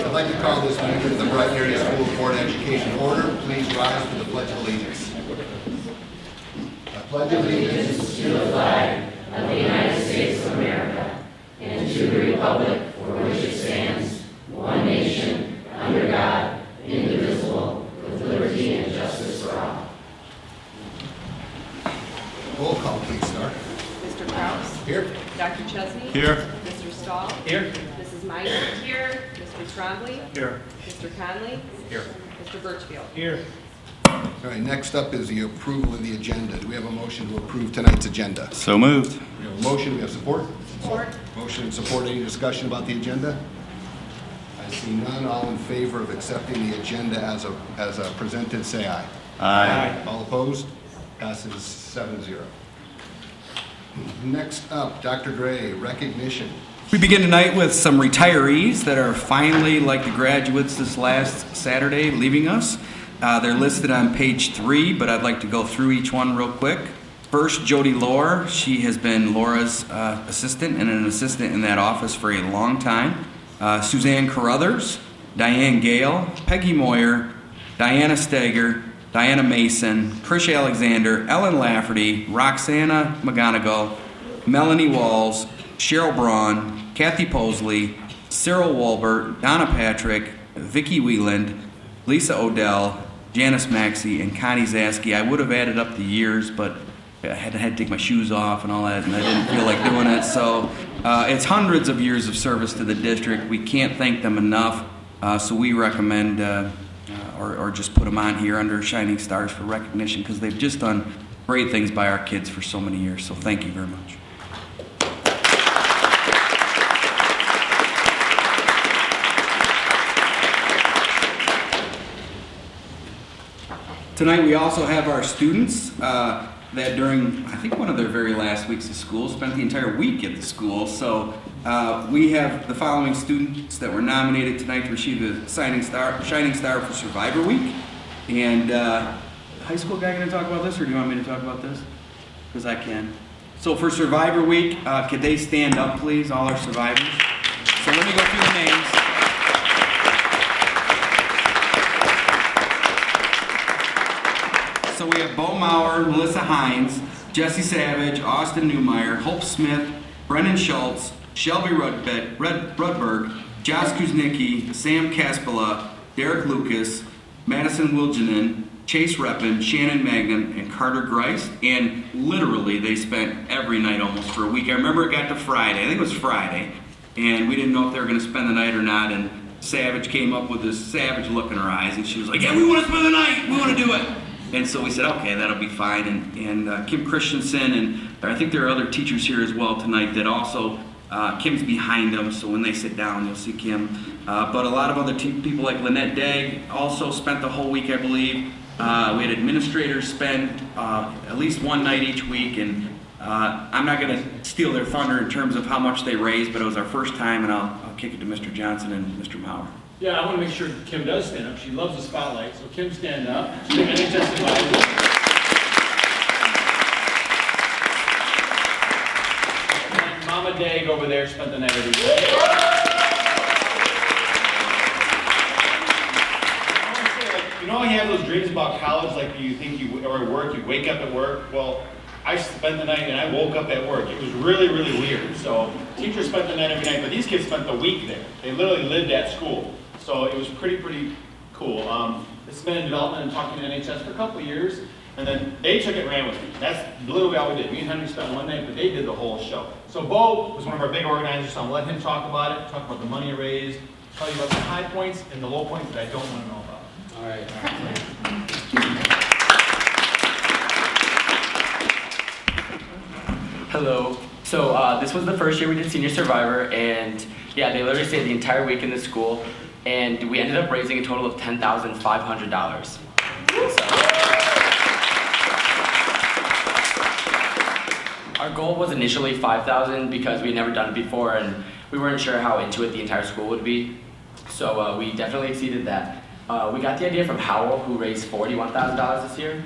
I'd like to call this meeting of the Brighton Area School Board of Education order. Please rise for the Pledge of Allegiance. I pledge allegiance To the flag of the United States of America and to the republic for which it stands, one nation, under God, indivisible, with liberty and justice for all. Roll call, please, start. Mr. Kraus? Here. Dr. Chesney? Here. Mr. Stahl? Here. Mrs. Meyer? Here. Mr. Trombley? Here. Mr. Conley? Here. Mr. Birchfield? Here. All right, next up is the approval of the agenda. Do we have a motion to approve tonight's agenda? So moved. We have a motion, we have support? Support. Motion and support. Any discussion about the agenda? I see none. All in favor of accepting the agenda as presented, say aye. Aye. All opposed? Passes 7-0. Next up, Dr. Gray, recognition. We begin tonight with some retirees that are finally, like the graduates this last Saturday, leaving us. They're listed on page 3, but I'd like to go through each one real quick. First, Jody Lohr. She has been Laura's assistant and an assistant in that office for a long time. Suzanne Carruthers, Diane Gale, Peggy Moyer, Diana Steger, Diana Mason, Trish Alexander, Ellen Lafferty, Roxana McGonigal, Melanie Walls, Cheryl Braun, Kathy Posley, Cyril Walbert, Donna Patrick, Vicki Wieland, Lisa Odell, Janice Maxey, and Connie Zaski. I would have added up the years, but I had to take my shoes off and all that, and I didn't feel like doing it. So it's hundreds of years of service to the district. We can't thank them enough, so we recommend or just put them on here under Shining Stars for recognition because they've just done great things by our kids for so many years. So thank you very much. Tonight we also have our students that during, I think, one of their very last weeks of school spent the entire week at the school. So we have the following students that were nominated tonight to receive the Shining Star for Survivor Week. And high school guy going to talk about this, or do you want me to talk about this? Because I can. So for Survivor Week, could they stand up, please, all our survivors? So let me go through the names. So we have Bo Maurer, Melissa Hines, Jesse Savage, Austin Newmeyer, Hope Smith, Brennan Schultz, Shelby Rudberg, Josh Kuznicki, Sam Kaspala, Derek Lucas, Madison Wilginen, Chase Reppin, Shannon Magnan, and Carter Grice. And literally, they spent every night almost for a week. I remember it got to Friday. I think it was Friday. And we didn't know if they were going to spend the night or not. And Savage came up with this savage look in her eyes. And she was like, yeah, we want to spend the night. We want to do it. And so we said, okay, that'll be fine. And Kim Christensen, and I think there are other teachers here as well tonight that also, Kim's behind them, so when they sit down, you'll see Kim. But a lot of other people like Lynette Dagg also spent the whole week, I believe. We had administrators spend at least one night each week, and I'm not going to steal their thunder in terms of how much they raised, but it was our first time, and I'll kick it to Mr. Johnson and Mr. Maurer. Yeah, I want to make sure Kim does stand up. She loves the spotlight, so Kim, stand up. She's an NHS advisor. And Mama Dagg over there spent the night every day. I want to say, like, you know, you have those dreams about college, like you think or work, you wake up at work. Well, I spent the night and I woke up at work. It was really, really weird. So teachers spent the night every night, but these kids spent the week there. They literally lived at school. So it was pretty cool. It's been in development and talking to NHS for a couple of years, and then they took it and ran with me. That's literally all we did. Me and Henry spent one night, but they did the whole show. So Bo was one of our big organizers, so I'm going to let him talk about it, talk about the money raised, tell you about the high points and the low points that I don't want to know about. All right. Hello. So this was the first year we did Senior Survivor, and yeah, they literally stayed the entire week in the school, and we ended up raising a total of $10,500. So, our goal was initially $5,000 because we'd never done it before, and we weren't sure how into it the entire school would be. So we definitely exceeded that. We got the idea from Howell, who raised $41,000 this year,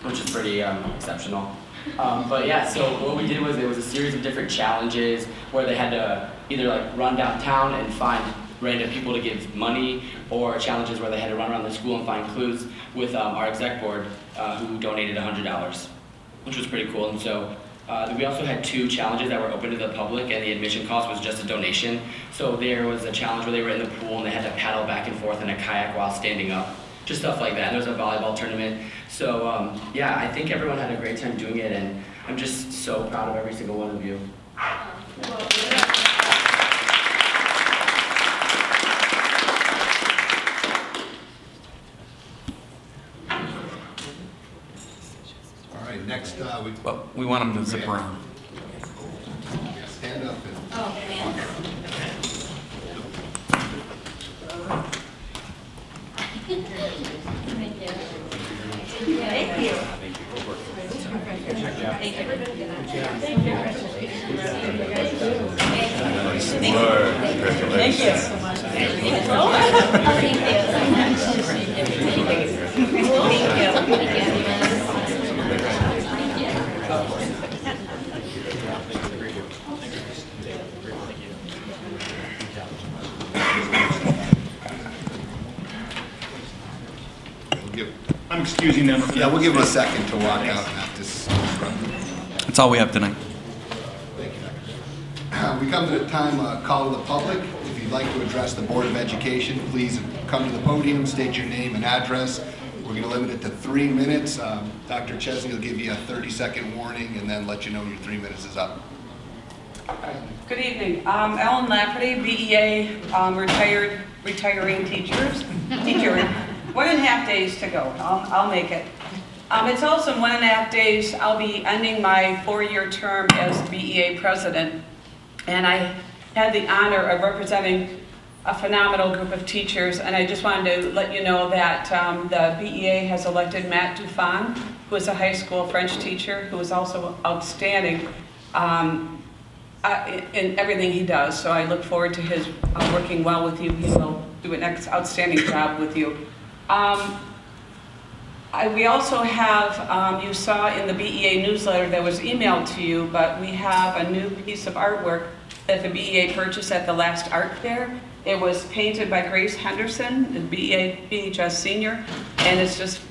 which is pretty exceptional. But yeah, so what we did was there was a series of different challenges where they had to either like run downtown and find random people to give money, or challenges where they had to run around the school and find clues with our exec board who donated $100, which was pretty cool. And so we also had 2 challenges that were open to the public, and the admission cost was just a donation. So there was a challenge where they were in the pool and they had to paddle back and forth in a kayak while standing up, just stuff like that. And there was a volleyball tournament. So yeah, I think everyone had a great time doing it, and I'm just so proud of every single one of you. All right, next, Well, we want them to zip around. stand up and. I'm excusing them. Yeah, we'll give them a second to walk out and not just run. That's all we have tonight. Thank you, Doctor. We come to the time, call to the public. If you'd like to address the Board of Education, please come to the podium, state your name and address. We're going to limit it to 3 minutes. Dr. Chesney will give you a 30-second warning and then let you know your 3 minutes is up. Good evening. Ellen Lafferty, BEA, retiring teacher. 1.5 days to go. I'll make it. It's also in 1.5 days I'll be ending my 4-year term as BEA president, and I had the honor of representing a phenomenal group of teachers, and I just wanted to let you know that the BEA has elected Matt Dufan, who is a high school French teacher, who is also outstanding in everything he does. So I look forward to his working well with you. He will do an outstanding job with you. We also have, you saw in the BEA newsletter that was emailed to you, but we have a new piece of artwork that the BEA purchased at the last art fair. It was painted by Grace Henderson, the BEA BHS senior, and it's just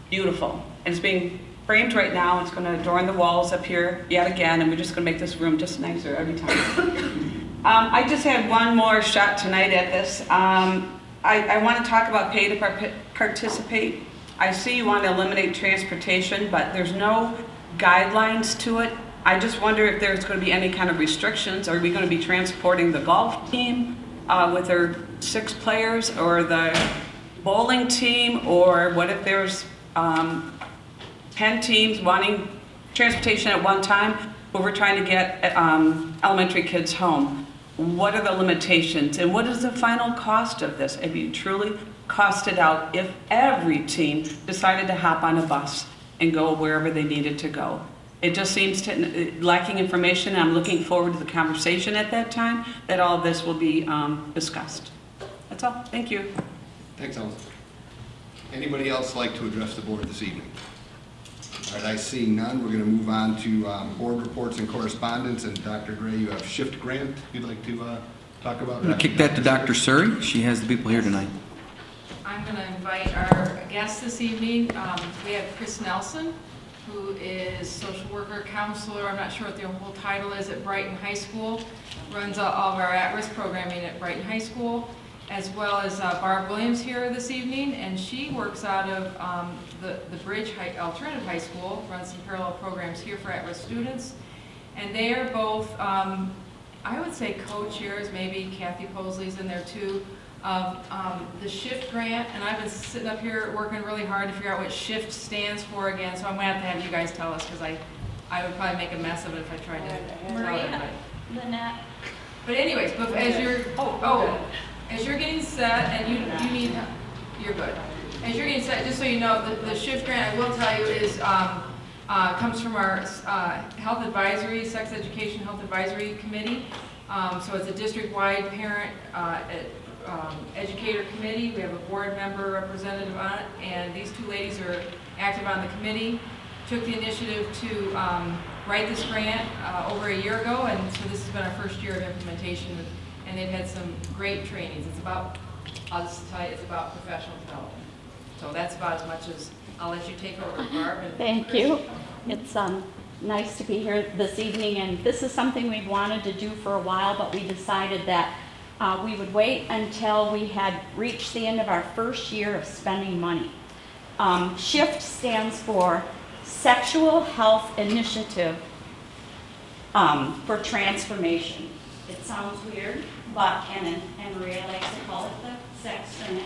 beautiful. And it's being framed right now. It's going to adorn the walls up here yet again, and we're just going to make this room just nicer every time. I just had one more shot tonight at this. I want to talk about pay to participate. I see you want to eliminate transportation, but there's no guidelines to it. I just wonder if there's going to be any kind of restrictions. Are we going to be transporting the golf team with their 6 players, or the bowling team, or what if there's 10 teams wanting transportation at one time, but we're trying to get elementary kids home? What are the limitations, and what is the final cost of this? If you truly cost it out, if every team decided to hop on a bus and go wherever they needed to go. It just seems to lacking information. I'm looking forward to the conversation at that time that all of this will be discussed. That's all. Thank you. Thanks, Ellen. Anybody else like to address the board this evening? All right, I see none. We're going to move on to board reports and correspondence. And Dr. Gray, you have shift grant you'd like to talk about? I'm going to kick that to Dr. Suri. She has the people here tonight. I'm going to invite our guest this evening. We have Chris Nelson, who is social worker, counselor, I'm not sure what the whole title is, at Brighton High School, runs all of our at-risk programming at Brighton High School, as well as Barb Williams here this evening, and she works out of the Bridge Alternative High School, runs some parallel programs here for at-risk students, and they are both, I would say co-chairs, maybe Kathy Posley's in there too, of the SHIFT grant, and I've been sitting up here working really hard to figure out what SHIFT stands for again, so I'm going to have you guys tell us, because I would probably make a mess of it if I tried to tell everybody. Lynette. But anyways, as you're getting set, and you need, you're good. As you're getting set, just so you know, the SHIFT grant, I will tell you, is comes from our health advisory, sex education health advisory committee. So it's a district-wide parent educator committee. We have a board member representative on it, and these 2 ladies are active on the committee. Took the initiative to write this grant over a year ago, and so this has been our first year of implementation. And and they've had some great trainings. It's about, I'll just tell you, it's about professional development. So that's about as much as, I'll let you take over, Barb. And Thank you. It's nice to be here this evening, and this is something we've wanted to do for a while, but we decided that we would wait until we had reached the end of our first year of spending money. SHIFT stands for Sexual Health Initiative for Transformation. It sounds weird, but and Maria likes to call it the sex grant.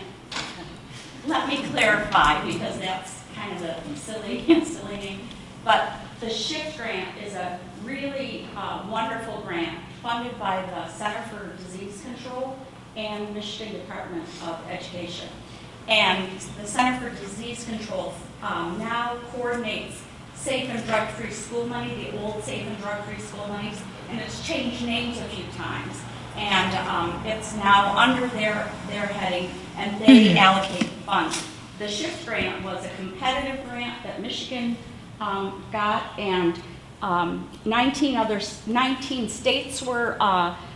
Let me clarify, because that's kind of a silly name. But the SHIFT grant is a really wonderful grant funded by the Center for Disease Control and Michigan Department of Education. And the Center for Disease Control now coordinates safe and drug-free school money, the old safe and drug-free school monies, and it's changed names a few times. And it's now under their heading, and they allocate funds. The SHIFT grant was a competitive grant that Michigan got, and 19 states were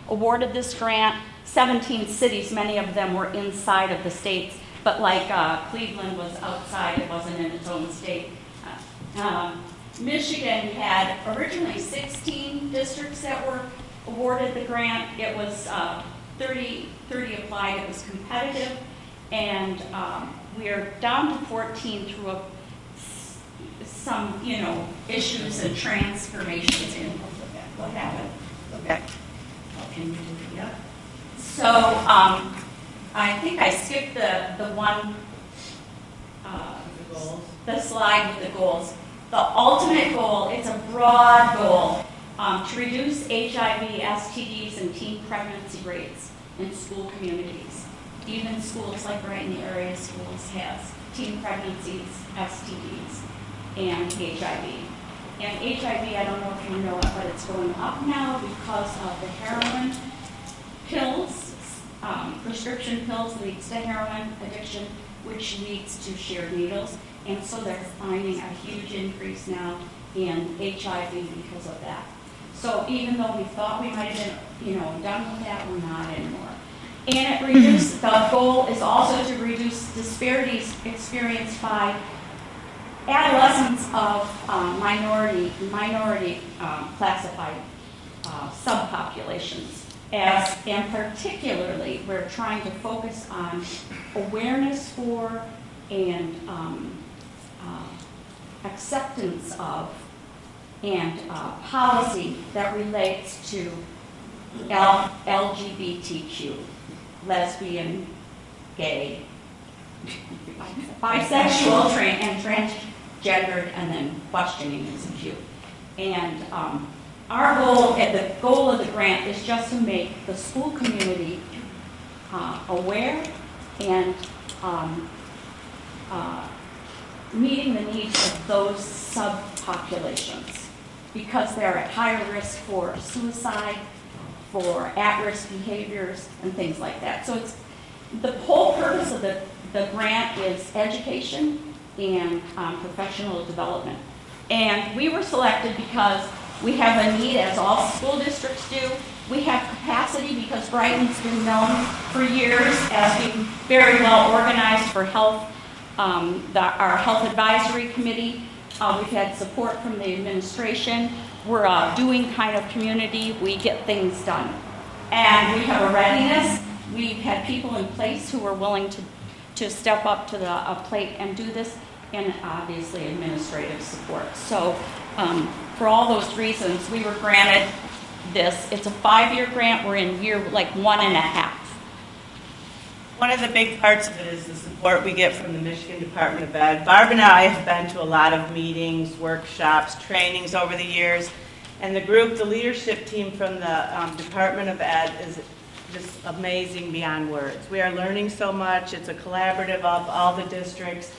awarded this grant, 17 cities, many of them were inside of the states, but like Cleveland was outside, it wasn't in its own state. Michigan had originally 16 districts that were awarded the grant. It was 30 applied, it was competitive, and we are down to 14 through some, issues and transformations in what happened. Okay. Can you do it? Yeah. So I think I skipped the one, the slide with the goals. The ultimate goal, it's a broad goal, to reduce HIV, STDs, and teen pregnancy rates in school communities. Even schools like Brighton area schools have teen pregnancies, STDs, and HIV. And HIV, I don't know if you know it, but it's going up now because of the heroin pills. Prescription pills leads to heroin addiction, which leads to shared needles. And so they're finding a huge increase now in HIV because of that. So even though we thought we might have been, done with that, we're not anymore. And it reduces, the goal is also to reduce disparities experienced by adolescents of minority classified subpopulations. And particularly, we're trying to focus on awareness for and acceptance of and policy that relates to LGBTQ, lesbian, gay, bisexual, and transgendered, and then questioning is a Q. And our goal, the goal of the grant is just to make the school community aware and meeting the needs of those subpopulations because they're at higher risk for suicide, for at-risk behaviors, and things like that. So it's the whole purpose of the grant is education and professional development. And we were selected because we have a need, as all school districts do. We have capacity because Brighton's been known for years as being very well organized for health. Our health advisory committee, we've had support from the administration. We're doing kind of community, we get things done. And we have a readiness. We've had people in place who are willing to step up to the plate and do this, and obviously administrative support. So for all those reasons, we were granted this. It's a 5-year grant. We're in year 1.5. One of the big parts of it is the support we get from the Michigan Department of Ed. Barb and I have been to a lot of meetings, workshops, trainings over the years, and the leadership team from the Department of Ed is just amazing beyond words. We are learning so much. It's a collaborative of all the districts,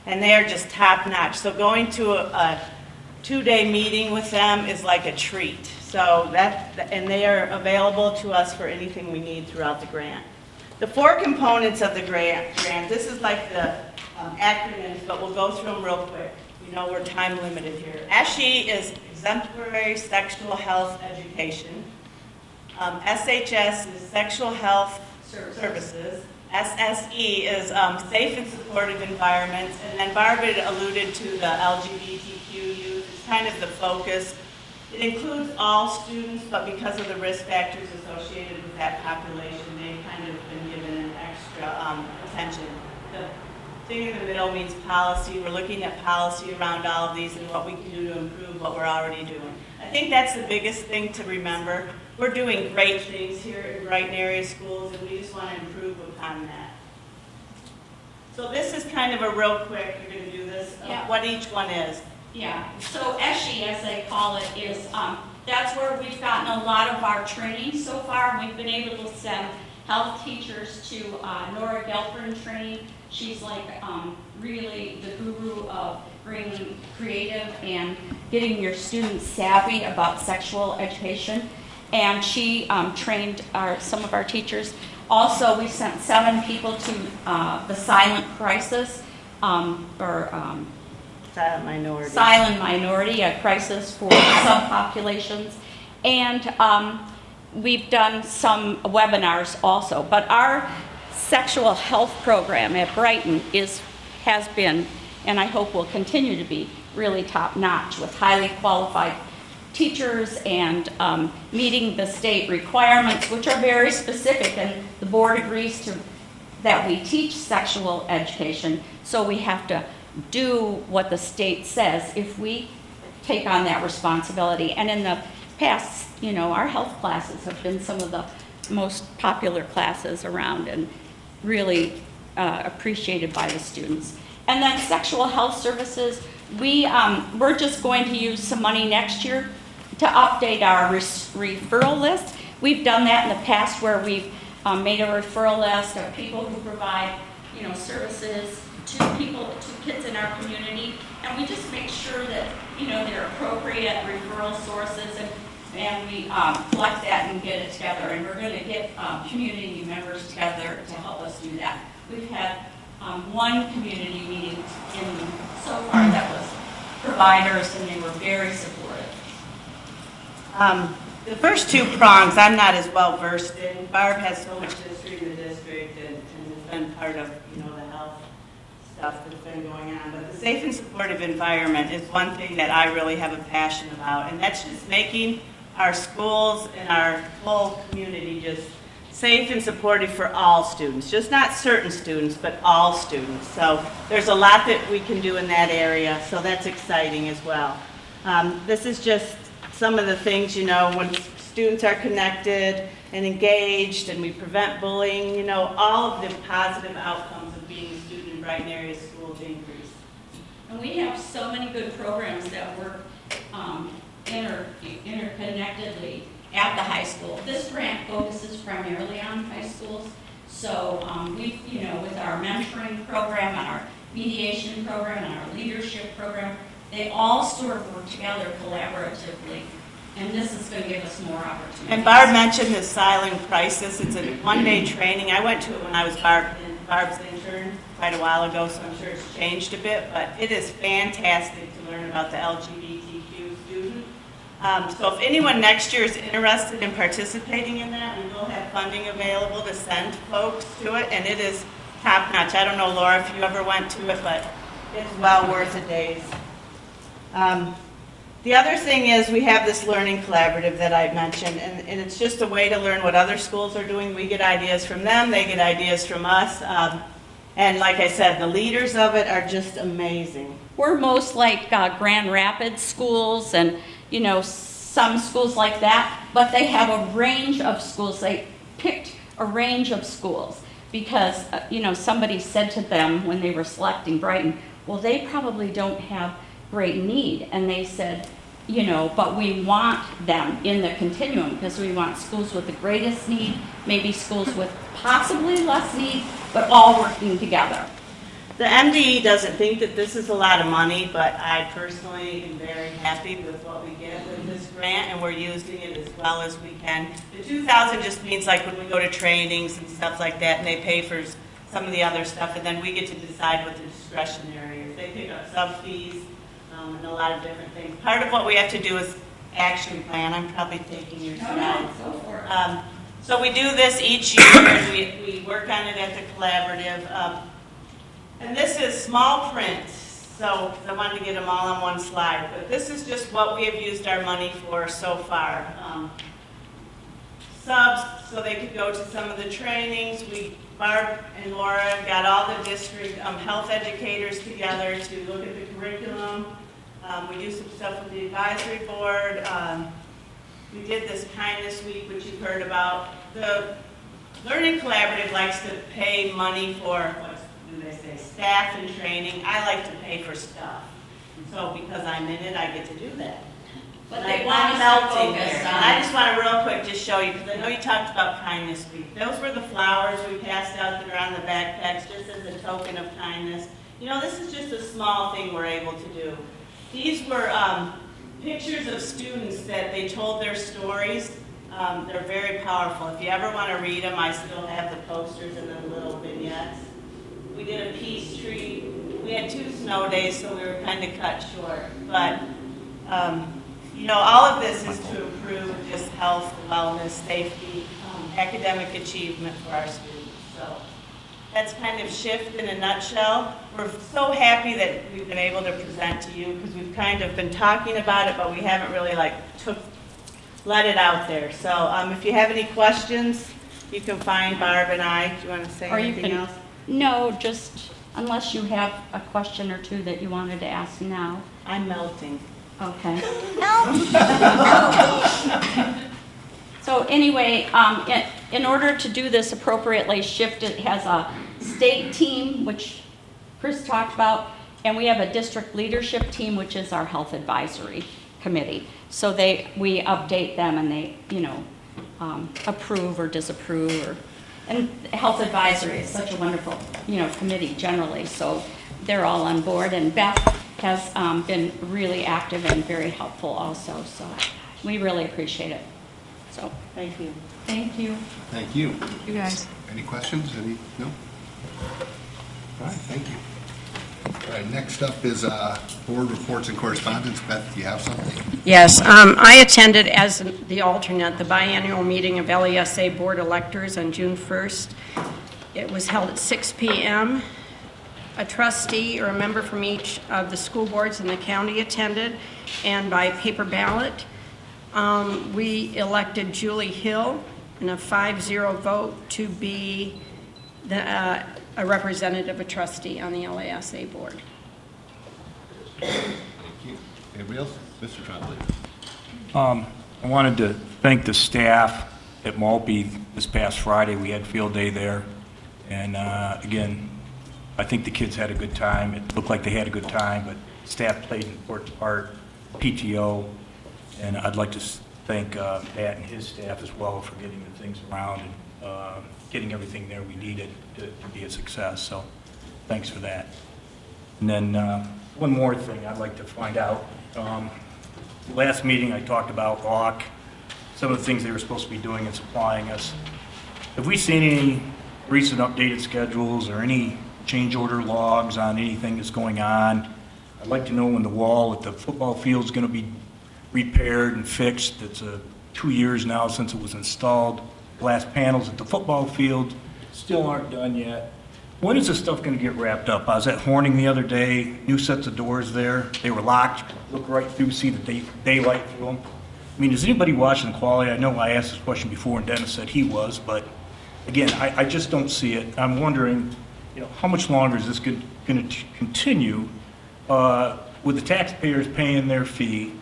and they are just top-notch. So going to a 2-day meeting with them is like a treat. And they are available to us for anything we need throughout the grant. The 4 components of the grant, this is like the acronyms, but we'll go through them real quick. You know we're time limited here. ESHE is exemplary sexual health education. SHS is Sexual Health Services. SSE is Safe and Supportive Environments. And then Barbara alluded to the LGBTQ youth. It's kind of the focus. It includes all students, but because of the risk factors associated with that population, they've kind of been given an extra attention. The thing in the middle means policy. We're looking at policy around all of these and what we can do to improve what we're already doing. I think that's the biggest thing to remember. We're doing great things here in Brighton area schools, and we just want to improve upon that. So this is kind of a real quick, you're going to do this, Yeah. what each one is. Yeah, so ESHE, as they call it, is, that's where we've gotten a lot of our training so far. We've been able to send health teachers to Nora Gelfrin training. She's like really the guru of bringing creative and getting your students savvy about sexual education. And she trained some of our teachers. Also, we sent 7 people to the Silent Crisis, Silent minority. Silent minority, a crisis for subpopulations. And we've done some webinars also. But our sexual health program at Brighton has been, and I hope will continue to be, really top-notch with highly qualified teachers and meeting the state requirements, which are very specific, and the board agrees that we teach sexual education, so we have to do what the state says if we take on that responsibility. And in the past, our health classes have been some of the most popular classes around and really appreciated by the students. And then sexual health services, we're just going to use some money next year to update our referral list. We've done that in the past where we've made a referral list of people who provide, services to kids in our community, and we just make sure that, they're appropriate referral sources, and we collect that and get it together, and we're going to get community members together to help us do that. We've had one community meeting so far that was providers, and they were very supportive. The first 2 prongs, I'm not as well versed in. Barb has so much history in the district and has been part of, the health stuff that's been going on. But the safe and supportive environment is one thing that I really have a passion about, and that's just making our schools and our whole community just safe and supportive for all students, just not certain students, but all students. So there's a lot that we can do in that area, so that's exciting as well. This is just some of the things, when students are connected and engaged and we prevent bullying, all of the positive outcomes of being a student in Brighton area schools increase. And we have so many good programs that work interconnectedly at the high school. This grant focuses primarily on high schools. So with our mentoring program and our mediation program and our leadership program, they all sort of work together collaboratively, and this is going to give us more opportunities. And Barb mentioned the Silent Crisis. It's a one-day training. I went to it when I was Barb's intern quite a while ago, so I'm sure it's changed a bit, but it is fantastic to learn about the LGBTQ student. So if anyone next year is interested in participating in that, we will have funding available to send folks to it, and it is top-notch. I don't know, Laura, if you ever went to it, but it's well worth a day's. The other thing is we have this learning collaborative that I mentioned, and it's just a way to learn what other schools are doing. We get ideas from them, they get ideas from us, and like I said, the leaders of it are just amazing. We're most like Grand Rapids schools and, some schools like that, but they have a range of schools. They picked a range of schools because, somebody said to them when they were selecting Brighton, well, they probably don't have great need, and they said, but we want them in the continuum because we want schools with the greatest need, maybe schools with possibly less need, but all working together. The MDE doesn't think that this is a lot of money, but I personally am very happy with what we get with this grant, and we're using it as well as we can. The $2,000 just means like when we go to trainings and stuff like that, and they pay for some of the other stuff, and then we get to decide what the discretionary is. They pick up sub fees and a lot of different things. Part of what we have to do is action plan. I'm probably taking your slides. So we do this each year, and we work on it at the collaborative. And this is small print, so I wanted to get them all on one slide. But this is just what we have used our money for so far. Subs, so they could go to some of the trainings. Barb and Laura got all the district health educators together to look at the curriculum. We do some stuff with the advisory board. We did this kindness week, which you've heard about. The Learning Collaborative likes to pay money for, what do they say, staff and training. I like to pay for stuff. So because I'm in it, I get to do that. But And they I'm want us to melting focus here. on- And I just want to real quick just show you, because I know you talked about kindness week. Those were the flowers we passed out that are on the backpacks, just as a token of kindness. You know, this is just a small thing we're able to do. These were pictures of students that they told their stories. They're very powerful. If you ever want to read them, I still have the posters and the little vignettes. We did a peace tree. We had 2 snow days, so we were kind of cut short. But, you know, all of this is to improve just health, wellness, safety, academic achievement for our students. So that's kind of Shift in a nutshell. We're so happy that we've been able to present to you because we've kind of been talking about it, but we haven't really let it out there. So if you have any questions, you can find Barb and I. Do you want to say Or you anything can, else? no, just unless you have a question or two that you wanted to ask now. I'm melting. Okay. So anyway, in order to do this appropriately, Shift has a state team, which Chris talked about, and we have a district leadership team, which is our health advisory committee. So we update them and they, approve or disapprove and health advisory is such a wonderful, committee generally. So they're all on board, and Beth has been really active and very helpful also. So we really appreciate it. So Thank you. thank you. Thank you. You guys. Any questions? No? All right, thank you. All right, next up is board reports and correspondence. Beth, do you have something? Yes, I attended as the alternate the biannual meeting of LESA Board electors on June 1st. It was held at 6 p.m. A trustee or a member from each of the school boards in the county attended, and by paper ballot. We elected Julie Hill in a 5-0 vote to be a representative, a trustee on the LASA board. Thank you. Anybody else? Mr. Trombley. I wanted to thank the staff at Maltby this past Friday. We had field day there. And again, I think the kids had a good time. It looked like they had a good time, but staff played an important part, PTO. And I'd like to thank Matt and his staff as well for getting the things around and getting everything there we needed to be a success. So thanks for that. And then one more thing I'd like to find out. Last meeting I talked about AUK, some of the things they were supposed to be doing and supplying us. Have we seen any recent updated schedules or any change order logs on anything that's going on? I'd like to know when the wall at the football field is going to be repaired and fixed. It's 2 years now since it was installed. Glass panels at the football field still aren't done yet. When is this stuff going to get wrapped up? I was at Horning the other day, new sets of doors there. They were locked. Look right through, see the daylight through them. I mean, is anybody watching the quality? I know I asked this question before and Dennis said he was, but again, I just don't see it. I'm wondering, how much longer is this going to continue with the taxpayers paying their fee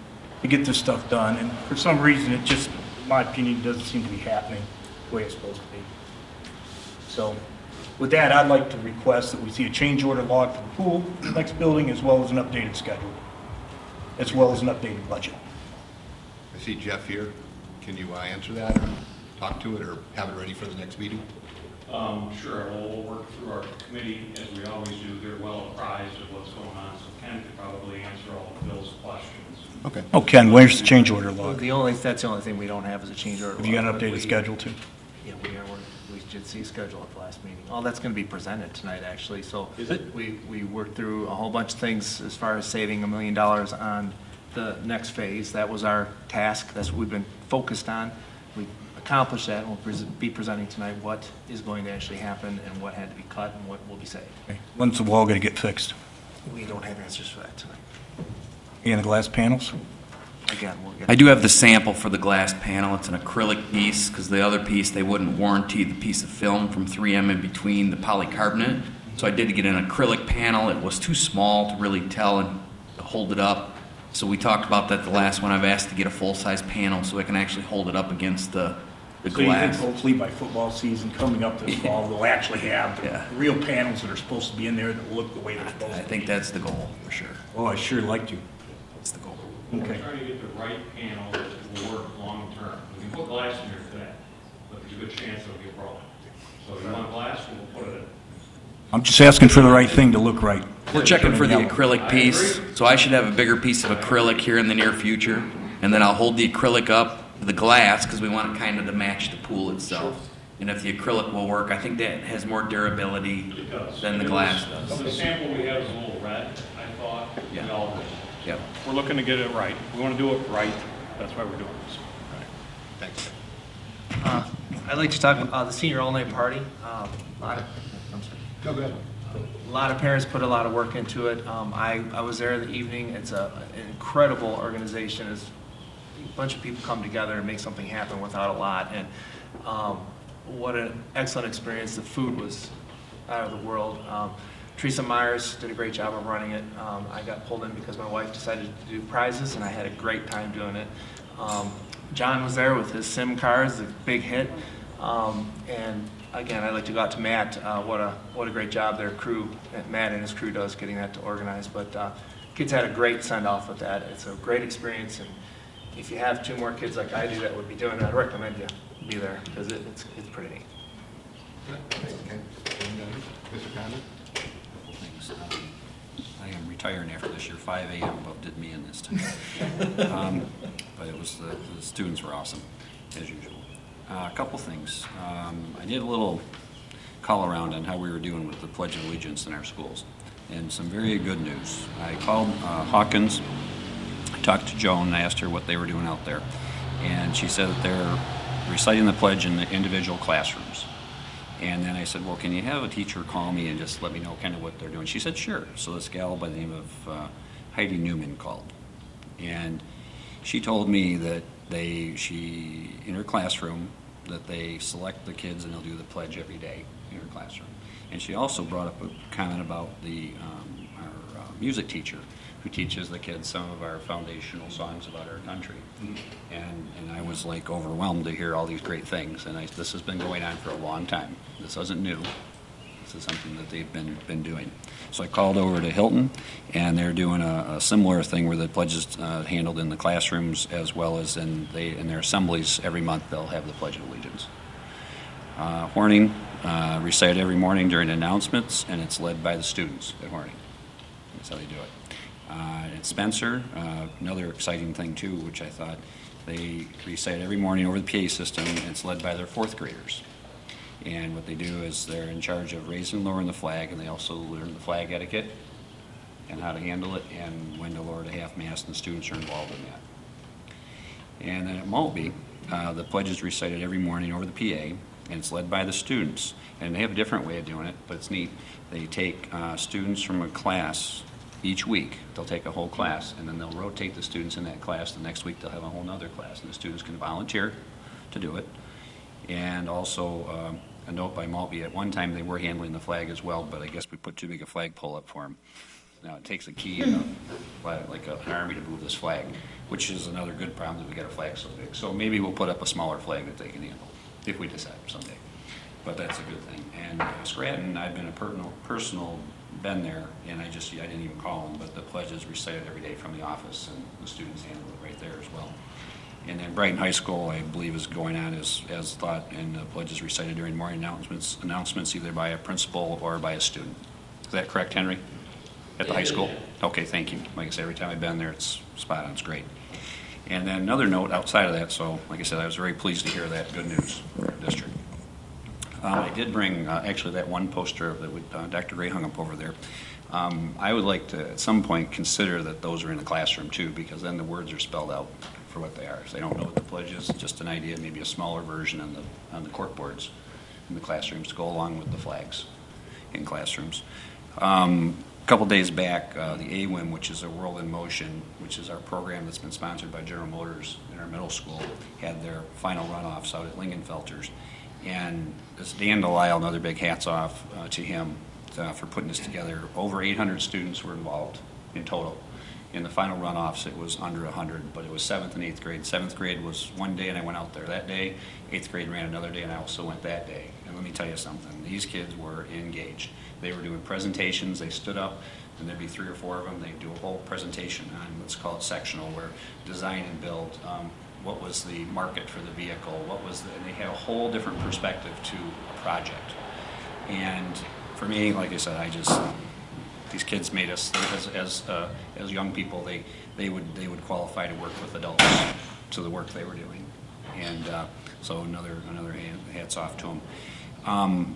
to get this stuff done? And for some reason, it just, in my opinion, doesn't seem to be happening the way it's supposed to be. So with that, I'd like to request that we see a change order log for the pool, next building, as well as an updated schedule, as well as an updated budget. I see Jeff here. Can you answer that or talk to it or have it ready for the next meeting? Sure, we'll work through our committee as we always do. They're well apprised of what's going on, so Ken could probably answer all of Bill's questions. Okay. Oh, Ken, where's the change order log? That's the only thing we don't have is a change order. Have you got an log, updated but schedule too? Yeah, we did see a schedule at the last meeting. All that's going to be presented tonight, actually. So Is it? we worked through a whole bunch of things as far as saving $1 million on the next phase. That was our task. That's what we've been focused on. We accomplished that, and we'll be presenting tonight what is going to actually happen and what had to be cut and what will be saved. When's the wall going to get fixed? We don't have answers for that tonight. And the glass panels? Again, we'll get. I do have the sample for the glass panel. It's an acrylic piece, because the other piece, they wouldn't warranty the piece of film from 3M in between the polycarbonate. So I did get an acrylic panel. It was too small to really tell and to hold it up. So we talked about that the last one. I've asked to get a full-size panel so I can actually hold it up against the So you think glass. hopefully by football season coming up this fall, they'll actually have Yeah. real panels that are supposed to be in there that look the way they're supposed I to? think that's the goal, for sure. Oh, I sure like to. That's the goal. We're Okay. trying to get the right panel that will work long-term. We can put glass in there today, but there's a good chance it'll get broken. So if you want glass, we'll put it in. I'm just asking for the right thing to look right. We're checking for the Yellow. acrylic piece, so I should have a bigger piece of acrylic here in the near future. And then I'll hold the acrylic up to the glass, because we want it kind of to match the pool itself. And if the acrylic will work, I think that has more durability It does. than the glass does. The sample we have is a little red, I thought. Yeah. We all did. Yep. We're looking to get it right. We want to do it right. That's why we're doing this. Thanks. I'd like to talk about the senior all-night party. A lot of, I'm sorry. Go ahead. A lot of parents put a lot of work into it. I was there in the evening. It's an incredible organization. It's a bunch of people come together and make something happen without a lot. And what an excellent experience. The food was out of the world. Teresa Myers did a great job of running it. I got pulled in because my wife decided to do prizes, and I had a great time doing it. John was there with his sim cars, a big hit. And again, I'd like to go out to Matt. What a great job their crew, Matt and his crew does getting that to organize. But kids had a great send-off with that. It's a great experience, and if you have 2 more kids like I do that would be doing it, I'd recommend you be there because it's pretty neat. Okay. Mr. Condon? Things. I am retiring after this year. 5 a.m. about did me in this tonight. But it was the students were awesome, as usual. A couple things. I did a little call around on how we were doing with the Pledge of Allegiance in our schools, and some very good news. I called Hawkins, I talked to Joan, and I asked her what they were doing out there, and she said that they're reciting the pledge in the individual classrooms. And then I said, well, can you have a teacher call me and just let me know kind of what they're doing? She said, sure. So this gal by the name of Heidi Newman called, and she told me that she in her classroom, that they select the kids and they'll do the pledge every day in her classroom. And she also brought up a comment about our music teacher who teaches the kids some of our foundational songs about our country. And I was like overwhelmed to hear all these great things. And this has been going on for a long time. This isn't new. This is something that they've been doing. So I called over to Hilton, and they're doing a similar thing where the pledge is handled in the classrooms as well as in their assemblies. Every month they'll have the Pledge of Allegiance. Horning recite every morning during announcements, and it's led by the students at Horning. That's how they do it. At Spencer, another exciting thing too, which I thought, they recite every morning over the PA system, and it's led by their 4th graders. And what they do is they're in charge of raising and lowering the flag, and they also learn the flag etiquette and how to handle it and when to lower to half-mast, and the students are involved in that. And then at Maltby, the pledge is recited every morning over the PA, and it's led by the students. And they have a different way of doing it, but it's neat. They take students from a class each week. They'll take a whole class, and then they'll rotate the students in that class. The next week they'll have a whole nother class, and the students can volunteer to do it. And also, a note by Maltby, at one time they were handling the flag as well, but I guess we put too big a flagpole up for them. Now it takes a key and like an army to move this flag, which is another good problem that we got a flag so big. So maybe we'll put up a smaller flag that they can handle, if we decide someday. But that's a good thing. And Scranton, I've been been there, and I didn't even call them, but the pledge is recited every day from the office, and the students handle it right there as well. And then Brighton High School, I believe, is going on as thought, and the pledge is recited during morning announcements either by a principal or by a student. Is that correct, Henry? At the high school? Okay, thank you. Like I said, every time I've been there, it's spot on, it's great. And then another note outside of that, so like I said, I was very pleased to hear that good news for our district. I did bring, actually, that one poster that Dr. Gray hung up over there. I would like to, at some point, consider that those are in the classroom too, because then the words are spelled out for what they are. If they don't know what the pledge is, just an idea, maybe a smaller version on the cork boards in the classrooms to go along with the flags in classrooms. A couple days back, the AWIM, which is a World in Motion, which is our program that's been sponsored by General Motors in our middle school, had their final runoffs out at Lingenfelters. And this Dan Delisle, another big hats off to him for putting this together. Over 800 students were involved in total. In the final runoffs, it was under 100, but it was 7th and 8th grade. 7th grade was one day, and I went out there that day. 8th grade ran another day, and I also went that day. And let me tell you something. These kids were engaged. They were doing presentations. They stood up, and there'd be 3 or 4 of them. They'd do a whole presentation on, let's call it sectional, where design and build, what was the market for the vehicle, and they had a whole different perspective to a project. And for me, like I said, these kids made us, as young people, they would qualify to work with adults to the work they were doing. And so another hats off to them.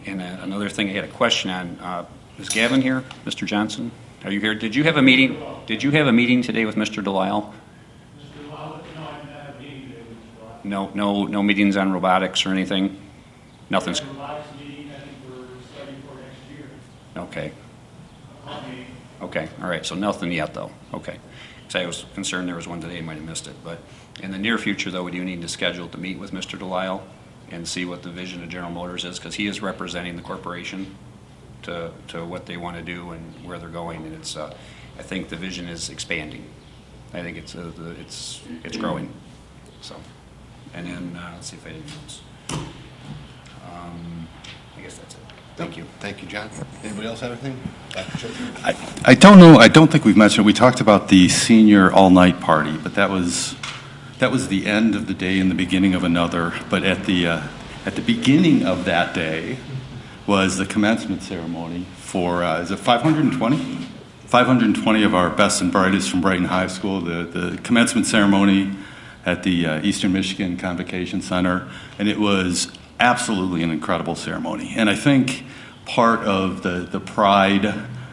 And another thing I had a question on, is Gavin here, Mr. Johnson? Are you here? Did you have a meeting? Did you have a meeting today with Mr. Delisle? No meetings on robotics or anything? Nothing's. Okay. Okay, all right, so nothing yet, though. Okay. Because I was concerned there was one today, I might have missed it. But in the near future, though, we do need to schedule to meet with Mr. Delisle and see what the vision of General Motors is, because he is representing the corporation to what they want to do and where they're going. And it's, I think the vision is expanding. I think it's growing. So, and then let's see if I didn't else. I guess that's it. Thank you. Thank you, John. Anybody else have anything? Dr. Chesney? I don't know. I don't think we've mentioned it. We talked about the senior all-night party, but that was the end of the day and the beginning of another. But at the beginning of that day was the commencement ceremony for is it 520? 520 of our best and brightest from Brighton High School. The commencement ceremony at the Eastern Michigan Convocation Center, and it was absolutely an incredible ceremony. And I think part of the pride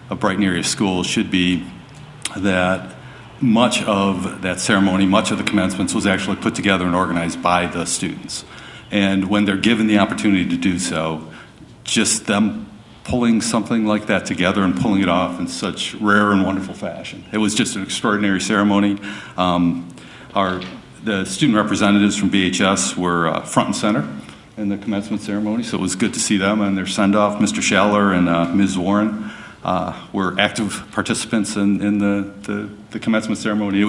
of Brighton area schools should be that much of that ceremony, much of the commencements was actually put together and organized by the students. And when they're given the opportunity to do so, just them pulling something like that together and pulling it off in such rare and wonderful fashion. It was just an extraordinary ceremony. The student representatives from BHS were front and center in the commencement ceremony, so it was good to see them and their send-off. Mr. Schaller and Ms. Warren were active participants in the commencement ceremony. It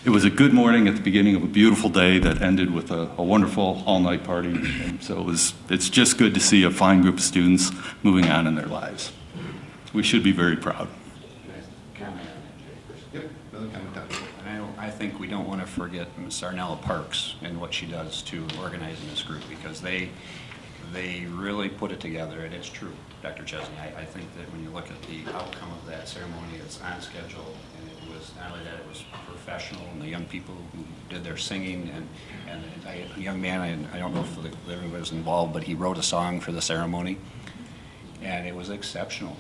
was a good morning at the beginning of a beautiful day that ended with a wonderful all-night party. And so it's just good to see a fine group of students moving on in their lives. We should be very proud. Yep, another comment, Dr. I think we don't want to forget Ms. Arnella Parks and what she does to organizing this group, because they really put it together, and it's true, Dr. Chesney. I think that when you look at the outcome of that ceremony, it's on schedule, and it was not only that, it was professional, and the young people who did their singing, and a young man, I don't know if everybody was involved, but he wrote a song for the ceremony, and it was exceptional.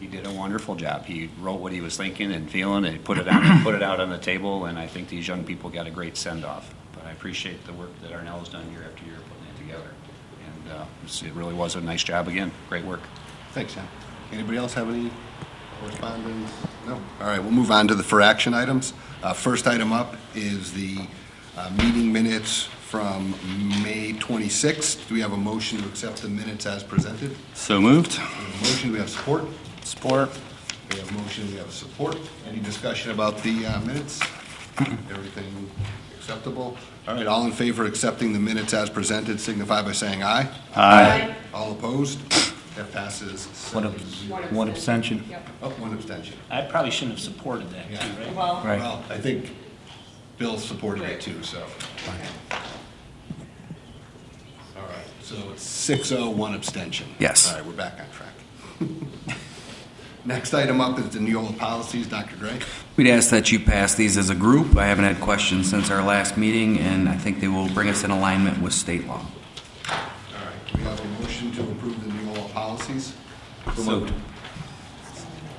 He did a wonderful job. He wrote what he was thinking and feeling, and he put it out on the table, and I think these young people got a great send-off. But I appreciate the work that Arnell's done year after year putting it together. And it really was a nice job again. Great work. Thanks, John. Anybody else have any correspondence? No? All right, we'll move on to the for action items. First item up is the meeting minutes from May 26th. Do we have a motion to accept the minutes as presented? So moved. We have a motion, we have support. Support. We have a motion, we have support. Any discussion about the minutes? Everything acceptable? All right, all in favor of accepting the minutes as presented signify by saying aye. Aye. All opposed? That passes. One abstention. Oh, one abstention. I probably shouldn't have supported that, too, right? Well, I think Bill supported it too, so. All right, so it's 6-0, one abstention. Yes. All right, we're back on track. Next item up is the Neola policies. Dr. Gray? We'd ask that you pass these as a group. I haven't had questions since our last meeting, and I think they will bring us in alignment with state law. All right, we have a motion to policies? So moved.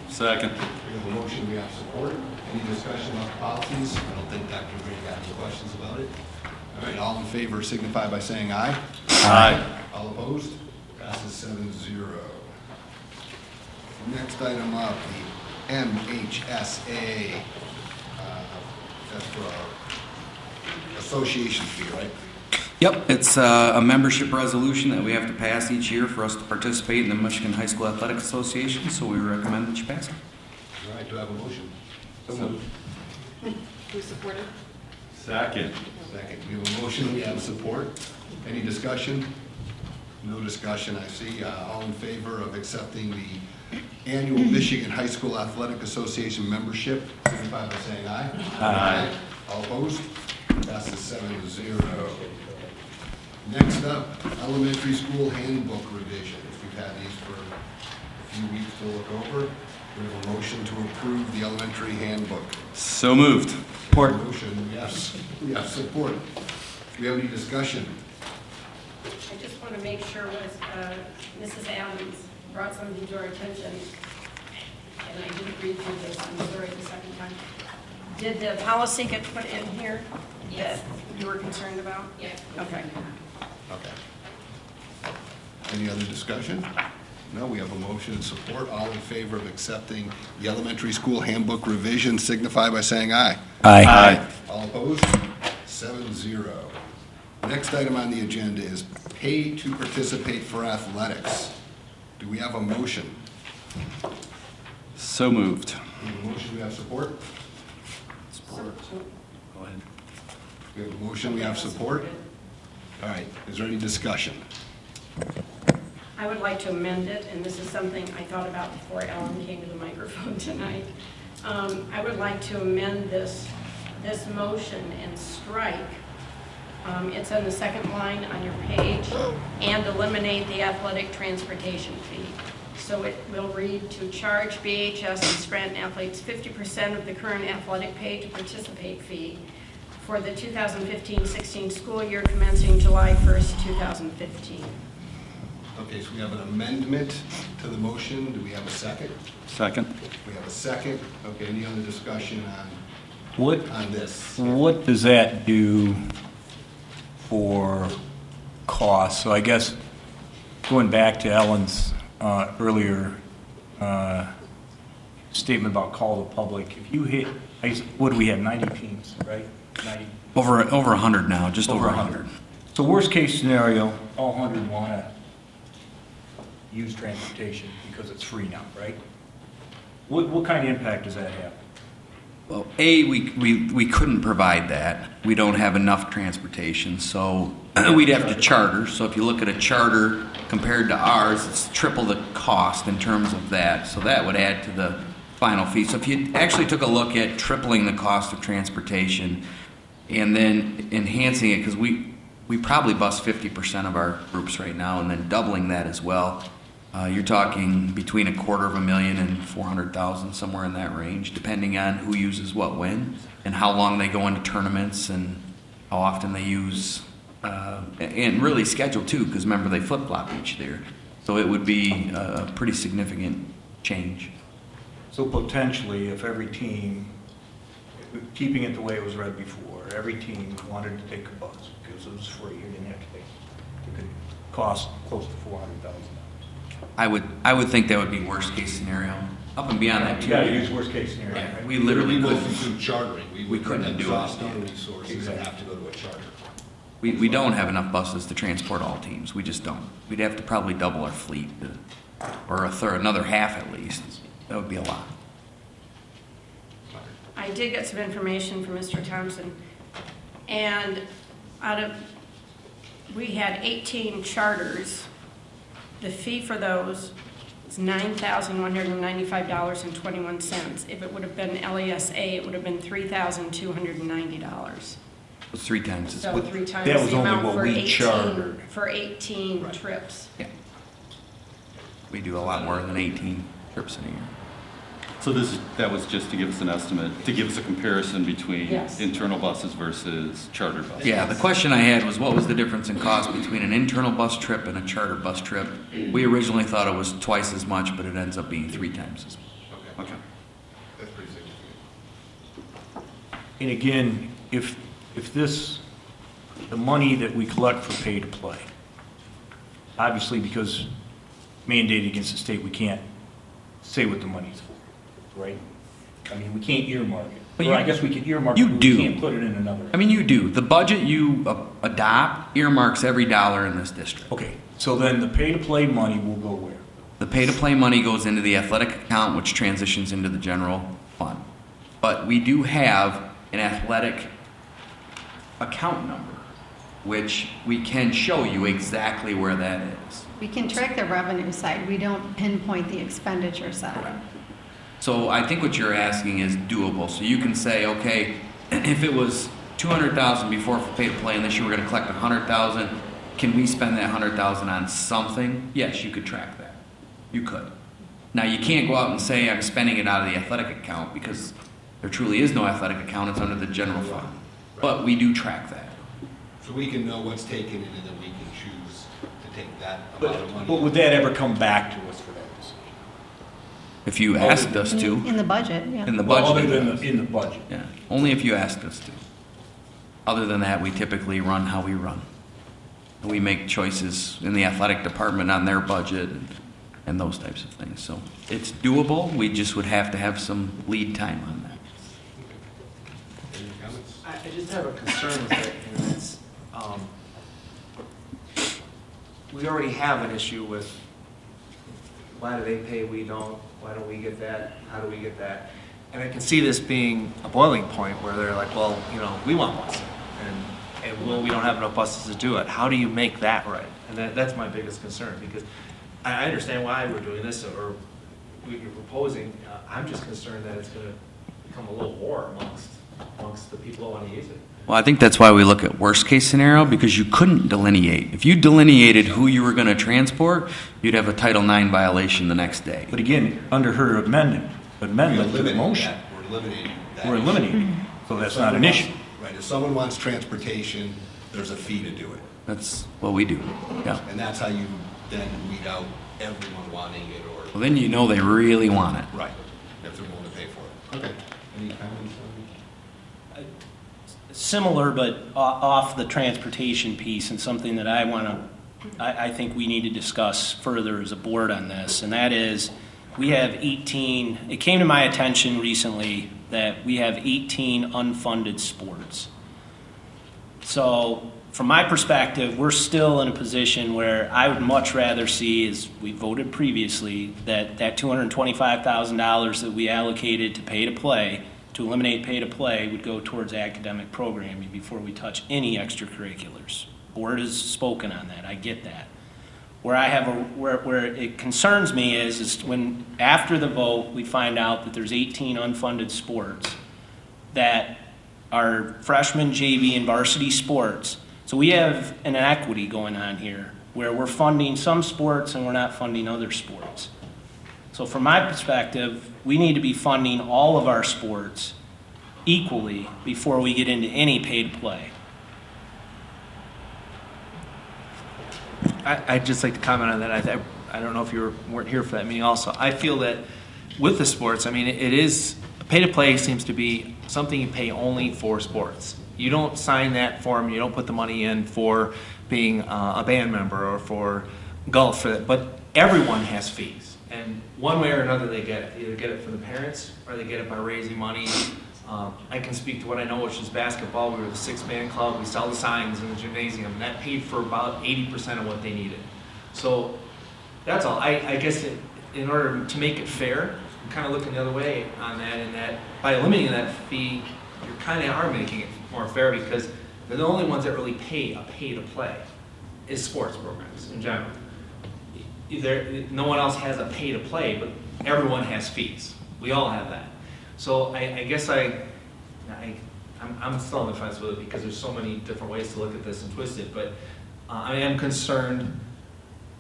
Second. We have a motion, we have support. Any discussion about the policies? I don't think Dr. Green got any questions about it. All right, all in favor signify by saying aye. Aye. All opposed? Passes 7-0. Next item up, the MHSA. That's for our association fee, right? Yep, it's a membership resolution that we have to pass each year for us to participate in the Michigan High School Athletic Association, so we recommend that you pass it. All right, do I have a motion? So moved. Who supported? Second. Second, we have a motion, we have support. Any discussion? No discussion, I see. All in favor of accepting the annual Michigan High School Athletic Association membership, signify by saying aye. Aye. All opposed? Passes 7-0. Next up, elementary school handbook revisions. We've had these for a few weeks to look over. We have a motion to approve the elementary handbook. So moved. Support. Motion, yes. We have support. Do we have any discussion? I just want to make sure Mrs. Adams brought something to our attention, and I didn't read through this, I'm sorry, the second time. Did the policy get put in here that you were concerned about? Yes. Okay. Okay. Any other discussion? No, we have a motion and support. All in favor of accepting the elementary school handbook revision signify by saying aye. Aye. All opposed? 7-0. Next item on the agenda is pay to participate for athletics. Do we have a motion? So moved. We have a motion, we have support? Support. Go ahead. We have a motion, we have support? All right, is there any discussion? I would like to amend it, and this is something I thought about before Ellen came to the microphone tonight. I would like to amend this motion and strike, it's on the second line on your page, and eliminate the athletic transportation fee. So it will read to charge BHS and Scranton athletes 50% of the current athletic pay to participate fee for the 2015-16 school year commencing July 1st, 2015. Okay, so we have an amendment to the motion. Do we have a second? Second. We have a second. Okay, any other discussion What, on this? what does that do for cost? So I guess going back to Ellen's earlier statement about call to public, if you hit, what do we have, 90 teams, right? 90. Over 100 now, just over 100. So worst case scenario, all 100 want to use transportation because it's free now, right? What kind of impact does that have? Well, we couldn't provide that. We don't have enough transportation, so we'd have to charter. So if you look at a charter compared to ours, it's triple the cost in terms of that. So that would add to the final fee. So if you actually took a look at tripling the cost of transportation and then enhancing it, because we probably bus 50% of our groups right now, and then doubling that as well, you're talking between $250,000 and $400,000, somewhere in that range, depending on who uses what when, and how long they go into tournaments, and how often they use, and really schedule too, because remember they flip-flop each year. So it would be a pretty significant change. So potentially, if every team, keeping it the way it was read before, every team wanted to take a bus because it was free, you didn't have to pay, it could cost close to $400,000. I would think that would be worst case scenario. Up and beyond that too. You gotta use worst case scenario. Yeah, right? we literally We couldn't. both include chartering. We couldn't do it. Exhaust our resources and have to go to a charter. We don't have enough buses to transport all teams. We just don't. We'd have to probably double our fleet, or another half at least. That would be a lot. I did get some information from Mr. Thompson, and we had 18 charters. The fee for those is $9,195.21. If it would have been LESA, it would have been $3,290. It's 3 times. So 3 times That was the only amount what for we 18, chartered. for 18 trips. Yeah. We do a lot more than 18 trips in a year. So that was just to give us an estimate, to give us a comparison between Yes. internal buses versus charter buses. Yeah, the question I had was what was the difference in cost between an internal bus trip and a charter bus trip? We originally thought it was twice as much, but it ends up being 3 times as much. Okay. That's pretty significant. And again, if the money that we collect for pay to play, obviously because mandated against the state, we can't say what the money's for, right? I mean, we can't earmark it. But Or I you- guess we can earmark it, you but do. we can't put it in another. I mean, you do. The budget you adopt earmarks every dollar in this district. Okay, so then the pay to play money will go where? The pay-to-play money goes into the athletic account, which transitions into the general fund. But we do have an athletic account number, which we can show you exactly where that is. We can track the revenue side. We don't pinpoint the expenditure side. So I think what you're asking is doable. So you can say, okay, if it was 200,000 before for pay-to-play, and this year we're going to collect 100,000, can we spend that 100,000 on something? Yes, you could track that. You could. Now, you can't go out and say, I'm spending it out of the athletic account, because there truly is no athletic account, it's under the general fund. But we do track that. So we can know what's taken in, and then we can choose to take that amount of money. But would that ever come back to us for that decision? If you asked us to, In the budget, yeah. in the Well, budget. other than in the budget. Yeah, only if you asked us to. Other than that, we typically run how we run. We make choices in the athletic department on their budget and those types of things. So it's doable, we just would have to have some lead time on that. Any comments? I just have a concern with it, and it's, we already have an issue with why do they pay, we don't, why don't we get that, how do we get that? And I can see this being a boiling point where they're like, well, we want buses, and well, we don't have enough buses to do it. How do you make that right? And that's my biggest concern, because I understand why we're doing this, or what you're proposing. I'm just concerned that it's gonna become a little war amongst the people who want to use it. Well, I think that's why we look at worst case scenario, because you couldn't delineate. If you delineated who you were going to transport, you'd have a Title IX violation the next day. But again, under her amendment to the motion, We're eliminating that. we're eliminating. So that's not an issue. Right, if someone wants transportation, there's a fee to do it. That's what we do, yeah. And that's how you then weed out everyone wanting it, or, Well, then you know they really want it. right, if they're willing to pay for it. Okay. Any comments on? Similar, but off the transportation piece, and something that I think we need to discuss further as a board on this, and that is, we have 18, it came to my attention recently that we have 18 unfunded sports. So, from my perspective, we're still in a position where I would much rather see, as we voted previously, that $225,000 that we allocated to pay to play, to eliminate pay to play, would go towards academic programming before we touch any extracurriculars. Board has spoken on that, I get that. Where it concerns me is when, after the vote, we find out that there's 18 unfunded sports that are freshman, JV, and varsity sports. So we have an inequity going on here, where we're funding some sports and we're not funding other sports. So from my perspective, we need to be funding all of our sports equally before we get into any paid play. I'd just like to comment on that. I don't know if you weren't here for that meeting also. I feel that with the sports, I mean, it is, pay-to-play seems to be something you pay only for sports. You don't sign that form, you don't put the money in for being a band member or for golf, but everyone has fees. And one way or another they get it. They either get it from the parents or they get it by raising money. I can speak to what I know, which is basketball. We were the 6-man club. We sell the signs in the gymnasium. And that paid for about 80% of what they needed. So that's all. I guess in order to make it fair, I'm kind of looking the other way on that, in that by eliminating that fee, you kind of are making it more fair, because they're the only ones that really pay a pay-to-play is sports programs in general. No one else has a pay-to-play, but everyone has fees. We all have that. So I guess I'm still on the fence with it, because there's so many different ways to look at this and twist it. But I am concerned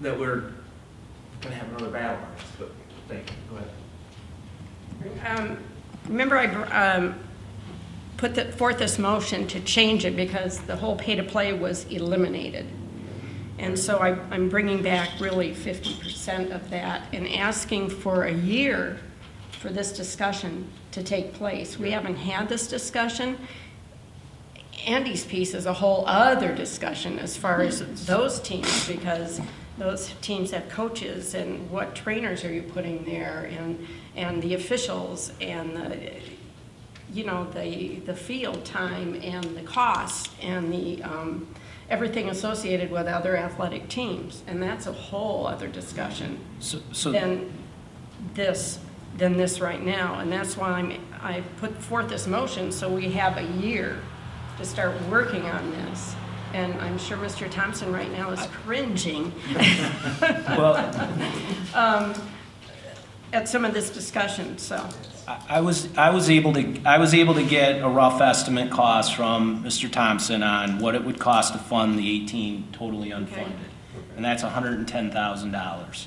that we're going to have another battle on this. But thank you. Go ahead. Remember, I put forth this motion to change it because the whole pay-to-play was eliminated. And so I'm bringing back really 50% of that and asking for a year for this discussion to take place. We haven't had this discussion. Andy's piece is a whole other discussion as far as those teams, because those teams have coaches, and what trainers are you putting there, and the officials, and the field time, and the cost, and the everything associated with other athletic teams, and that's a whole other discussion than this right now, and that's why I put forth this motion so we have a year to start working on this. And I'm sure Mr. Thompson right now is cringing Well, at some of this discussion. So I was able to get a rough estimate cost from Mr. Thompson on what it would cost to fund the 18 totally unfunded, and that's $110,000.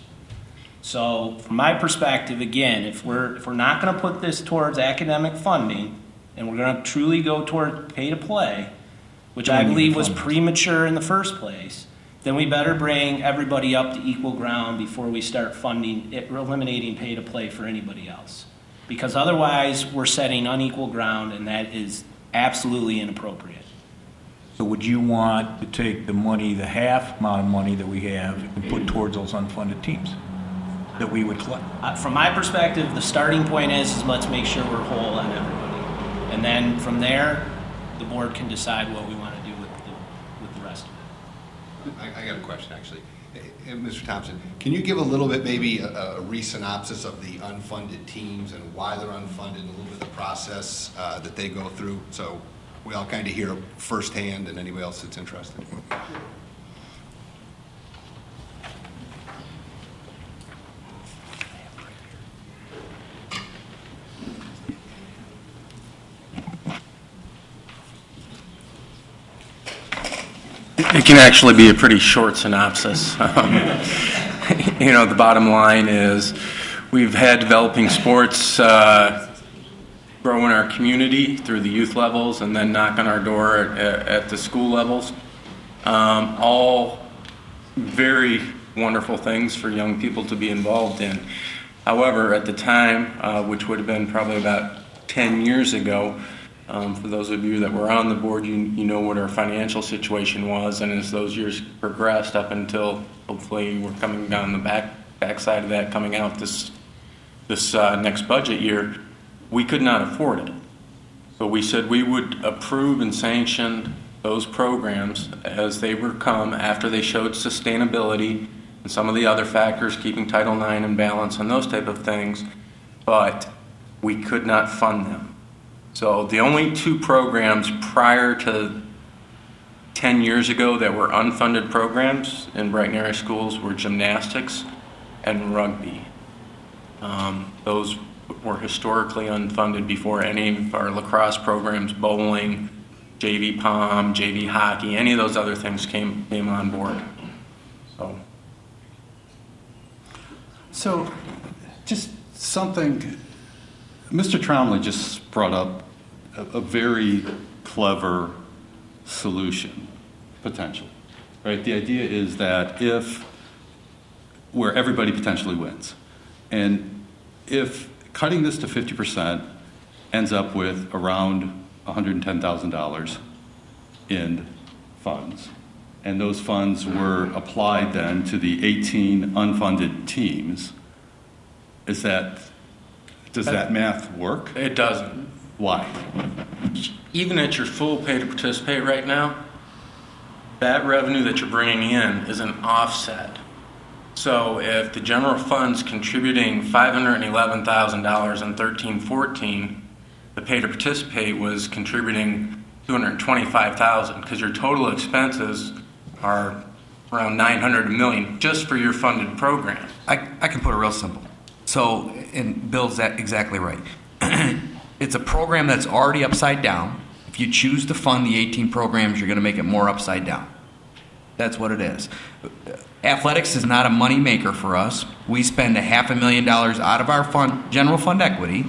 So from my perspective, again, if we're not going to put this towards academic funding, and we're going to truly go toward pay to play, which I believe was premature in the first place, then we better bring everybody up to equal ground before we start funding it, eliminating pay to play for anybody else. Because otherwise, we're setting unequal ground, and that is absolutely inappropriate. So would you want to take the money, the half amount of money that we have, and put towards those unfunded teams that we would collect? From my perspective, the starting point is let's make sure we're whole on everybody. And then from there, the board can decide what we want to do with the rest of it. I got a question, actually. Mr. Thompson, can you give a little bit, maybe a re-synopsis of the unfunded teams and why they're unfunded, and a little bit of the process that they go through, so we all kind of hear firsthand, and anybody else that's interested? It can actually be a pretty short synopsis. The bottom line is we've had developing sports grow in our community through the youth levels and then knock on our door at the school levels. All very wonderful things for young people to be involved in. However, at the time, which would have been probably about 10 years ago, for those of you that were on the board, you know what our financial situation was, and as those years progressed up until hopefully we're coming down the backside of that, coming out this next budget year, we could not afford it. So we said we would approve and sanction those programs as they were come after they showed sustainability and some of the other factors, keeping Title IX in balance and those type of things, but we could not fund them. So the only two programs prior to 10 years ago that were unfunded programs in Brighton area schools were gymnastics and rugby. Those were historically unfunded before any of our lacrosse programs, bowling, JV pom, JV hockey, any of those other things came on board. So just something, Mr. Tromley just brought up a very clever solution, potential, right? The idea is that where everybody potentially wins, and if cutting this to 50% ends up with around $110,000 in funds, and those funds were applied then to the 18 unfunded teams, does that math work? It doesn't. Why? Even at your full pay to participate right now, that revenue that you're bringing in is an offset. So if the general fund's contributing $511,000 in 13-14, the pay to participate was contributing $225,000 because your total expenses are around $900 million just for your funded program. I can put it real simple. So, and Bill's exactly right. It's a program that's already upside down. If you choose to fund the 18 programs, you're going to make it more upside down. That's what it is. Athletics is not a money maker for us. We spend $500,000 out of our general fund equity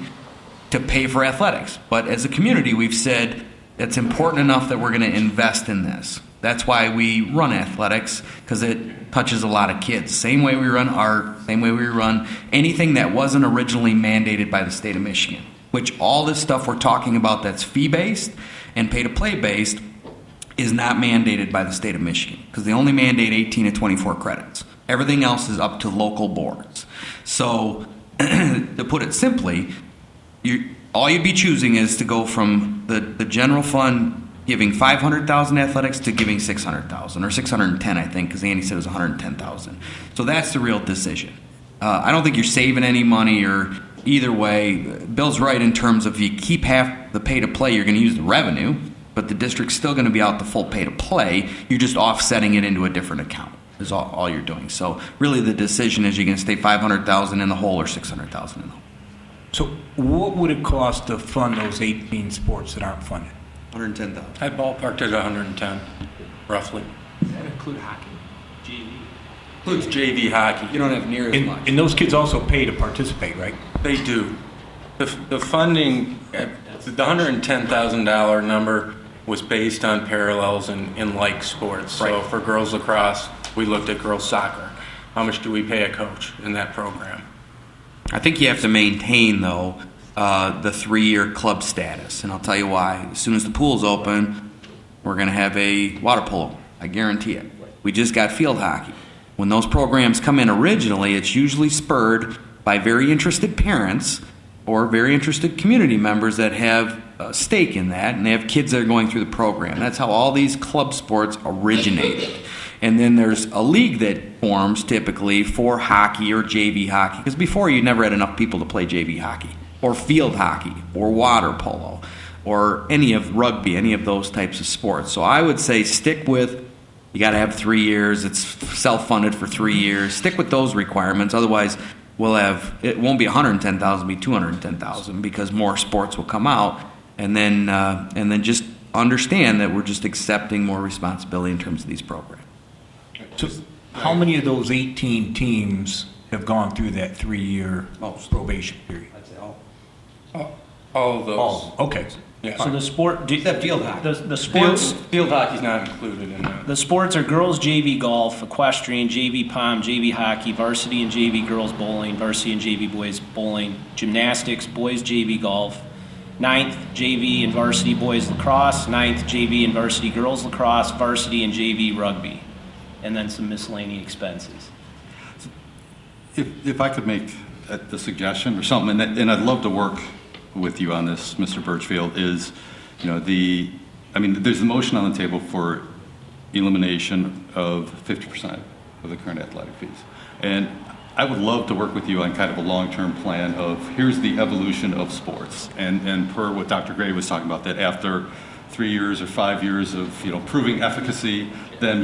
to pay for athletics. But as a community, we've said it's important enough that we're going to invest in this. That's why we run athletics, because it touches a lot of kids. Same way we run art, same way we run anything that wasn't originally mandated by the state of Michigan, which all this stuff we're talking about that's fee-based and pay-to-play based is not mandated by the state of Michigan, because they only mandate 18 to 24 credits. Everything else is up to local boards. So to put it simply, all you'd be choosing is to go from the general fund giving 500,000 athletics to giving 600,000 or 610, I think, because Andy said it was 110,000. So that's the real decision. I don't think you're saving any money, or either way. Bill's right in terms of if you keep half the pay to play, you're going to use the revenue, but the district's still going to be out the full pay to play. You're just offsetting it into a different account. Is all you're doing. So really, the decision is you're going to stay 500,000 in the hole or 600,000 in the hole. So what would it cost to fund those 18 sports that aren't funded? 110,000. I ballparked it at 110, roughly. Does that include hockey? JV? Includes JV hockey. You don't have near as much. And those kids also pay to participate, right? They do. The funding, the $110,000 number was based on parallels in like sports. So for girls lacrosse, we looked at girls soccer. How much do we pay a coach in that program? I think you have to maintain, though, the 3-year club status. And I'll tell you why. As soon as the pool's open, we're going to have a water polo. I guarantee it. We just got field hockey. When those programs come in originally, it's usually spurred by very interested parents or very interested community members that have a stake in that, and they have kids that are going through the program. That's how all these club sports originated. And then there's a league that forms typically for hockey or JV hockey, because before you never had enough people to play JV hockey or field hockey or water polo or any of rugby, any of those types of sports. So I would say stick with, you got to have 3 years, it's self-funded for 3 years. Stick with those requirements, otherwise it won't be 110,000, it'll be 210,000, because more sports will come out, and then just understand that we're just accepting more responsibility in terms of these programs. So how many of those 18 teams have gone through that 3-year probation period? I'd say all. All of those. Oh, okay. Yeah. So the sport, Except field hockey. the sports, Field hockey's not included in that. the sports are girls JV golf, equestrian, JV pom, JV hockey, varsity and JV girls bowling, varsity and JV boys bowling, gymnastics, boys JV golf, 9th JV and varsity boys lacrosse, 9th JV and varsity girls lacrosse, varsity and JV rugby, and then some miscellaneous expenses. If I could make the suggestion or something, and I'd love to work with you on this, Mr. Birchfield, is, there's the motion on the table for elimination of 50% of the current athletic fees. And I would love to work with you on kind of a long-term plan of here's the evolution of sports. And per what Dr. Gray was talking about, that after 3 years or 5 years of proving efficacy, then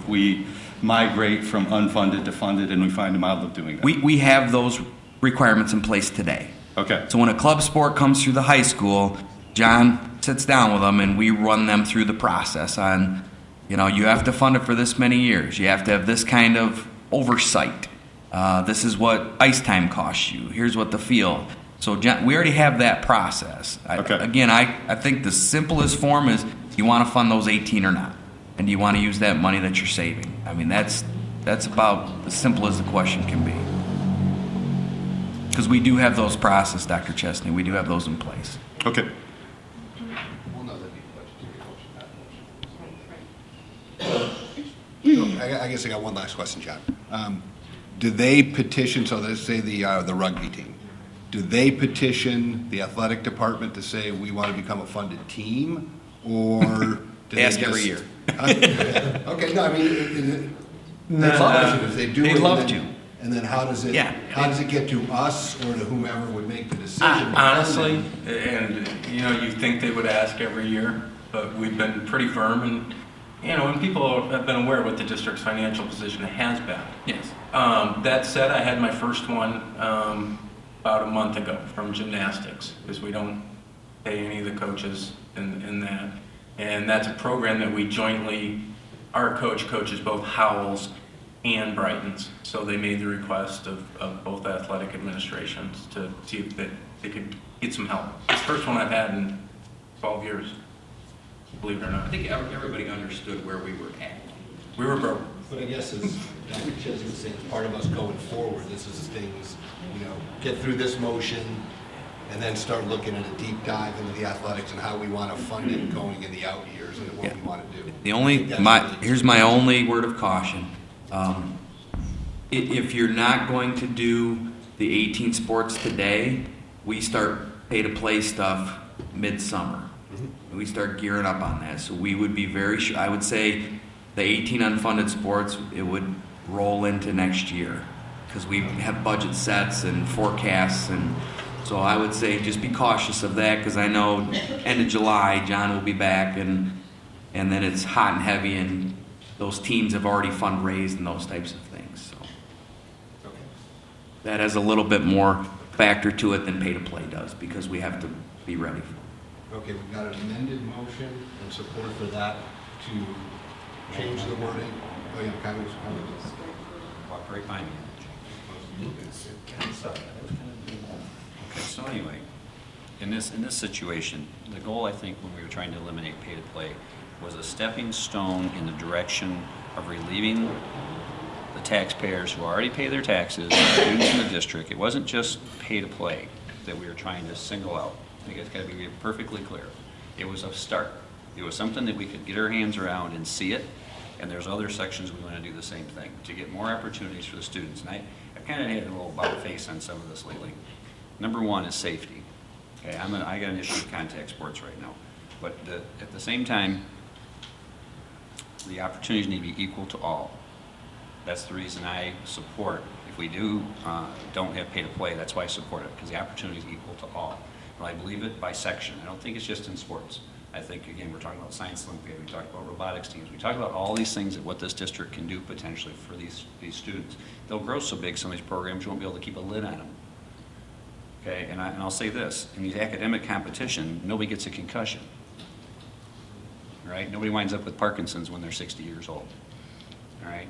we migrate from unfunded to funded, and we find a model of doing that. We have those requirements in place today. Okay. So when a club sport comes through the high school, John sits down with them and we run them through the process on, you have to fund it for this many years. You have to have this kind of oversight. This is what ice time costs you. Here's what the field. So John, we already have that process. Okay. I think the simplest form is, do you want to fund those 18 or not? And do you want to use that money that you're saving? That's about as simple as the question can be. Because we do have those processes, Dr. Chesney. We do have those in place. Okay. I guess I got one last question, John. Do they petition, so let's say the rugby team, do they petition the athletic department to say we want to become a funded team, or do they Ask every year. Okay, no, they'd love to if they do it. They'd love to. And then how does it get to us or to whomever would make the decision? Honestly, and you think they would ask every year, but we've been pretty firm, and and people have been aware of what the district's financial position has been. Yes. That said, I had my first one about a month ago from gymnastics, because we don't pay any of the coaches in that, and that's a program that we jointly, our coach coaches both Howells and Brighton's, so they made the request of both athletic administrations to see if they could get some help. It's the first one I've had in 12 years, believe it or not. I think everybody understood where we were at. We were broke. But I guess as Dr. Ches was saying, part of us going forward, this is things, get through this motion and then start looking at a deep dive into the athletics and how we want to fund it going in the out years and what we want to do. Here's my only word of caution. If you're not going to do the 18 sports today, we start pay-to-play stuff midsummer. We start gearing up on that. So we would be very sure, I would say the 18 unfunded sports, it would roll into next year because we have budget sets and forecasts, and so I would say just be cautious of that because I know end of July John will be back and then it's hot and heavy and those teams have already fundraised and those types of things. So that has a little bit more factor to it than pay-to-play does because we have to be ready for it. Okay, we've got an amended motion and support for that to change the wording. Oh, yeah, comments. Walk right by me. Okay, so anyway, in this situation, the goal, I think, when we were trying to eliminate pay-to-play was a stepping stone in the direction of relieving the taxpayers who already pay their taxes, students in the district. It wasn't just pay-to-play that we were trying to single out. I think it's got to be perfectly clear. It was a start. It was something that we could get our hands around and see it, and there's other sections we want to do the same thing, to get more opportunities for the students. And I've kind of had a little about face on some of this lately. Number one is safety. Okay, I got an issue with contact sports right now. But at the same time, the opportunities need to be equal to all. That's the reason I support, if we don't have pay-to-play, that's why I support it, because the opportunity is equal to all. But I believe it by section. I don't think it's just in sports. I think, again, we're talking about science Olympiad, we talked about robotics teams, we talked about all these things that what this district can do potentially for these students. They'll grow so big, some of these programs, you won't be able to keep a lid on them. Okay, and I'll say this, in these academic competition, nobody gets a concussion. Right? Nobody winds up with Parkinson's when they're 60 years old. All right?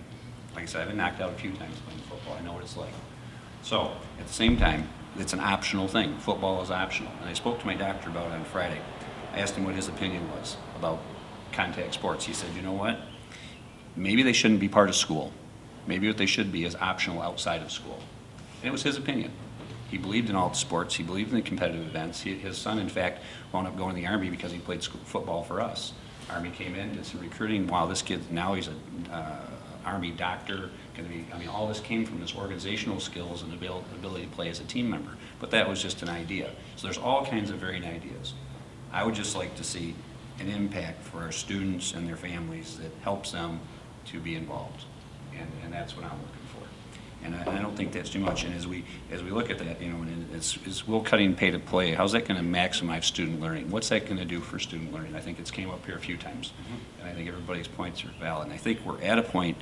Like I said, I've been knocked out a few times playing football. I know what it's like. So, at the same time, it's an optional thing. Football is optional. And I spoke to my doctor about it on Friday. I asked him what his opinion was about contact sports. He said, you know what? Maybe they shouldn't be part of school. Maybe what they should be is optional outside of school. And it was his opinion. He believed in all the sports. He believed in the competitive events. His son, in fact, wound up going to the Army because he played football for us. Army came in, did some recruiting. Wow, this kid, now he's an Army doctor. All this came from his organizational skills and ability to play as a team member. But that was just an idea. So there's all kinds of varying ideas. I would just like to see an impact for our students and their families that helps them to be involved. And that's what I'm looking for. And I don't think that's too much. And as we look at that, and it's will cutting pay to play, how's that going to maximize student learning? What's that going to do for student learning? I think it's came up here a few times. And I think everybody's points are valid. And I think we're at a point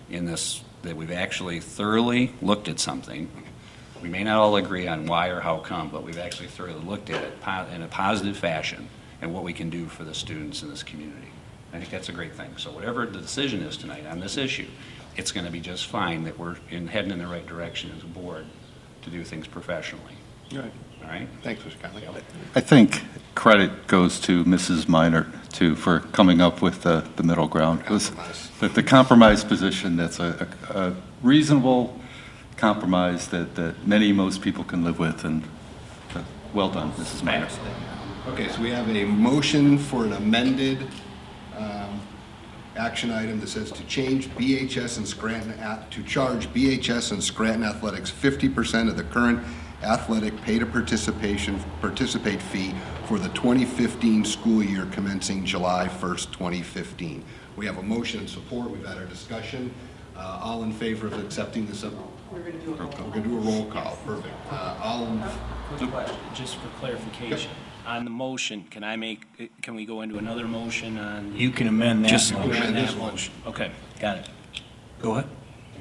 in this that we've actually thoroughly looked at something. We may not all agree on why or how come, but we've actually thoroughly looked at it in a positive fashion and what we can do for the students in this community. I think that's a great thing. So whatever the decision is tonight on this issue, it's going to be just fine that we're heading in the right direction as a board to do things professionally. Right. All right? Thanks, Mr. Conley. I think credit goes to Mrs. Minert, too, for coming up with the middle ground. It was the compromise position, that's a reasonable compromise that most people can live with, and well done, Mrs. Minert. Okay, so we have a motion for an amended action item that says to change BHS and Scranton, to charge BHS and Scranton Athletics 50% of the current athletic participate fee for the 2015 school year commencing July 1st, 2015. We have a motion and support. We've had our discussion. All in favor of accepting this? We're going to do a roll call. Perfect. Quick question, just for clarification. On the motion, can we go into another motion on? You can amend that Just motion. amend that motion. Okay, got it. Go ahead.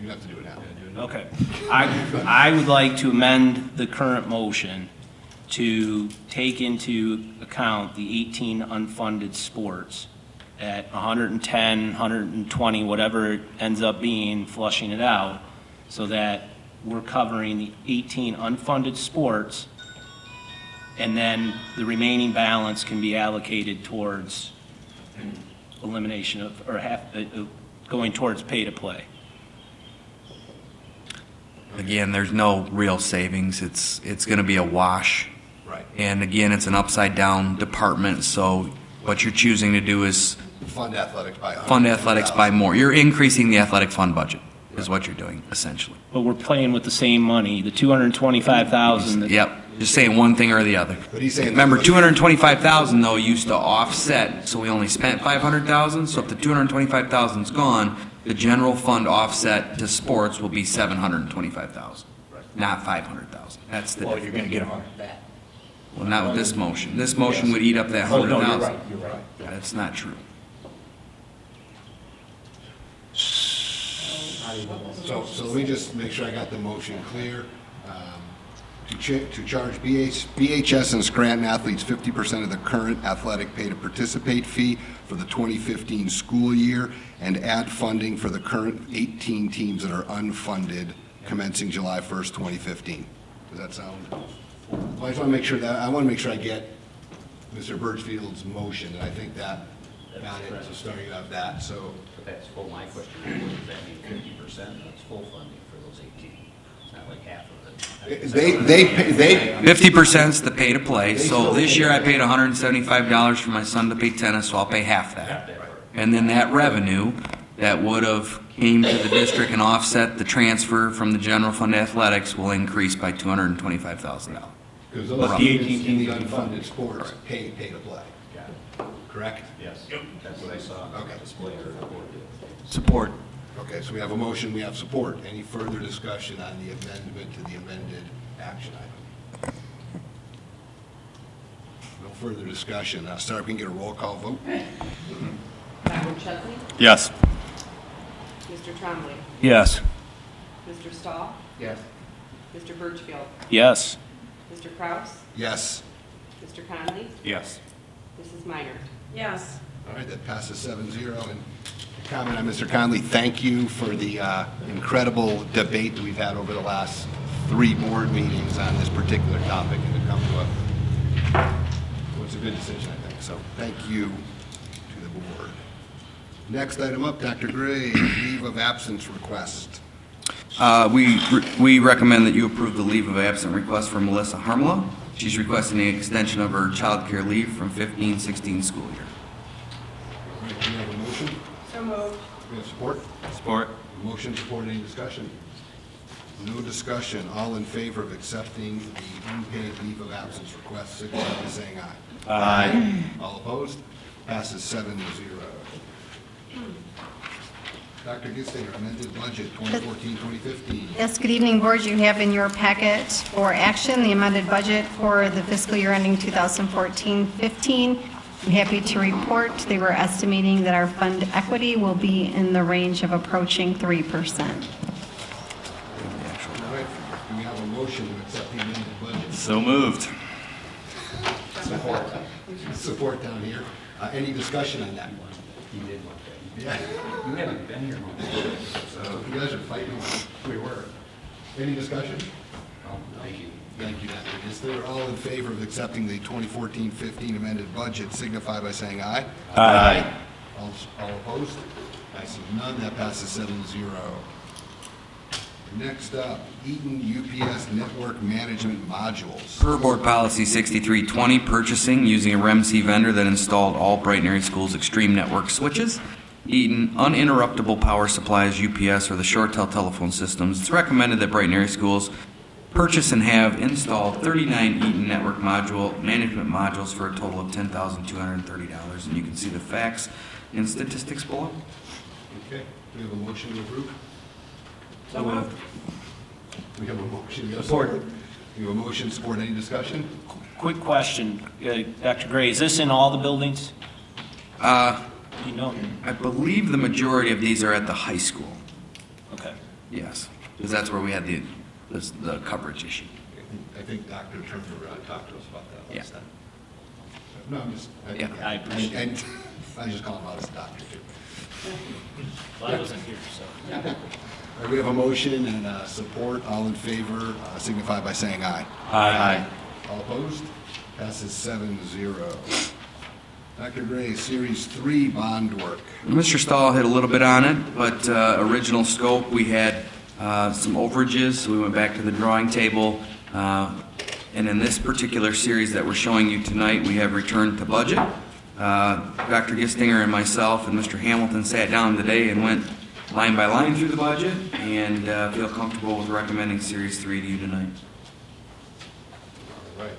You have to do it now. Okay. I would like to amend the current motion to take into account the 18 unfunded sports at 110, 120, whatever it ends up being, flushing it out, so that we're covering the 18 unfunded sports, and then the remaining balance can be allocated towards elimination of, or going towards pay-to-play. Again, there's no real savings. It's going to be a wash. Right. And again, it's an upside-down department, so what you're choosing to do is Fund athletics by fund athletics by more. You're increasing the athletic fund budget, is what you're doing, essentially. But we're playing with the same money, the 225,000. Yep, just saying one thing or the other. But he's saying. Remember, 225,000 though used to offset, so we only spent 500,000. So if the 225,000's gone, the general fund offset to sports will be 725,000, not 500,000. That's the. Well, you're going to get 100 back. Well, not with this motion. This motion would eat up that Oh, no, 100,000. you're right. That's not true. So let me just make sure I got the motion clear. To charge BHS and Scranton athletes 50% of the current athletic pay to participate fee for the 2015 school year and add funding for the current 18 teams that are unfunded commencing July 1st, 2015. Does that sound? Well, I just want to make sure that, I want to make sure I get Mr. Birchfield's motion, and I think that got it, so starting out that, so. But that's full, my question, what does that mean, 50%? That's full funding for those 18. It's not like half of it. They 50%'s the pay to play. So this year I paid $175 for my son to play tennis, so I'll pay half that. And then that revenue that would have came to the district and offset the transfer from the general fund athletics will increase by $225,000. Because those teams in the unfunded sports pay to play. Correct? Yes. That's what I saw. Okay. Display or Support. Okay, so we have a motion, we have support. Any further discussion on the amendment to the amended action item? No further discussion. Sarah, we can get a roll call vote? Dr. Chesney? Yes. Mr. Trombley? Yes. Mr. Stahl? Yes. Mr. Birchfield? Yes. Mr. Kraus? Yes. Mr. Conley? Yes. Mrs. Minor? Yes. All right, that passes 7-0. And a comment on Mr. Conley, thank you for the incredible debate that we've had over the last 3 board meetings on this particular topic, and to come to it's a good decision, I think. So thank you to the board. Next item up, Dr. Gray, leave of absence request. We recommend that you approve the leave of absence request for Melissa Harmala. She's requesting an extension of her child care leave from 15-16 school year. All right, do we have a motion? So moved. We have support? Support. Motion, support, any discussion? No discussion. All in favor of accepting the unpaid leave of absence request, signify by saying aye. Aye. All opposed? Passes 7-0. Dr. Gistinger, amended budget 2014-2015. Yes, good evening, Board. You have in your packet for action the amended budget for the fiscal year ending 2014-15. I'm happy to report they were estimating that our fund equity will be in the range of approaching 3%. All right, do we have a motion to accept the amended budget? So moved. Support. Support down here. Any discussion on that one? He did want that. Yeah. You haven't been here much. So you guys are fighting. We were. Any discussion? Oh, thank you. Thank you, Dr. Gistinger. All in favor of accepting the 2014-15 amended budget, signify by saying aye. Aye. All opposed? I see none. That passes 7-0. Next up, Eaton UPS Network Management Modules. Per Board Policy 6320, purchasing using a REMC vendor that installed all Brighton area schools' Extreme Network switches. Eaton uninterruptible power supplies UPS or the ShoreTel telephone systems. It's recommended that Brighton area schools purchase and have installed 39 Eaton Network management modules for a total of $10,230. And you can see the facts and statistics below. Okay, we have a motion to approve? So moved. We have a motion. We have support. We have a motion, support. Any discussion? Quick question, Dr. Gray, is this in all the buildings? Do you know? I believe the majority of these are at the high school. Okay. Yes, because that's where we had the coverage issue. I think Dr. Turner talked to us about that last Yeah. time. No, I'm just, Yeah. I appreciate it. and I just call him out as a doctor too. Well, I wasn't here, so. All right, we have a motion and support. All in favor signify by saying aye. Aye. All opposed? Passes 7-0. Dr. Gray, Series 3 bond work. Mr. Stahl hit a little bit on it, but original scope, we had some overages, so we went back to the drawing table. And in this particular series that we're showing you tonight, we have returned to budget. Dr. Gistinger and myself and Mr. Hamilton sat down today and went line by line through the budget and feel comfortable with recommending Series 3 to you tonight. All right.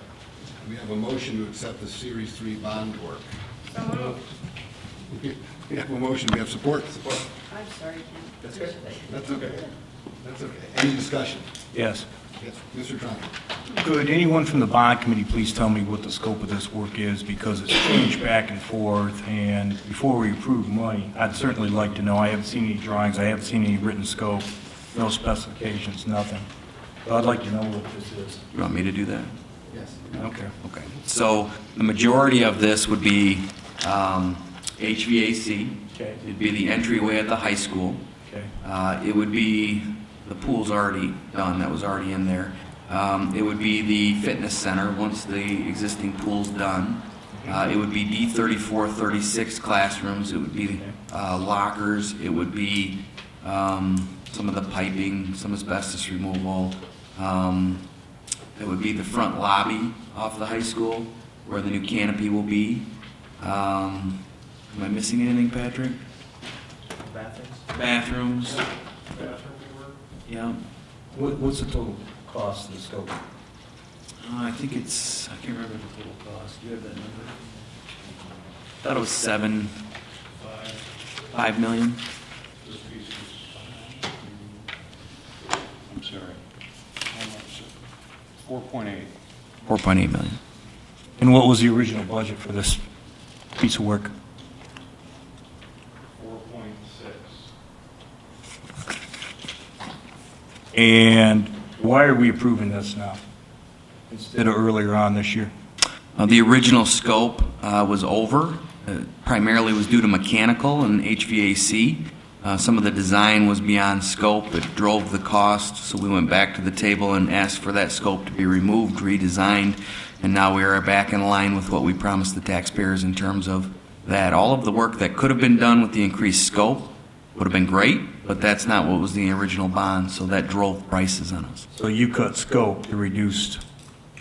We have a motion to accept the Series 3 bond work. We have a motion. We have support. Support. I'm sorry, Ken. That's okay. That's okay. That's okay. Any discussion? Yes. Yes, Mr. Tron. Could anyone from the bond committee please tell me what the scope of this work is, because it's changed back and forth, and before we approve money, I'd certainly like to know. I haven't seen any drawings, I haven't seen any written scope, no specifications, nothing. So I'd like to know what this is. You want me to do that? Yes. Okay. So the majority of this would be HVAC. Okay. It'd be the entryway at the high school. Okay. It would be, the pool's already done, that was already in there. It would be the fitness center, once the existing pool's done. It would be D34, 36 classrooms, it would be lockers, it would be some of the piping, some asbestos removal. It would be the front lobby off the high school, where the new canopy will be. Am I missing anything, Patrick? Bathrooms. Yeah. What's the total cost of the scope? I think it's, I can't remember the total cost. Do you have that number? I thought it was 5 million. I'm sorry. 4.8. 4.8 million. And what was the original budget for this piece of work? 4.6. And why are we approving this now instead of earlier on this year? The original scope was over. Primarily was due to mechanical and HVAC. Some of the design was beyond scope. It drove the cost, so we went back to the table and asked for that scope to be removed, redesigned, and now we are back in line with what we promised the taxpayers in terms of that. All of the work that could have been done with the increased scope would have been great, but that's not what was the original bond, so that drove prices on us. So you cut scope to reduce.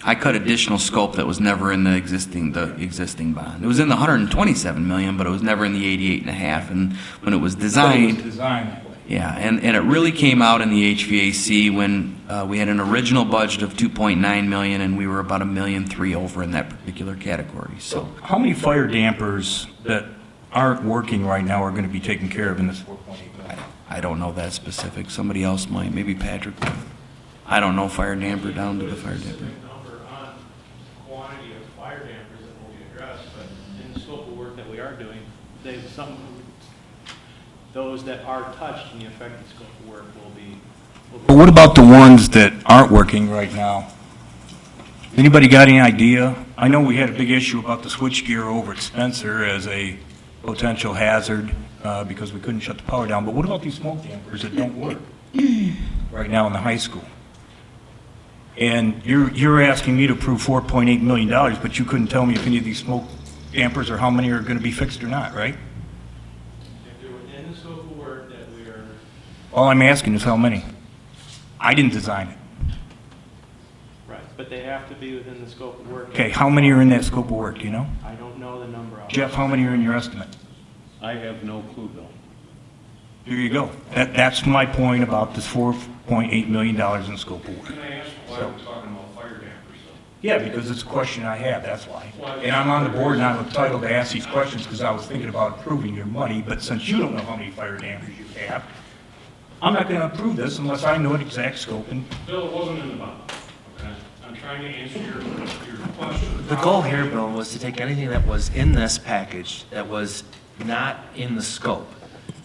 I cut additional scope that was never in the existing bond. It was in the 127 million, but it was never in the 88.5. And when it was designed, Designed that way. yeah, and it really came out in the HVAC when we had an original budget of 2.9 million, and we were about $1.3 million over in that particular category. So How many fire dampers that aren't working right now are going to be taken care of in this 4.8 million? I don't know that specific. Somebody else might, maybe Patrick. I don't know fire damper down to the fire damper. Number on quantity of fire dampers that will be addressed, but in the scope of work that we are doing, those that are touched in the affected scope of work will be. But what about the ones that aren't working right now? Anybody got any idea? I know we had a big issue about the switchgear over at Spencer as a potential hazard because we couldn't shut the power down, but what about these smoke dampers that don't work right now in the high school? And you're asking me to approve $4.8 million, but you couldn't tell me if any of these smoke dampers or how many are going to be fixed or not, right? If they're within the scope of work that we are. All I'm asking is how many. I didn't design it. Right, but they have to be within the scope of work. Okay, how many are in that scope of work, do you know? I don't know the number. Jeff, how many are in your estimate? I have no clue, Bill. There you go. That's my point about this $4.8 million in scope of work. Can I ask why we're talking about fire dampers, though? Yeah, because it's a question I have, that's why. And I'm on the board and I'm entitled to ask these questions because I was thinking about approving your money, but since you don't know how many fire dampers you have, I'm not going to approve this unless I know an exact scope. And Bill, it wasn't in the bond, okay? I'm trying to answer your question. The goal here, Bill, was to take anything that was in this package that was not in the scope,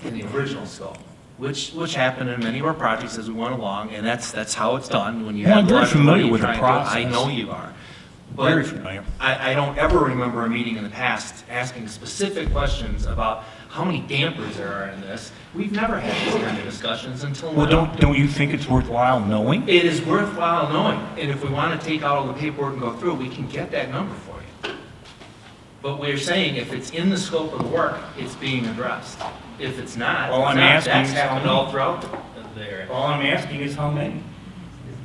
in the original scope, which happened in many of our projects as we went along, and that's how it's done when you Well, have. I'm very a lot of money familiar with the trying to- process. I know you are. Very But familiar. I don't ever remember a meeting in the past asking specific questions about how many dampers there are in this. We've never had these kind of discussions until Well, now. don't you think it's worthwhile knowing? It is worthwhile knowing, and if we want to take out all the paperwork and go through, we can get that number for you. But we're saying if it's in the scope of the work, it's being addressed. If it's not, All I'm it's not. asking That's is how happened many. all throughout the area. All I'm asking is how many?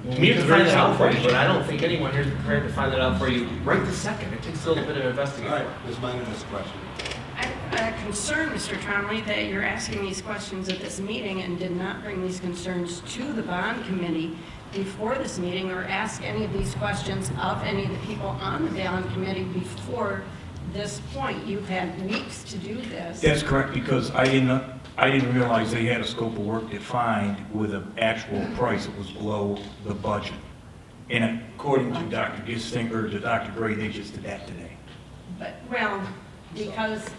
We can find that out for you, but I don't think anyone here is prepared to find that out for you right this second. It takes a little bit of All investigation. right, Ms. Minor, this question. I'm concerned, Mr. Tromley, that you're asking these questions at this meeting and did not bring these concerns to the bond committee before this meeting, or ask any of these questions of any of the people on the bond committee before this point. You've had weeks to do this. That's correct, because I didn't realize they had a scope of work defined with an actual price that was below the budget. And according to Dr. Gistinger, or to Dr. Gray, they just did that today. But, well, because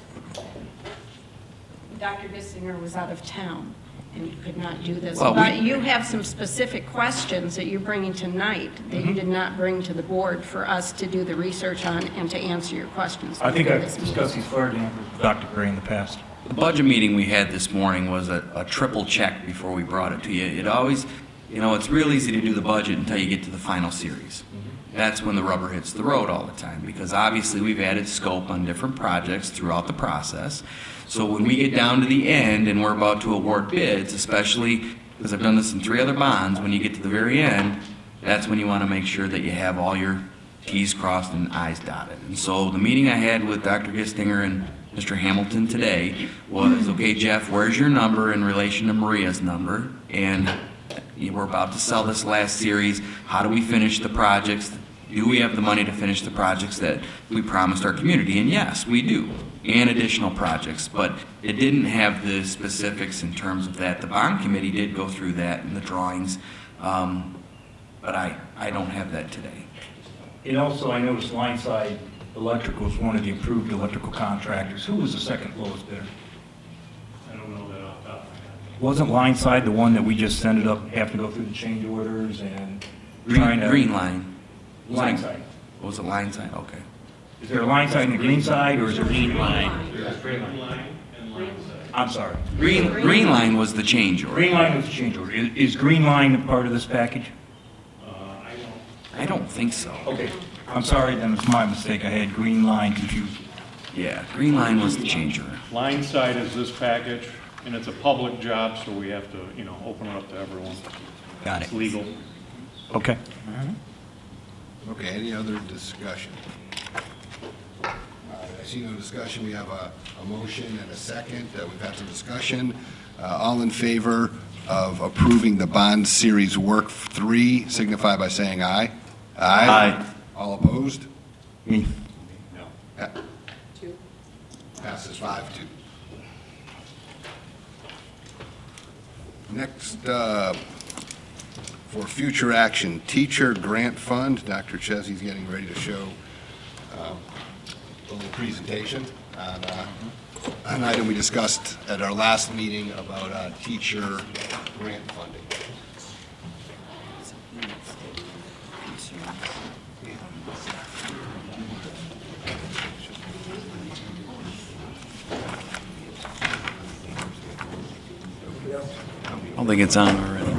Dr. Bissinger was out of town and you could not do this. Well, But you have some specific questions that you're bringing tonight that you did not bring to the board for us to do the research on and to answer your questions. I think before I've this meeting. discussed these further with Dr. Gray in the past. The budget meeting we had this morning was a triple check before we brought it to you. It always, it's real easy to do the budget until you get to the final series. That's when the rubber hits the road all the time, because obviously we've added scope on different projects throughout the process. So when we get down to the end and we're about to award bids, especially because I've done this in 3 other bonds, when you get to the very end, that's when you want to make sure that you have all your T's crossed and I's dotted. And so the meeting I had with Dr. Gistinger and Mr. Hamilton today was, okay, Jeff, where's your number in relation to Maria's number? And we're about to sell this last series. How do we finish the projects? Do we have the money to finish the projects that we promised our community? And yes, we do, and additional projects. But it didn't have the specifics in terms of that. The bond committee did go through that in the drawings, but I don't have that today. And also, I noticed Lineside Electrical was one of the approved electrical contractors. Who was the second lowest bidder? I don't know that off the top of my head. Wasn't Lineside the one that we just ended up having to go through the change orders and trying to... Green line. Lineside. Was it line side? Okay. Is there a line side and a green side, or is it Green line. There's green line and line side. I'm sorry. Green line was the change order. Green line was the change order. Is green line a part of this package? I don't think so. Okay. I'm sorry, then it's my mistake. I had green line confused. Yeah, green line was the change order. Line side is this package, and it's a public job, so we have to, open it up to everyone. Got It's legal. Okay. Okay, any other discussion? All right, I see no discussion. We have a motion and a second. We've had some discussion. All in favor of approving the bond series work 3, signify by saying aye. Aye. All opposed? Me. No. Passes 5-2. Next, for future action, teacher grant fund. Dr. Chesney's getting ready to show a little presentation on an item we discussed at our last meeting about teacher grant funding. I don't think it's on already.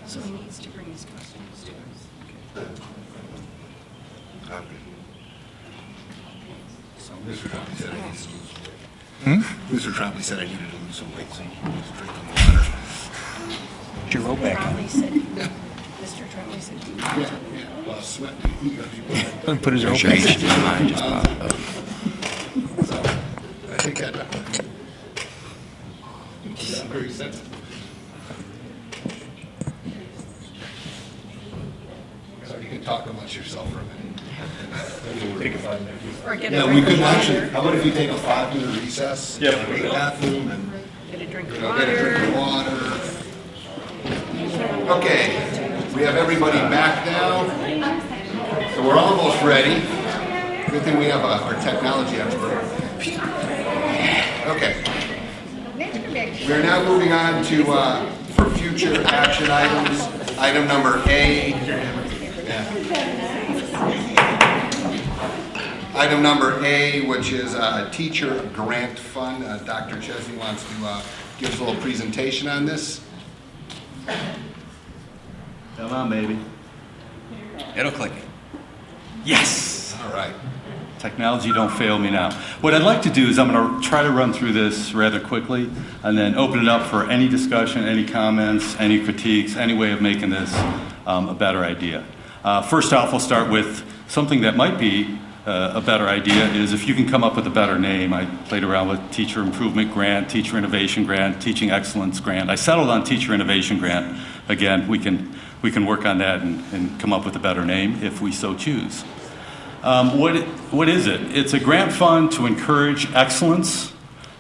So he needs to bring his questions to us. Mr. Trombley said I needed to lose. Mr. Trombley said I needed to lose some weight, so he was drinking water. Get your rope back on. Trombley said, Mr. Trombley said, you need to- Well, sweat. Put his rope Sure, back you should do mine, just pop it up. So, I think that, I'm very sensitive. So you can talk amongst yourself for a minute. Take a 5 minute. Or get Yeah, a we drink could of actually, water. how about if you take a 5-minute recess? Yep. Go to the bathroom and, Get a drink of get a drink water. of water. Okay, we have everybody back now. So we're almost ready. Good thing we have our technology expert. Okay. We're now moving on to, for future action items, item number A. Item number A, which is a teacher grant fund. Dr. Chesney wants to give us a little presentation on this. Come on, baby. It'll click. Yes! All right. Technology don't fail me now. What I'd like to do is I'm going to try to run through this rather quickly and then open it up for any discussion, any comments, any critiques, any way of making this a better idea. First off, we'll start with something that might be a better idea is if you can come up with a better name. I played around with Teacher Improvement Grant, Teacher Innovation Grant, Teaching Excellence Grant. I settled on Teacher Innovation Grant. Again, we can work on that and come up with a better name if we so choose. What is it? It's a grant fund to encourage excellence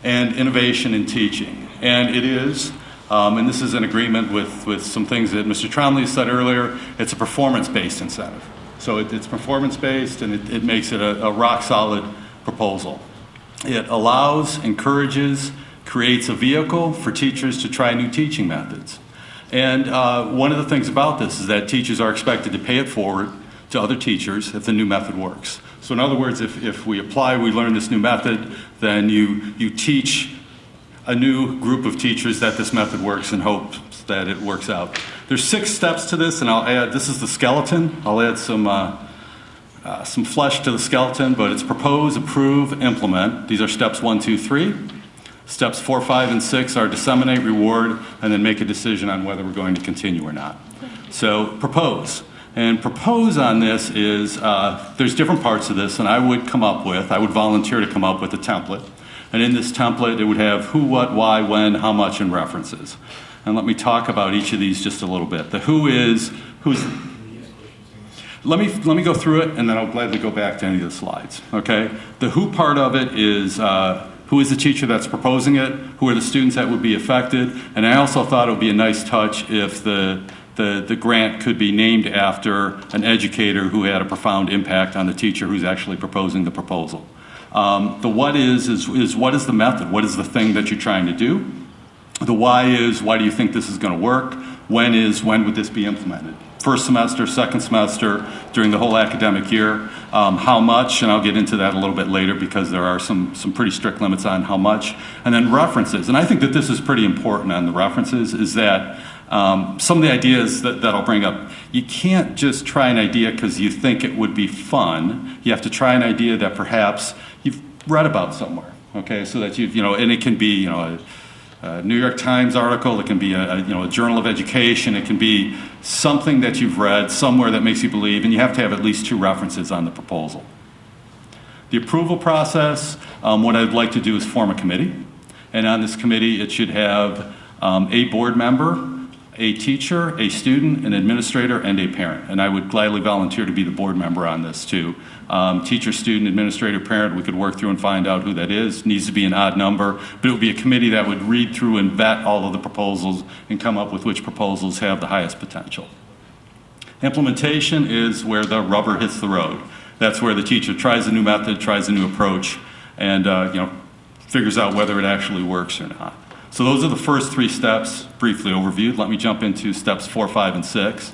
and innovation in teaching. And it is, and this is in agreement with some things that Mr. Tromley said earlier, it's a performance-based incentive. So it's performance-based, and it makes it a rock-solid proposal. It allows, encourages, creates a vehicle for teachers to try new teaching methods. And one of the things about this is that teachers are expected to pay it forward to other teachers if the new method works. So in other words, if we apply, we learn this new method, then you teach a new group of teachers that this method works in hopes that it works out. There's 6 steps to this, and I'll add, this is the skeleton. I'll add some flesh to the skeleton, but it's propose, approve, implement. These are steps 1, 2, 3. Steps 4, 5, and 6 are disseminate, reward, and then make a decision on whether we're going to continue or not. So propose. And propose on this is, there's different parts of this, and I would volunteer to come up with a template. And in this template, it would have who, what, why, when, how much, and references. And let me talk about each of these just a little bit. The who is, let me go through it, and then I'll gladly go back to any of the slides, okay? The who part of it is, who is the teacher that's proposing it? Who are the students that would be affected? And I also thought it would be a nice touch if the grant could be named after an educator who had a profound impact on the teacher who's actually proposing the proposal. The what is what is the method? What is the thing that you're trying to do? The why is, why do you think this is going to work? When would this be implemented? First semester, second semester, during the whole academic year. How much, and I'll get into that a little bit later because there are some pretty strict limits on how much. And then references, and I think that this is pretty important on the references, is that some of the ideas that I'll bring up, you can't just try an idea because you think it would be fun. You have to try an idea that perhaps you've read about somewhere, okay? So that and it can be, a New York Times article, it can be a Journal of Education, it can be something that you've read somewhere that makes you believe, and you have to have at least 2 references on the proposal. The approval process, what I'd like to do is form a committee, and on this committee it should have a board member, a teacher, a student, an administrator, and a parent. And I would gladly volunteer to be the board member on this too. Teacher, student, administrator, parent, we could work through and find out who that is. Needs to be an odd number, but it would be a committee that would read through and vet all of the proposals and come up with which proposals have the highest potential. Implementation is where the rubber hits the road. That's where the teacher tries a new method, tries a new approach, and figures out whether it actually works or not. So those are the first 3 steps, briefly overviewed. Let me jump into steps 4, 5, and 6.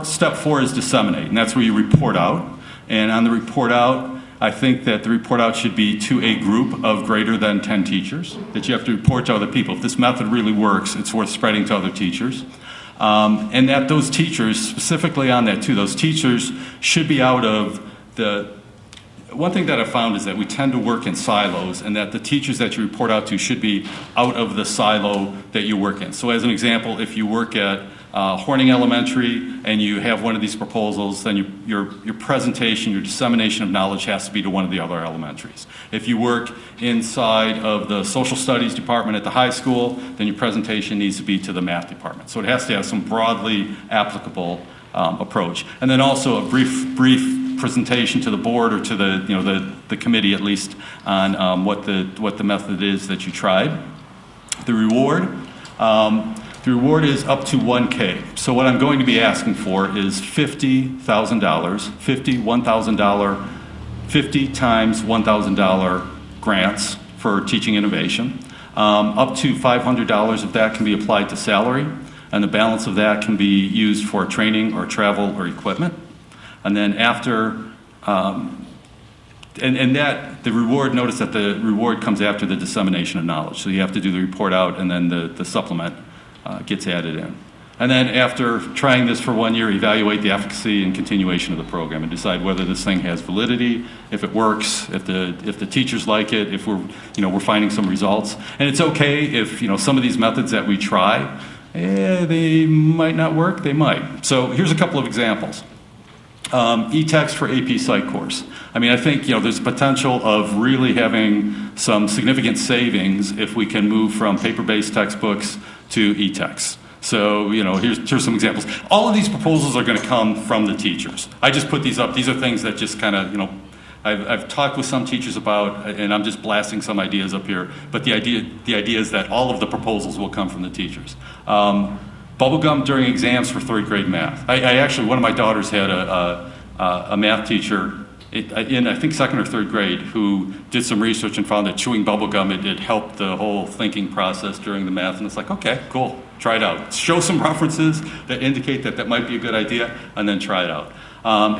Step 4 is disseminate, and that's where you report out. And on the report out, I think that the report out should be to a group of greater than 10 teachers, that you have to report to other people. If this method really works, it's worth spreading to other teachers. And that those teachers, specifically on that too, those teachers should be out of one thing that I found is that we tend to work in silos, and that the teachers that you report out to should be out of the silo that you work in. So as an example, if you work at Horning Elementary and you have one of these proposals, then your presentation, your dissemination of knowledge has to be to one of the other elementaries. If you work inside of the social studies department at the high school, then your presentation needs to be to the math department. So it has to have some broadly applicable approach. And then also a brief presentation to the board or to the committee at least on what the method is that you tried. The reward is up to $1,000. So what I'm going to be asking for is $50,000, $1,000, 50 times $1,000 grants for teaching innovation. Up to $500 of that can be applied to salary, and the balance of that can be used for training or travel or equipment. And then after, the reward, notice that the reward comes after the dissemination of knowledge. So you have to do the report out, and then the supplement gets added in. And then after trying this for 1 year, evaluate the efficacy and continuation of the program and decide whether this thing has validity, if it works, if the teachers like it, if we're finding some results. And it's okay if, some of these methods that we try, they might not work, they might. So here's a couple of examples. E-text for AP Psych course. I think, there's potential of really having some significant savings if we can move from paper-based textbooks to e-text. So, here's some examples. All of these proposals are going to come from the teachers. I just put these up. These are things that just kind of, I've talked with some teachers about, and I'm just blasting some ideas up here. But the idea is that all of the proposals will come from the teachers. Bubblegum during exams for third grade math. I actually, one of my daughters had a math teacher in, I think, second or third grade, who did some research and found that chewing bubblegum, it helped the whole thinking process during the math. And it's like, okay, cool. Try it out. Show some references that indicate that might be a good idea, and then try it out.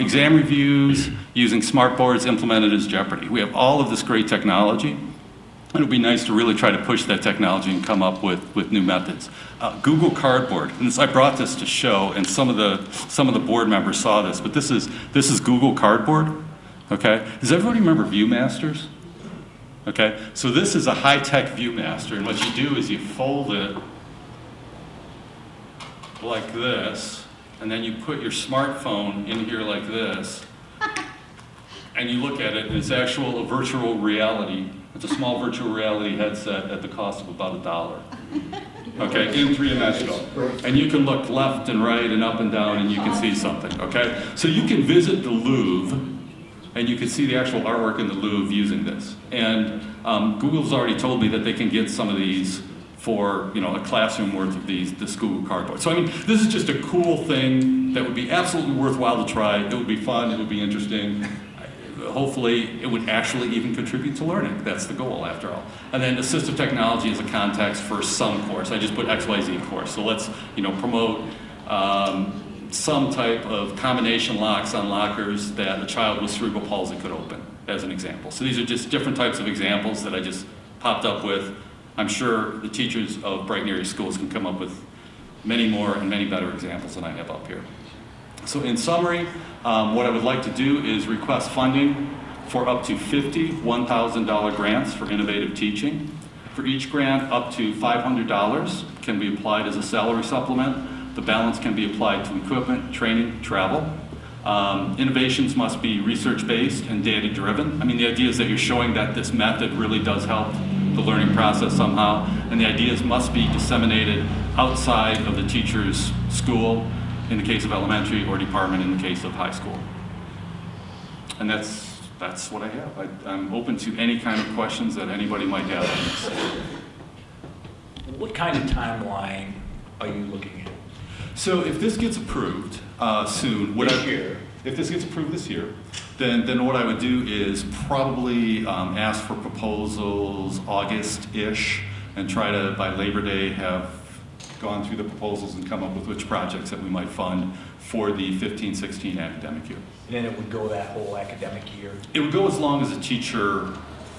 Exam reviews using smart boards implemented as Jeopardy. We have all of this great technology. It would be nice to really try to push that technology and come up with new methods. Google Cardboard. And I brought this to show, and some of the board members saw this, but this is Google Cardboard. Okay. Does everybody remember ViewMasters? Okay. So this is a high-tech ViewMaster, and what you do is you fold it like this, and then you put your smartphone in here like this, and you look at it, and it's actual virtual reality. It's a small virtual reality headset at the cost of about $1. Okay, in three-dimensional. And you can look left and right and up and down, and you can see something, okay? So you can visit the Louvre, and you can see the actual artwork in the Louvre using this. And Google's already told me that they can get some of these for a classroom worth of this Google Cardboard. So this is just a cool thing that would be absolutely worthwhile to try. It would be fun, it would be interesting. Hopefully it would actually even contribute to learning. That's the goal after all. And then assistive technology is a context for some course. I just put XYZ course. So let's promote some type of combination locks on lockers that a child with cerebral palsy could open, as an example. So these are just different types of examples that I just popped up with. I'm sure the teachers of Brighton area schools can come up with many more and many better examples than I have up here. So in summary, what I would like to do is request funding for up to 50 $1,000 grants for innovative teaching. For each grant, up to $500 can be applied as a salary supplement. The balance can be applied to equipment, training, travel. Innovations must be research-based and data-driven. The idea is that you're showing that this method really does help the learning process somehow, and the ideas must be disseminated outside of the teacher's school, in the case of elementary, or department in the case of high school. And that's what I have. I'm open to any kind of questions that anybody might have on this. What kind of timeline are you looking at? So if this gets approved soon, if this gets approved this year, then what I would do is probably ask for proposals August-ish, and try to, by Labor Day, have gone through the proposals and come up with which projects that we might fund for the 15-16 academic year. And then it would go that whole academic year? It would go as long as the teacher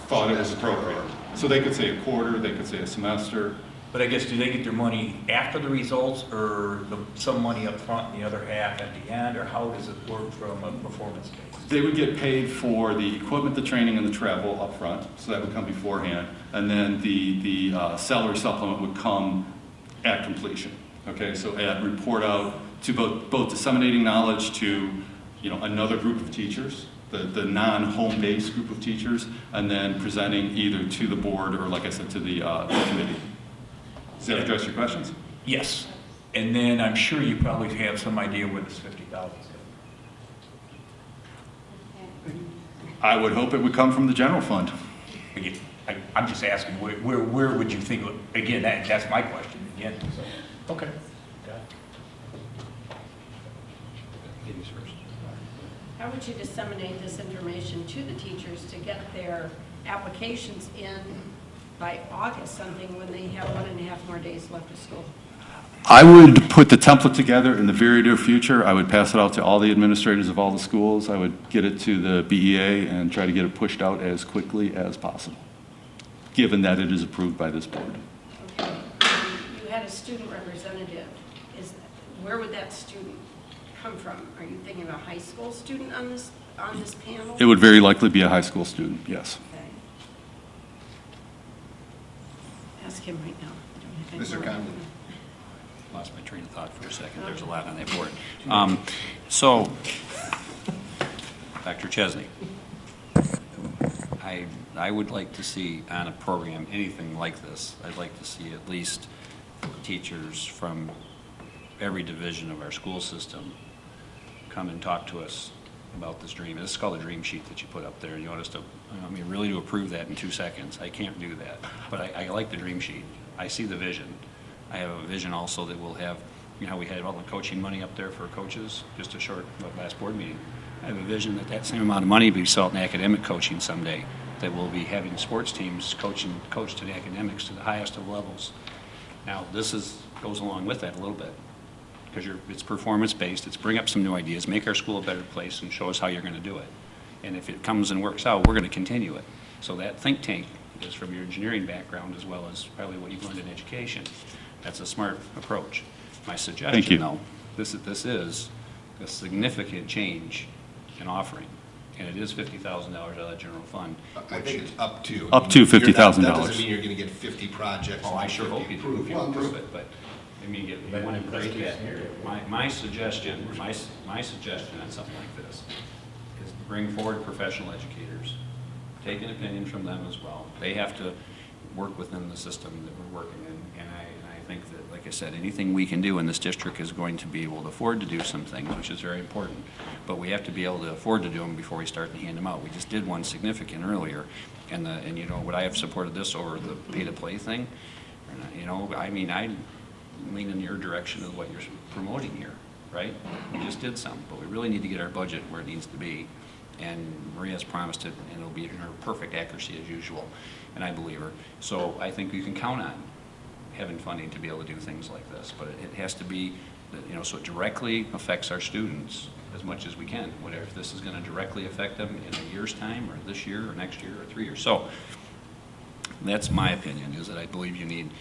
thought it was appropriate. So they could say a quarter, they could say a semester. But I guess, do they get their money after the results, or some money up front and the other half at the end, or how does it work from a performance basis? They would get paid for the equipment, the training, and the travel up front, so that would come beforehand. And then the salary supplement would come at completion. Okay, so at report out to both disseminating knowledge to another group of teachers, the non-home-based group of teachers, and then presenting either to the board or, like I said, to the committee. Does that address your questions? Yes. And then I'm sure you probably have some idea where this $50,000 is going. I would hope it would come from the general fund. Again, I'm just asking, where would you think, again, that's my question again. So, okay. How would you disseminate this information to the teachers to get their applications in by August something when they have 1.5 more days left of school? I would put the template together in the very near future. I would pass it out to all the administrators of all the schools. I would get it to the BEA and try to get it pushed out as quickly as possible, given that it is approved by this board. Okay. You had a student representative. Where would that student come from? Are you thinking of a high school student on this panel? It would very likely be a high school student, yes. Okay. Ask him right now. I don't have Mr. any more. Conley. Lost my train of thought for a second. There's a lot on that board. So, Dr. Chesney, I would like to see on a program anything like this, I'd like to see at least teachers from every division of our school system come and talk to us about this dream. This is called a dream sheet that you put up there. You want us to, really to approve that in 2 seconds. I can't do that. But I like the dream sheet. I see the vision. I have a vision also that we'll have, we had all the coaching money up there for coaches, just a short last board meeting. I have a vision that that same amount of money be spent in academic coaching someday, that we'll be having sports teams coach to the academics to the highest of levels. Now, this goes along with that a little bit, because it's performance-based. It's bring up some new ideas, make our school a better place, and show us how you're going to do it. And if it comes and works out, we're going to continue it. So that think tank is from your engineering background as well as probably what you've learned in education. That's a smart approach. My suggestion, though, this is a significant change in offering, and it is $50,000 out of the general fund. I think it's up to. Up to $50,000. That doesn't mean you're going to get 50 projects. Oh, I sure hope you do if you approve it, but you want to break that. My suggestion on something like this is bring forward professional educators, take an opinion from them as well. They have to work within the system that we're working in, and I think that, like I said, anything we can do in this district is going to be able to afford to do some things, which is very important. But we have to be able to afford to do them before we start to hand them out. We just did one significant earlier, and would I have supported this over the pay-to-play thing? I lean in your direction of what you're promoting here, right? We just did some, but we really need to get our budget where it needs to be. And Maria's promised it, and it'll be in her perfect accuracy as usual, and I believe her. So I think you can count on having funding to be able to do things like this, but it has to be, so it directly affects our students as much as we can. Whatever, if this is going to directly affect them in a year's time, or this year, or next year, or 3 years. So that's my opinion, is that I believe you need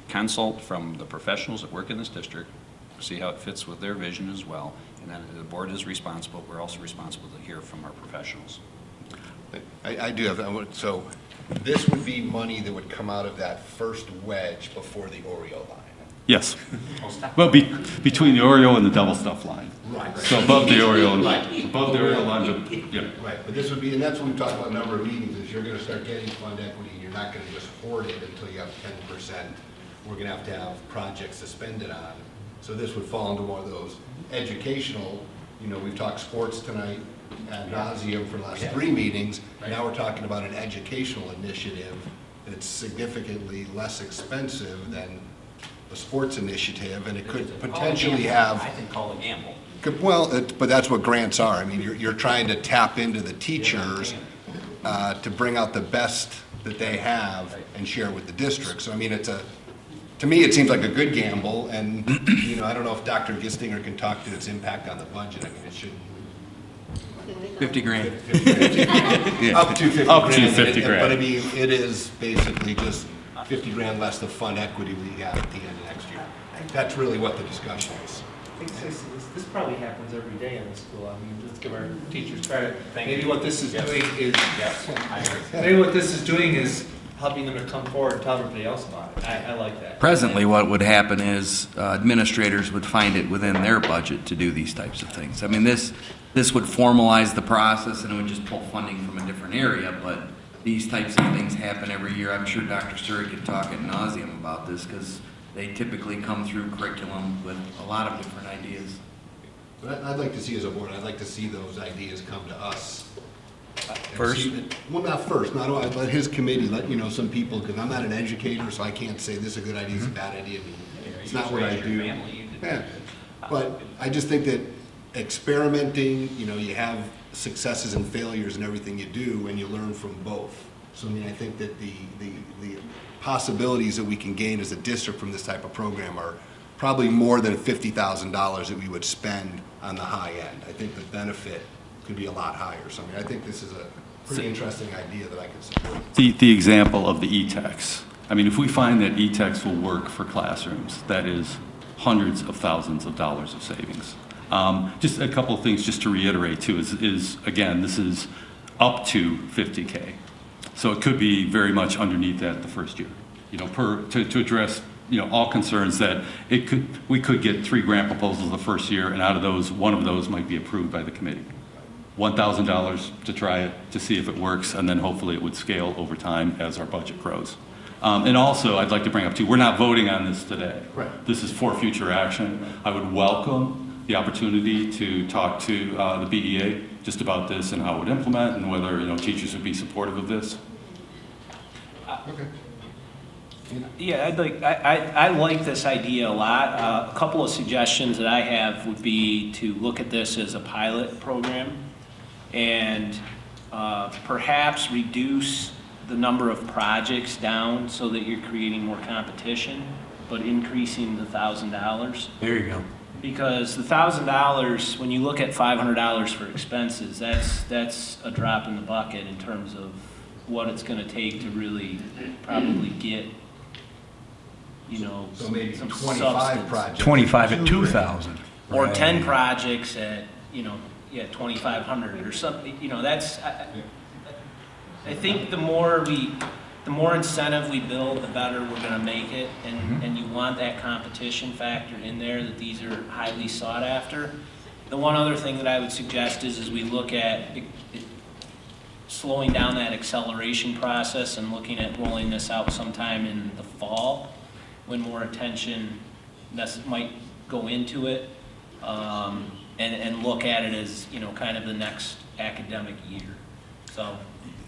consult from the professionals that work in this district, see how it fits with their vision as well, and then the board is responsible. We're also responsible to hear from our professionals. I do have, so this would be money that would come out of that first wedge before the Oreo line. Yes. Well, between the Oreo and the double stuff line. Right. So above the Oreo, Right. above the Oreo line, yeah. Right, but this would be, and that's what we've talked about a number of meetings, is you're going to start getting fund equity, and you're not going to just hoard it until you have 10%. We're going to have projects to spend it on. So this would fall into one of those educational, we've talked sports tonight ad nauseum for the last 3 meetings. Now we're talking about an educational initiative that's significantly less expensive than a sports initiative, and it could potentially have. I think call it a gamble. Well, but that's what grants are. I mean, you're trying to tap into the teachers to bring out the best that they have and share with the district. So I mean, to me, it seems like a good gamble, and I don't know if Dr. Gistinger can talk to its impact on the budget. I mean, it should. 50 grand. Up to 50 grand. Up to 50 grand. But I mean, it is basically just 50 grand less the fund equity we have at the end of next year. That's really what the discussion is. This probably happens every day in the school. I mean, let's give our teachers credit. Maybe what this is doing is, maybe what this is doing is helping them to come forward and tell everybody else about it. I like that. Presently, what would happen is administrators would find it within their budget to do these types of things. I mean, this would formalize the process, and it would just pull funding from a different area, but these types of things happen every year. I'm sure Dr. Suri could talk ad nauseum about this, because they typically come through curriculum with a lot of different ideas. But I'd like to see, as a board, I'd like to see those ideas come to us. First? Well, not first, let his committee, let some people, because I'm not an educator, so I can't say this is a good idea, it's a bad idea. I mean, it's not what I do. Yeah. But I just think that experimenting, you have successes and failures in everything you do, and you learn from both. So I mean, I think that the possibilities that we can gain as a district from this type of program are probably more than $50,000 that we would spend on the high end. I think the benefit could be a lot higher. So I mean, I think this is a pretty interesting idea that I can support. The example of the e-text. I mean, if we find that e-text will work for classrooms, that is hundreds of thousands of dollars of savings. Just a couple of things just to reiterate too is again, this is up to 50K. So it could be very much underneath that the first year, you know, to address, you know, all concerns that we could get 3 grant proposals the first year, and out of those, one of those might be approved by the committee. $1,000 to try it, to see if it works, and then hopefully it would scale over time as our budget grows. And also, I'd like to bring up too, we're not voting on this today. Right. This is for future action. I would welcome the opportunity to talk to the BEA just about this and how it would implement and whether, you know, teachers would be supportive of this. Okay. Yeah, I like this idea a lot. A couple of suggestions that I have would be to look at this as a pilot program and perhaps reduce the number of projects down so that you're creating more competition, but increasing the $1,000. There you go. Because the $1,000, when you look at $500 for expenses, that's a drop in the bucket in terms of what it's going to take to really probably get, you know, So maybe some 25 substance. projects. 25 at 2,000. Or 10 projects at, you know, yeah, 2,500 or something, you know, that's, I think the more incentive we build, the better we're gonna make it, and you want that competition factor in there, that these are highly sought after. The one other thing that I would suggest is we look at slowing down that acceleration process and looking at rolling this out sometime in the fall, when more attention might go into it, and look at it as, you know, kind of the next academic year. So.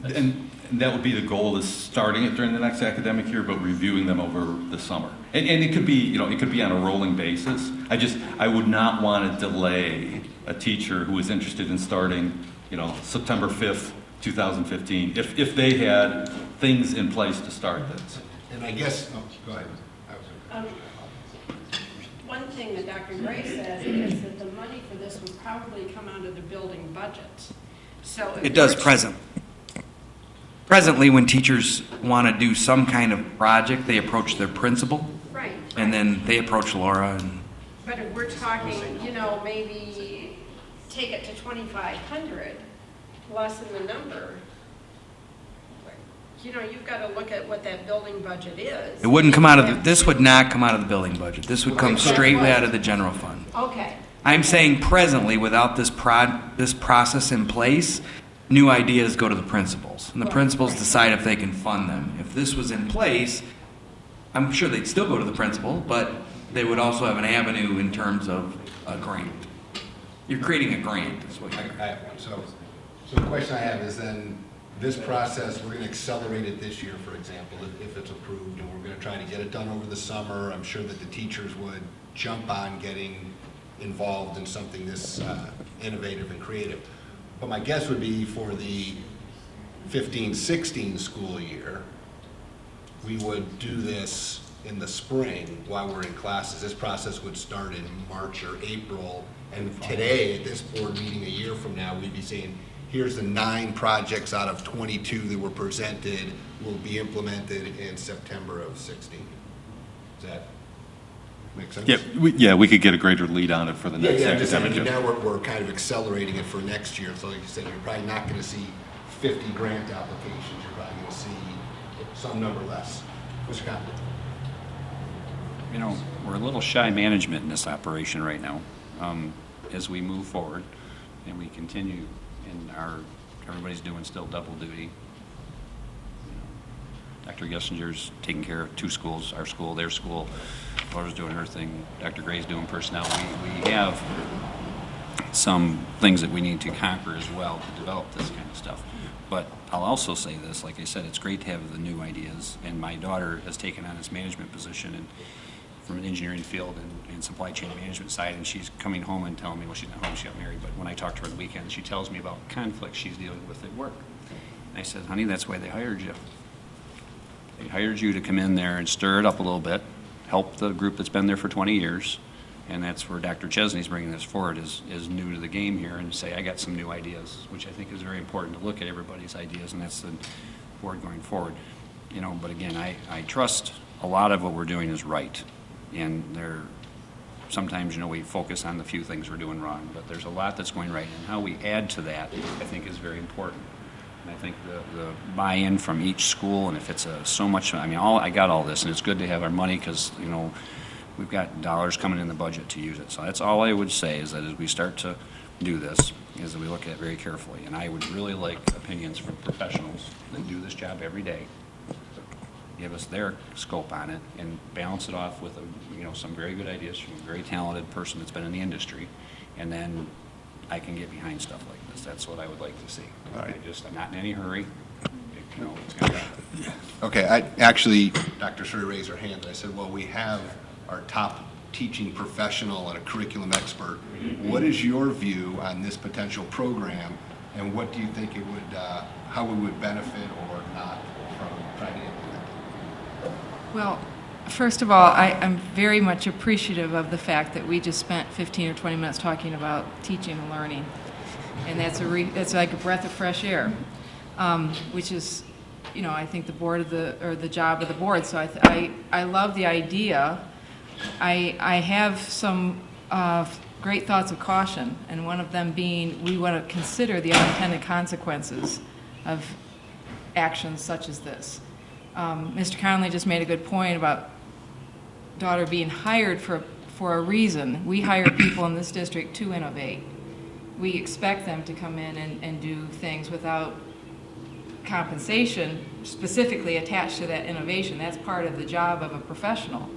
And that would be the goal, is starting it during the next academic year, but reviewing them over the summer. And it could be, you know, it could be on a rolling basis. I would not want to delay a teacher who is interested in starting, you know, September 5th, 2015, if they had things in place to start this. And I guess, go ahead. One thing that Dr. Gray said is that the money for this would probably come out of the building budgets. So It does presently, when teachers want to do some kind of project, they approach their principal, Right. and then they approach Laura. And But if we're talking, you know, maybe take it to 2,500, lessen the number, you know, you've got to look at what that building budget is. it wouldn't come out of this would not come out of the building budget. This would come straightly out of the general fund. Okay. I'm saying presently, without this process in place, new ideas go to the principals, and the principals decide if they can fund them. If this was in place, I'm sure they'd still go to the principal, but they would also have an avenue in terms of a grant. You're creating a grant, is what you're. I have one. So the question I have is then, this process, we're going to accelerate it this year, for example, if it's approved, and we're going to try to get it done over the summer. I'm sure that the teachers would jump on getting involved in something this innovative and creative. But my guess would be for the 15-16 school year, we would do this in the spring while we're in classes. This process would start in March or April, and today, at this board meeting a year from now, we'd be saying, here's the 9 projects out of 22 that were presented, will be implemented in September of 16. Does that make sense? Yeah, we could get a greater lead on it for the next I'm just saying, academic year. now we're kind of accelerating it for next year. So like you said, you're probably not going to see 50 grant applications. You're probably going to see some number less. Mr. Conley. You know, we're a little shy management in this operation right now. As we move forward and we continue in everybody's doing still double duty. Dr. Gessinger's taking care of 2 schools, our school, their school. Laura's doing her thing. Dr. Gray's doing personnel. We have some things that we need to conquer as well to develop this kind of stuff. But I'll also say this, like I said, it's great to have the new ideas. And my daughter has taken on this management position and from an engineering field and supply chain management side, and she's coming home and telling me, well, she's not home, she got married, but when I talk to her on the weekend, she tells me about conflicts she's dealing with at work. I said, honey, that's why they hired you. They hired you to come in there and stir it up a little bit, help the group that's been there for 20 years, and that's where Dr. Chesney's bringing this forward, is new to the game here, and say, I got some new ideas, which I think is very important to look at everybody's ideas, and that's the board going forward. You know, but again, I trust a lot of what we're doing is right, and sometimes, you know, we focus on the few things we're doing wrong, but there's a lot that's going right, and how we add to that, I think, is very important. And I think the buy-in from each school, and if it's so much, I mean, I got all this, and it's good to have our money, because, you know, we've got dollars coming in the budget to use it. So that's all I would say, is that as we start to do this, is that we look at it very carefully. And I would really like opinions from professionals that do this job every day, give us their scope on it, and balance it off with some very good ideas from a very talented person that's been in the industry, and then I can get behind stuff like this. That's what I would like to see. All right. I'm not in any hurry. You know, it's gonna happen. Okay, Dr. Suri raised her hand, and I said, well, we have our top teaching professional and a curriculum expert. What is your view on this potential program, and what do you think it would, how we would benefit or not from trying to implement it? Well, first of all, I'm very much appreciative of the fact that we just spent 15 or 20 minutes talking about teaching and learning. And that's like a breath of fresh air, which is, you know, I think the job of the board. So I love the idea. I have some great thoughts of caution, and one of them being we want to consider the unintended consequences of actions such as this. Mr. Conley just made a good point about daughter being hired for a reason. We hire people in this district to innovate. We expect them to come in and do things without compensation specifically attached to that innovation. That's part of the job of a professional.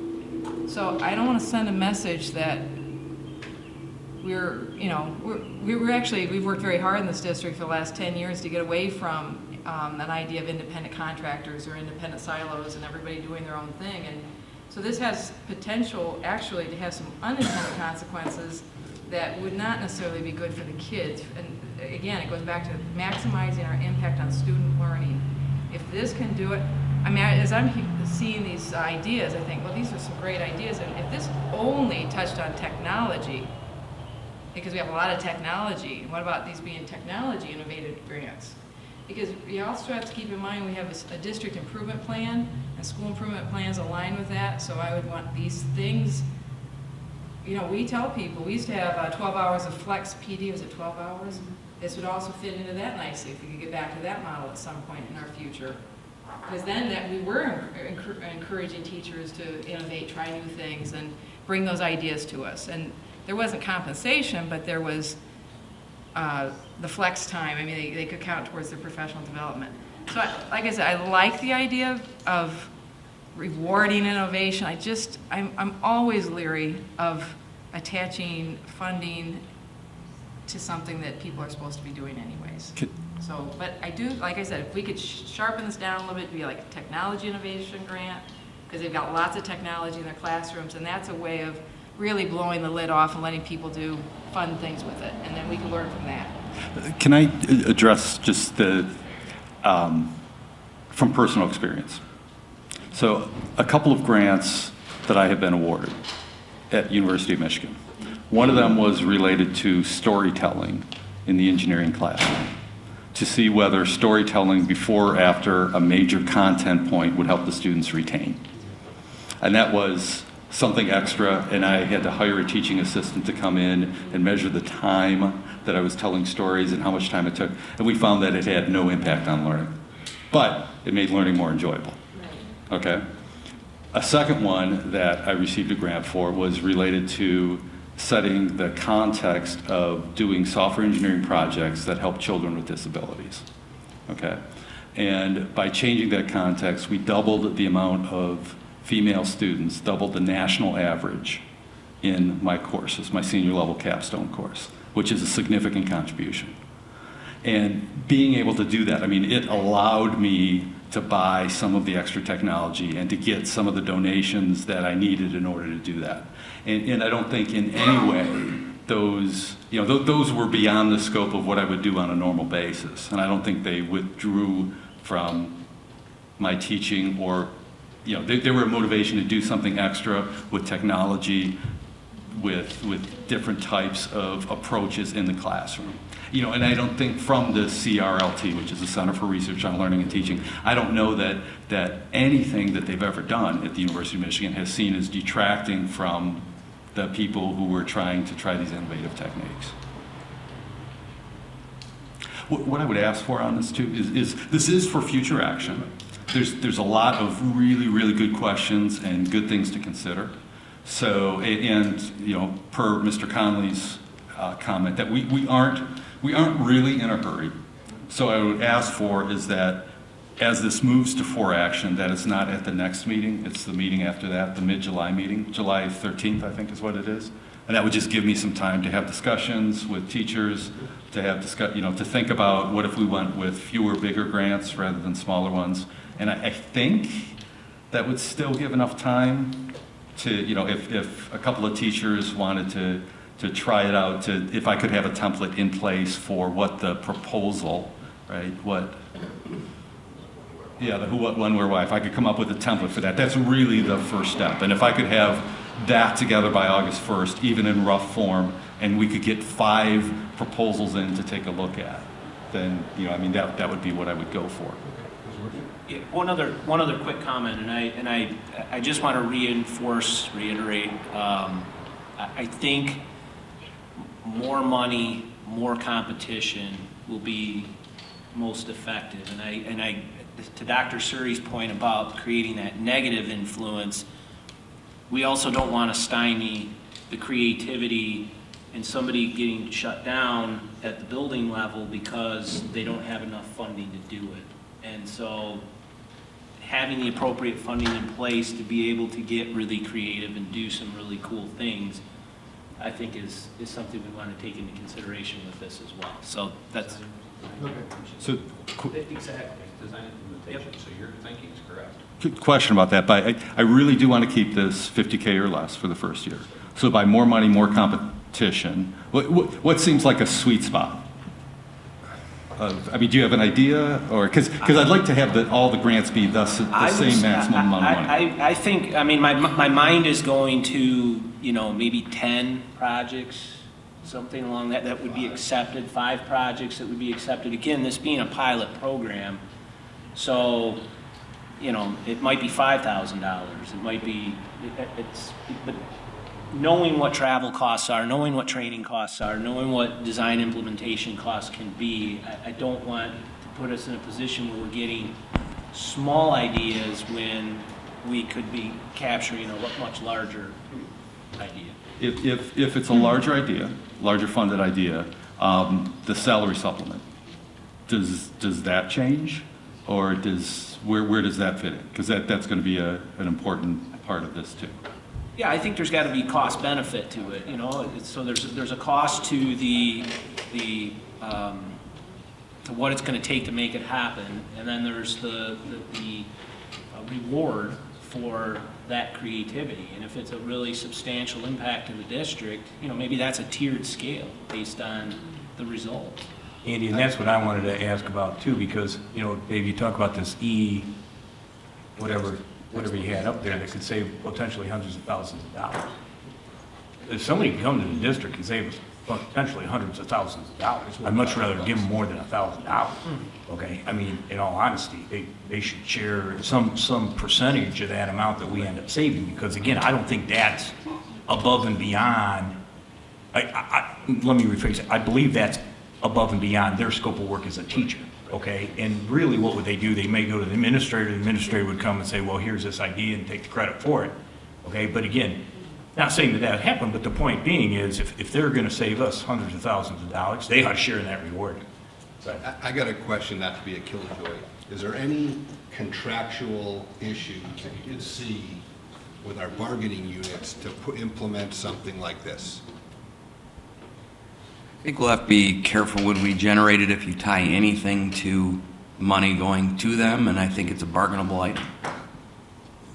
So I don't want to send a message that we've worked very hard in this district for the last 10 years to get away from an idea of independent contractors or independent silos and everybody doing their own thing. And so this has potential actually to have some unintended consequences that would not necessarily be good for the kids. And again, it goes back to maximizing our impact on student learning. If this can do it, I mean, as I'm seeing these ideas, I think, well, these are some great ideas. And if this only touched on technology, because we have a lot of technology, what about these being technology innovative grants? Because you also have to keep in mind we have a district improvement plan, and school improvement plans align with that. So I would want these things. You know, we tell people, we used to have 12 hours of flex PD, was it 12 hours? This would also fit into that nicely if we could get back to that model at some point in our future. Because then we were encouraging teachers to innovate, try new things, and bring those ideas to us. And there wasn't compensation, but there was the flex time. I mean, they could count towards their professional development. So like I said, I like the idea of rewarding innovation. I'm always leery of attaching funding to something that people are supposed to be doing anyways. So, but I do, like I said, if we could sharpen this down a little bit, be like a technology innovation grant, because they've got lots of technology in their classrooms, and that's a way of really blowing the lid off and letting people do fun things with it, and then we can learn from that. Can I address just from personal experience? So a couple of grants that I have been awarded at University of Michigan. One of them was related to storytelling in the engineering classroom, to see whether storytelling before or after a major content point would help the students retain. And that was something extra, and I had to hire a teaching assistant to come in and measure the time that I was telling stories and how much time it took, and we found that it had no impact on learning. But it made learning more enjoyable. Okay? A second one that I received a grant for was related to setting the context of doing software engineering projects that help children with disabilities. Okay? And by changing that context, we doubled the amount of female students, doubled the national average in my courses, my senior level capstone course, which is a significant contribution. And being able to do that, I mean, it allowed me to buy some of the extra technology and to get some of the donations that I needed in order to do that. And I don't think in any way those, those were beyond the scope of what I would do on a normal basis. And I don't think they withdrew from my teaching or, they were a motivation to do something extra with technology, with different types of approaches in the classroom. And I don't think from the CRLT, which is the Center for Research on Learning and Teaching, I don't know that anything that they've ever done at the University of Michigan has seen as detracting from the people who were trying to try these innovative techniques. What I would ask for on this too is this is for future action. There's a lot of really, really good questions and good things to consider. So, and per Mr. Conley's comment, that we aren't really in a hurry. So I would ask for is that as this moves to for action, that it's not at the next meeting, it's the meeting after that, the mid-July meeting, July 13th, I think is what it is. And that would just give me some time to have discussions with teachers, to have to think about what if we went with fewer, bigger grants rather than smaller ones. And I think that would still give enough time to, if a couple of teachers wanted to try it out, if I could have a template in place for what the proposal, right, the who, what, when, where, why, if I could come up with a template for that, that's really the first step. And if I could have that together by August 1st, even in rough form, and we could get 5 proposals in to take a look at, then, that would be what I would go for. Yeah, one other quick comment, and I just want to reiterate. I think more money, more competition will be most effective. And I to Dr. Suri's point about creating that negative influence, we also don't want to stymie the creativity and somebody getting shut down at the building level because they don't have enough funding to do it. And so having the appropriate funding in place to be able to get really creative and do some really cool things, I think is something we want to take into consideration with this as well. So that's... Okay. So, exactly. Design implementation, so your thinking is correct. Good question about that, but I really do want to keep this 50K or less for the first year. So by more money, more competition, what seems like a sweet spot? Do you have an idea, or because I'd like to have all the grants be the same maximum amount of money. I think my mind is going to maybe 10 projects, something along that would be accepted. 5 projects that would be accepted. Again, this being a pilot program, so it might be $5,000. It might be but knowing what travel costs are, knowing what training costs are, knowing what design implementation costs can be, I don't want to put us in a position where we're getting small ideas when we could be capturing a much larger idea. If it's a larger idea, larger funded idea, the salary supplement, does that change, or where does that fit in? Because that's going to be an important part of this too. Yeah, I think there's got to be cost benefit to it. So there's a cost to to what it's going to take to make it happen, and then there's the reward for that creativity. And if it's a really substantial impact in the district, maybe that's a tiered scale based on the result. Andy, and that's what I wanted to ask about too, because, Dave, you talk about this whatever you had up there that could save potentially hundreds of thousands of dollars. If somebody can come to the district and save us potentially hundreds of thousands of dollars, I'd much rather give them more than $1,000. Okay, in all honesty, they should share some percentage of that amount that we end up saving, because again, I don't think that's above and beyond. Let me rephrase it. I believe that's above and beyond their scope of work as a teacher. Okay, and really what would they do? They may go to the administrator would come and say, well, here's this idea, and take the credit for it. Okay, but again, not saying that happened, but the point being is if they're going to save us hundreds of thousands of dollars, they ought to share in that reward. So, I got a question, not to be a killjoy. Is there any contractual issues that you can see with our bargaining units to implement something like this? I think we'll have to be careful when we generate it if you tie anything to money going to them, and I think it's a bargainable item,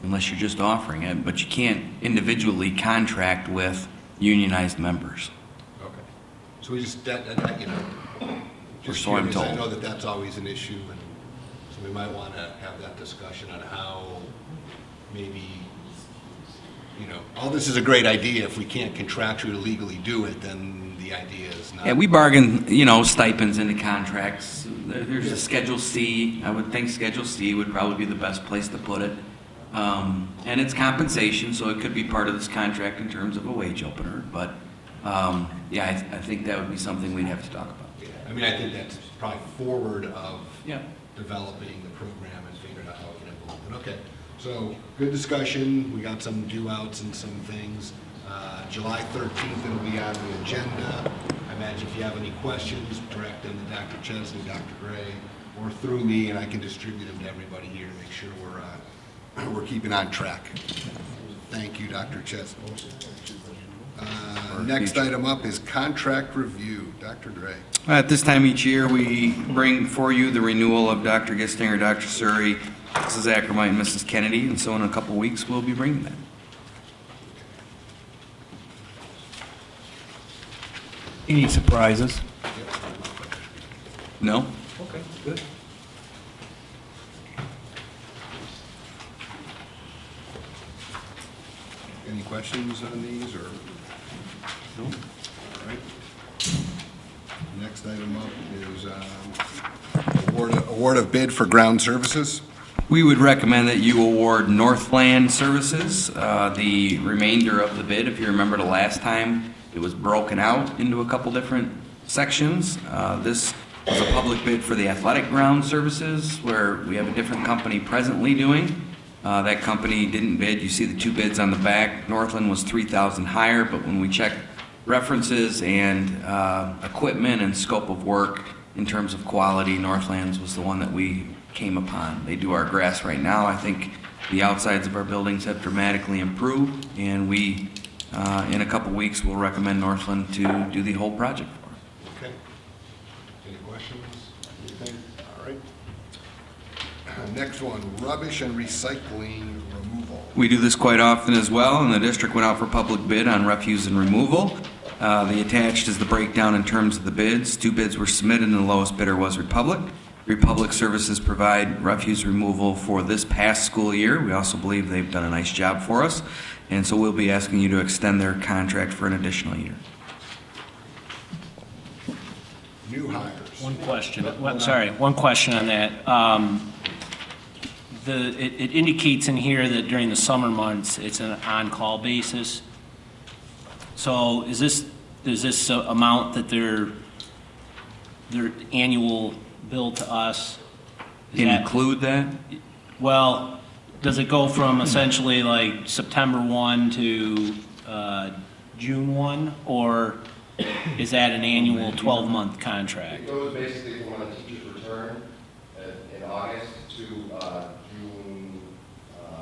unless you're just offering it, but you can't individually contract with unionized members. Okay. So we just, you know, just so I'm curious, I told. know that that's always an issue, and so we might want to have that discussion on how maybe, you know, all this is a great idea. If we can't contractually legally do it, then the idea is not. Yeah, we bargain, you know, stipends into contracts. There's a Schedule C. I would think Schedule C would probably be the best place to put it. And it's compensation, so it could be part of this contract in terms of a wage opener. But, yeah, I think that would be something we'd have to talk about. Yeah, I mean, I think that's probably forward of Yeah. developing the program and figuring out how it can evolve. But okay, so good discussion. We got some due outs and some things. July 13th, it'll be on the agenda. I imagine if you have any questions, direct them to Dr. Chesney, Dr. Gray, or through me, and I can distribute them to everybody here to make sure we're keeping on track. Thank you, Dr. Chesney. Next item up is contract review. Dr. Gray. At this time each year, we bring for you the renewal of Dr. Gistinger, Dr. Surrey, Mrs. Ackermite, and Mrs. Kennedy, and so in a couple weeks, we'll be bringing that. Any surprises? No? Okay, good. Any questions on these, or? No? All right. Next item up is award of bid for ground services. We would recommend that you award Northland Services the remainder of the bid. If you remember the last time, it was broken out into a couple different sections. This was a public bid for the athletic ground services, where we have a different company presently doing. That company didn't bid. You see the two bids on the back. Northland was $3,000 higher, but when we checked references and equipment and scope of work in terms of quality, Northland's was the one that we came upon. They do our grass right now. I think the outsides of our buildings have dramatically improved, and we, in a couple weeks, will recommend Northland to do the whole project for us. Okay. Any questions? Anything? All right. Next one, rubbish and recycling removal. We do this quite often as well, and the district went out for public bid on refuse and removal. The attached is the breakdown in terms of the bids. 2 bids were submitted, and the lowest bidder was Republic. Republic Services provide refuse removal for this past school year. We also believe they've done a nice job for us, and so we'll be asking you to extend their contract for an additional year. New hires. One question, one question on that. It indicates in here that during the summer months, it's an on-call basis. So is this amount that their annual bill to us? Include that? Well, does it go from essentially like September 1 to June 1, or is that an annual 12-month contract? It goes basically from when the teachers return in August to June.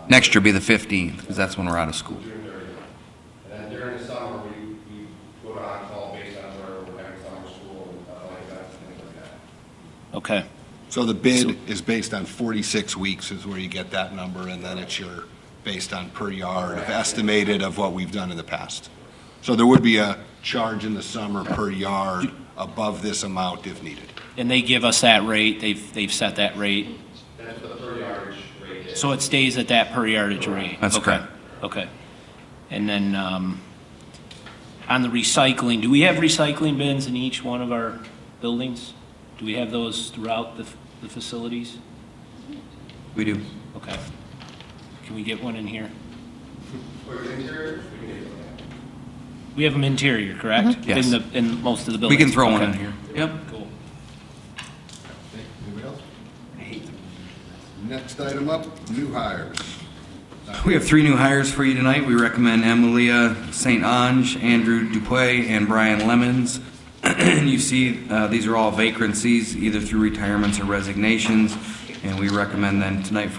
Next year will be the 15th, because that's when we're out of school. June 30th. And then during the summer, we go to on-call based on where we're having summer school and like that, things like that. Okay. So the bid is based on 46 weeks is where you get that number, and then it's your, based on per yard of estimated of what we've done in the past. So there would be a charge in the summer per yard above this amount if needed. And they give us that rate, they've set that rate? That's what the per yardage rate is. So it stays at that per yardage rate? That's Okay. correct. Okay. And then, on the recycling, do we have recycling bins in each one of our buildings? Do we have those throughout the facilities? We do. Okay. Can we get one in here? For the interior, we can get it. We have them interior, correct? Yes. In most of the We buildings? can throw one Okay. in here. Yep. Cool. Anybody else? Next item up, new hires. We have 3 new hires for you tonight. We recommend Emilia St. Ange, Andrew Dupuy, and Brian Lemons. And you see, these are all vacancies, either through retirements or resignations, and we recommend them tonight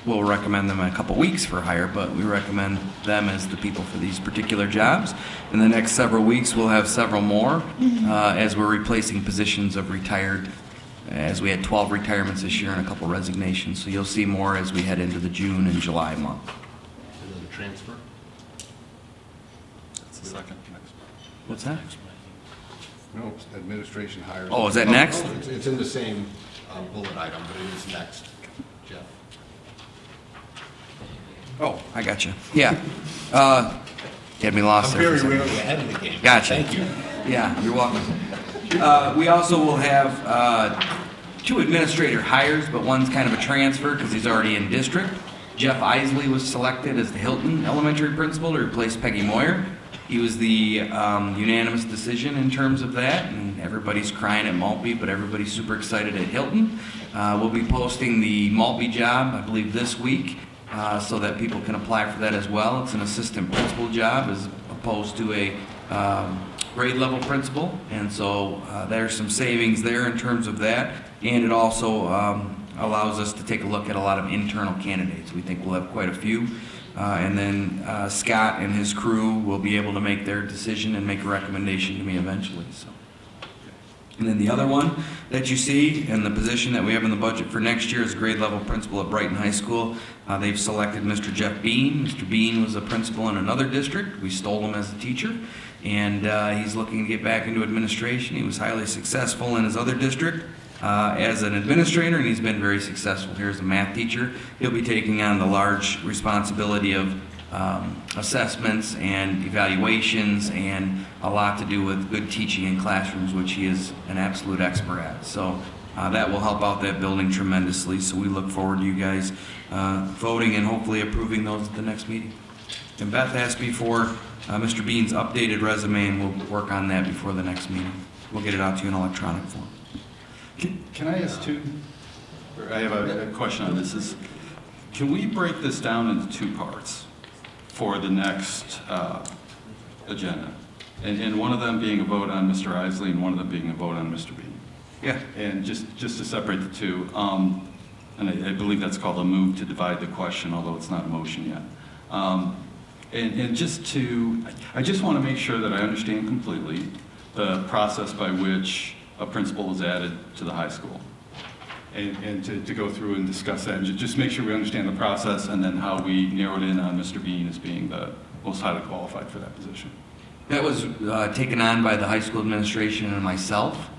we'll recommend them in a couple weeks for hire, but we recommend them as the people for these particular jobs. In the next several weeks, we'll have several more, as we're replacing positions of retired, as we had 12 retirements this year and a couple resignations. So you'll see more as we head into the June and July month. And then transfer. That's the second next. What's that? No, administration hires. Oh, is that next? It's in the same bullet item, but it is next. Jeff? Oh, I got you. Yeah. You had me lost I'm there. very rarely ahead of the game. Gotcha. Thank you. Yeah, you're welcome. We also will have 2 administrator hires, but one's kind of a transfer because he's already in district. Jeff Isley was selected as the Hilton Elementary Principal to replace Peggy Moyer. He was the unanimous decision in terms of that, and everybody's crying at Maltby, but everybody's super excited at Hilton. We'll be posting the Maltby job, I believe, this week, so that people can apply for that as well. It's an assistant principal job as opposed to a grade level principal, and so there's some savings there in terms of that, and it also allows us to take a look at a lot of internal candidates. We think we'll have quite a few, and then Scott and his crew will be able to make their decision and make a recommendation to me eventually. So. And then the other one that you see, and the position that we have in the budget for next year is grade level principal at Brighton High School. They've selected Mr. Jeff Bean. Mr. Bean was a principal in another district. We stole him as a teacher, and he's looking to get back into administration. He was highly successful in his other district as an administrator, and he's been very successful here as a math teacher. He'll be taking on the large responsibility of assessments and evaluations and a lot to do with good teaching in classrooms, which he is an absolute expert at. So that will help out that building tremendously. So we look forward to you guys voting and hopefully approving those at the next meeting. And Beth asked me for Mr. Bean's updated resume, and we'll work on that before the next meeting. We'll get it out to you in electronic form. Can I ask two? I have a question on this. Can we break this down into 2 parts for the next agenda? And one of them being a vote on Mr. Isley and one of them being a vote on Mr. Bean. Yeah. And just to separate the two, and I believe that's called a move to divide the question, although it's not a motion yet. And I just want to make sure that I understand completely the process by which a principal is added to the high school. And to go through and discuss that, and just make sure we understand the process, and then how we narrowed in on Mr. Bean as being the most highly qualified for that position. That was taken on by the high school administration and myself.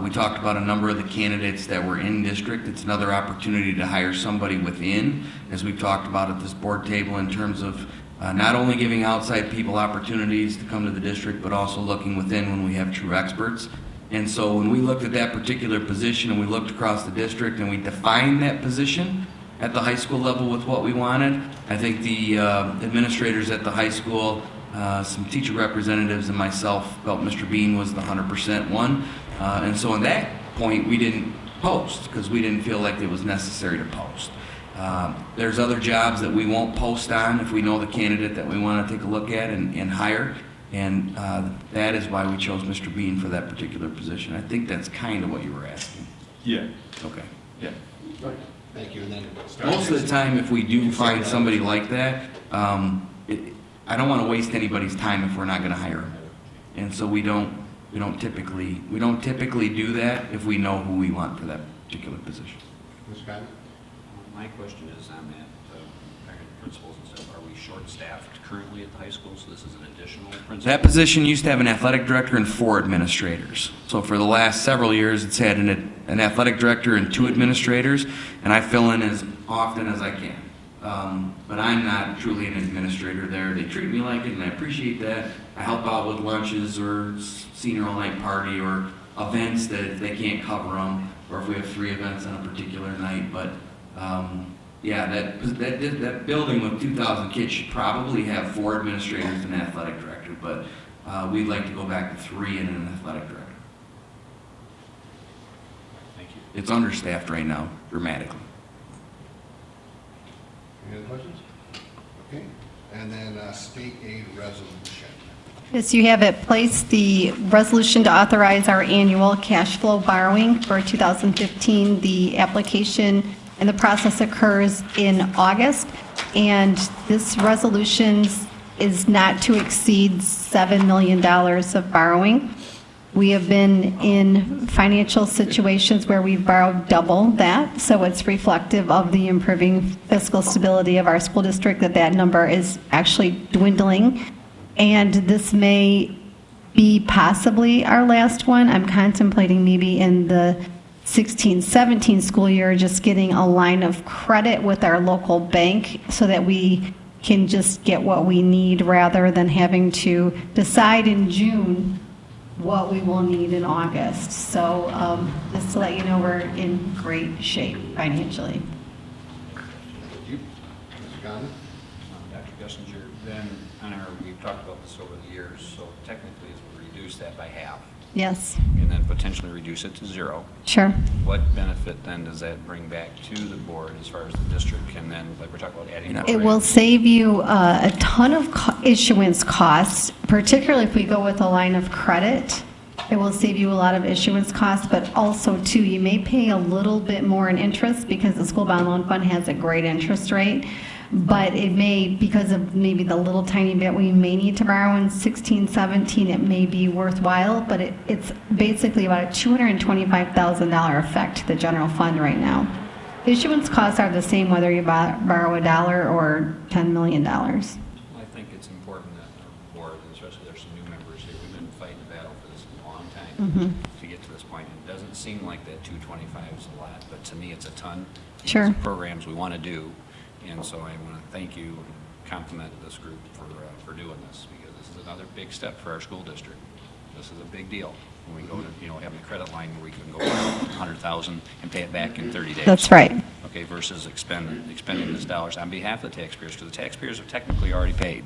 We talked about a number of the candidates that were in district. It's another opportunity to hire somebody within, as we've talked about at this board table, in terms of not only giving outside people opportunities to come to the district, but also looking within when we have true experts. And so when we looked at that particular position and we looked across the district and we defined that position at the high school level with what we wanted, I think the administrators at the high school, some teacher representatives and myself felt Mr. Bean was the 100% one. And so on that point, we didn't post because we didn't feel like it was necessary to post. There's other jobs that we won't post on if we know the candidate that we want to take a look at and hire. And that is why we chose Mr. Bean for that particular position. I think that's kind of what you were asking. Yeah. Okay. Yeah. Right. Thank you. And then Most of the time, if we do find somebody like that, I don't want to waste anybody's time if we're not going to hire them. And so we don't typically do that if we know who we want for that particular position. Mr. Conley? My question is on that, back at principals and stuff, are we short-staffed currently at the high school, so this is an additional principal? That position used to have an athletic director and 4 administrators. So for the last several years, it's had an athletic director and 2 administrators, and I fill in as often as I can. But I'm not truly an administrator there. They treat me like it, and I appreciate that. I help out with lunches or senior all-night party or events that if they can't cover them, or if we have 3 events on a particular night. But yeah, that building with 2,000 kids should probably have 4 administrators and an athletic director, but we'd like to go back to 3 and an athletic director. Thank you. It's understaffed right now, dramatically. Any other questions? Okay. And then state aid resolution. Yes, you have it placed, the resolution to authorize our annual cash flow borrowing for 2015. The application and the process occurs in August, and this resolution is not to exceed $7 million of borrowing. We have been in financial situations where we've borrowed double that, so it's reflective of the improving fiscal stability of our school district that number is actually dwindling. And this may be possibly our last one. I'm contemplating maybe in the 16-17 school year, just getting a line of credit with our local bank so that we can just get what we need rather than having to decide in June what we will need in August. So just to let you know, we're in great shape financially. Thank you. Mr. Condon? Dr. Gessinger, then we've talked about this over the years, so technically if we reduce that by half Yes, and then potentially reduce it to zero, sure. what benefit then does that bring back to the board as far as the district can then, like we're talking about adding? It will save you a ton of issuance costs, particularly if we go with a line of credit. It will save you a lot of issuance costs, but also too, you may pay a little bit more in interest because the school bond loan fund has a great interest rate. But it may, because of maybe the little tiny bit we may need to borrow in 16-17, it may be worthwhile, but it's basically about a $225,000 effect to the general fund right now. Issuance costs are the same whether you borrow $1 or $10 million. Well, I think it's important that our board, and especially there's some new members here, we've been fighting the battle for this a long time to get to this point. It doesn't seem like that 225 is a lot, but to me it's a ton. Sure. It's programs we want to do. And so I want to thank you and compliment this group for doing this, because this is another big step for our school district. This is a big deal when we go to, having a credit line where we can go $100,000 and pay it back in 30 days. That's right. Okay, versus expending these dollars on behalf of the taxpayers, because the taxpayers have technically already paid.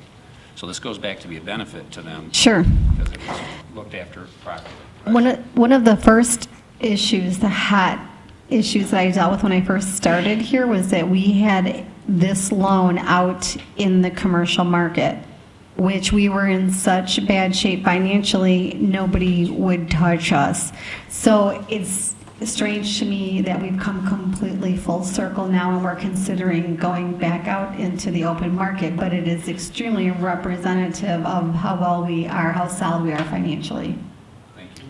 So this goes back to be a benefit to them. Sure. Because it was looked after properly. One of the first issues, the hot issues that I dealt with when I first started here was that we had this loan out in the commercial market, which we were in such bad shape financially, nobody would touch us. So it's strange to me that we've come completely full circle now and we're considering going back out into the open market, but it is extremely representative of how well we are, how solid we are financially. Thank you.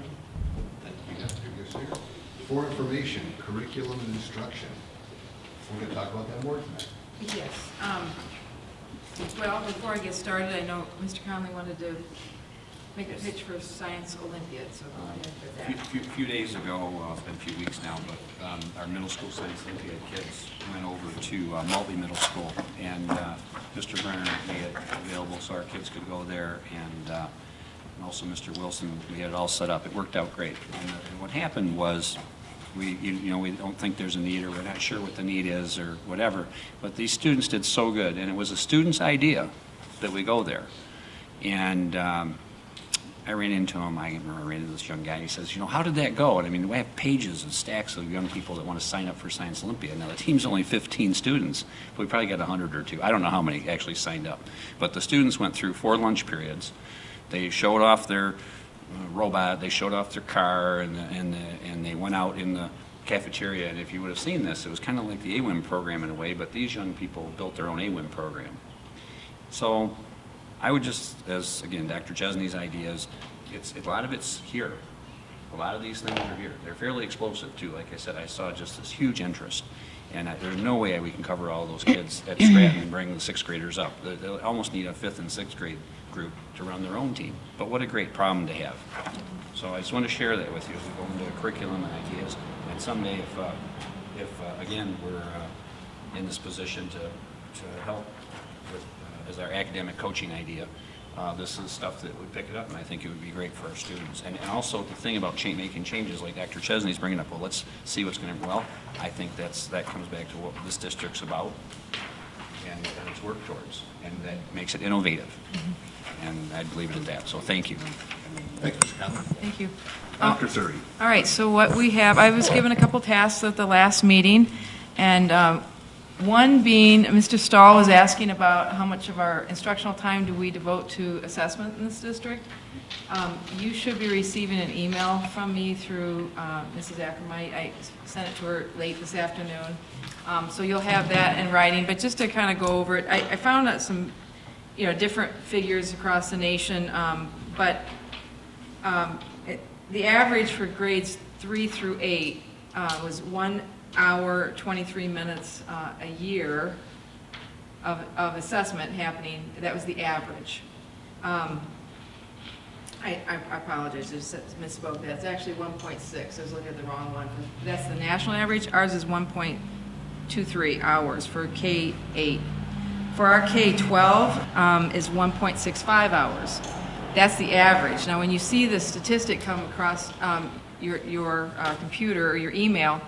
Thank you, Dr. Gessinger. For information, curriculum and instruction. We're going to talk about that more tonight. Yes. Well, before I get started, I know Mr. Conley wanted to make a pitch for Science Olympiad, so go ahead for that. A few days ago, it's been a few weeks now, but our middle school Science Olympiad kids went over to Maltby Middle School, and Mr. Brenner made it available so our kids could go there, and also Mr. Wilson, we had it all set up. It worked out great. And what happened was, we don't think there's a need, or we're not sure what the need is, or whatever, but these students did so good, and it was a student's idea that we go there. And I ran into him, I remember I ran into this young guy, and he says, how did that go? And I mean, we have pages and stacks of young people that want to sign up for Science Olympiad. Now, the team's only 15 students, but we probably got 100 or two. I don't know how many actually signed up. But the students went through 4 lunch periods. They showed off their robot, they showed off their car, and they went out in the cafeteria. And if you would have seen this, it was kind of like the AWIM program in a way, but these young people built their own AWIM program. So I would just, as again, Dr. Chesney's ideas, a lot of it's here. A lot of these things are here. They're fairly explosive too. Like I said, I saw just this huge interest. And there's no way we can cover all those kids at Stratton and bring the 6th graders up. They'll almost need a 5th and 6th grade group to run their own team. But what a great problem to have. So I just want to share that with you as we go into the curriculum and ideas. And someday, if again, we're in this position to help with, as our academic coaching idea, this is stuff that would pick it up, and I think it would be great for our students. And also the thing about making changes, like Dr. Chesney's bringing up, well, let's see what's going to, well, I think that comes back to what this district's about and its work towards, and that makes it innovative. And I believe it at that, so thank you. Thank you, Mr. Conley. Thank you. Dr. Suri. All right, so what we have, I was given a couple tasks at the last meeting, and one being, Mr. Stahl was asking about how much of our instructional time do we devote to assessment in this district. You should be receiving an email from me through Mrs. Ackermite. I sent it to her late this afternoon. So you'll have that in writing, but just to kind of go over it, I found out some different figures across the nation, but the average for grades 3 through 8 was 1 hour, 23 minutes a year of assessment happening. That was the average. I apologize, I just misspoke. That's actually 1.6. I was looking at the wrong one. That's the national average. Ours is 1.23 hours for K-8. For our K-12 is 1.65 hours. That's the average. Now, when you see the statistic come across your computer or your email,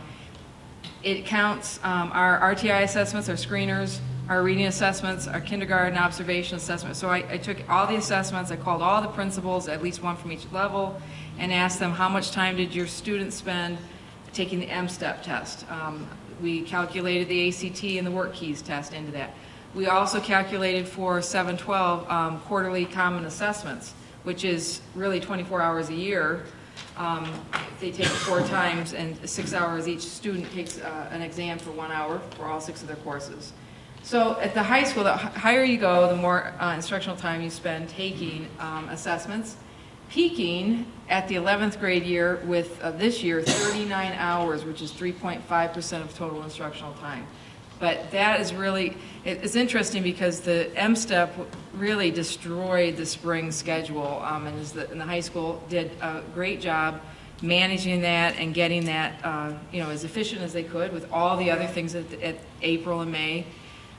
it counts our RTI assessments, our screeners, our reading assessments, our kindergarten observation assessments. So I took all the assessments, I called all the principals, at least one from each level, and asked them how much time did your students spend taking the M-STEP test. We calculated the ACT and the work keys test into that. We also calculated for 712 quarterly common assessments, which is really 24 hours a year. They take it 4 times, and 6 hours each student takes an exam for 1 hour for all 6 of their courses. So at the high school, the higher you go, the more instructional time you spend taking assessments. Peaking at the 11th grade year with this year 39 hours, which is 3.5% of total instructional time. But that is really, it's interesting because the M-STEP really destroyed the spring schedule, and the high school did a great job managing that and getting that as efficient as they could with all the other things at April and May.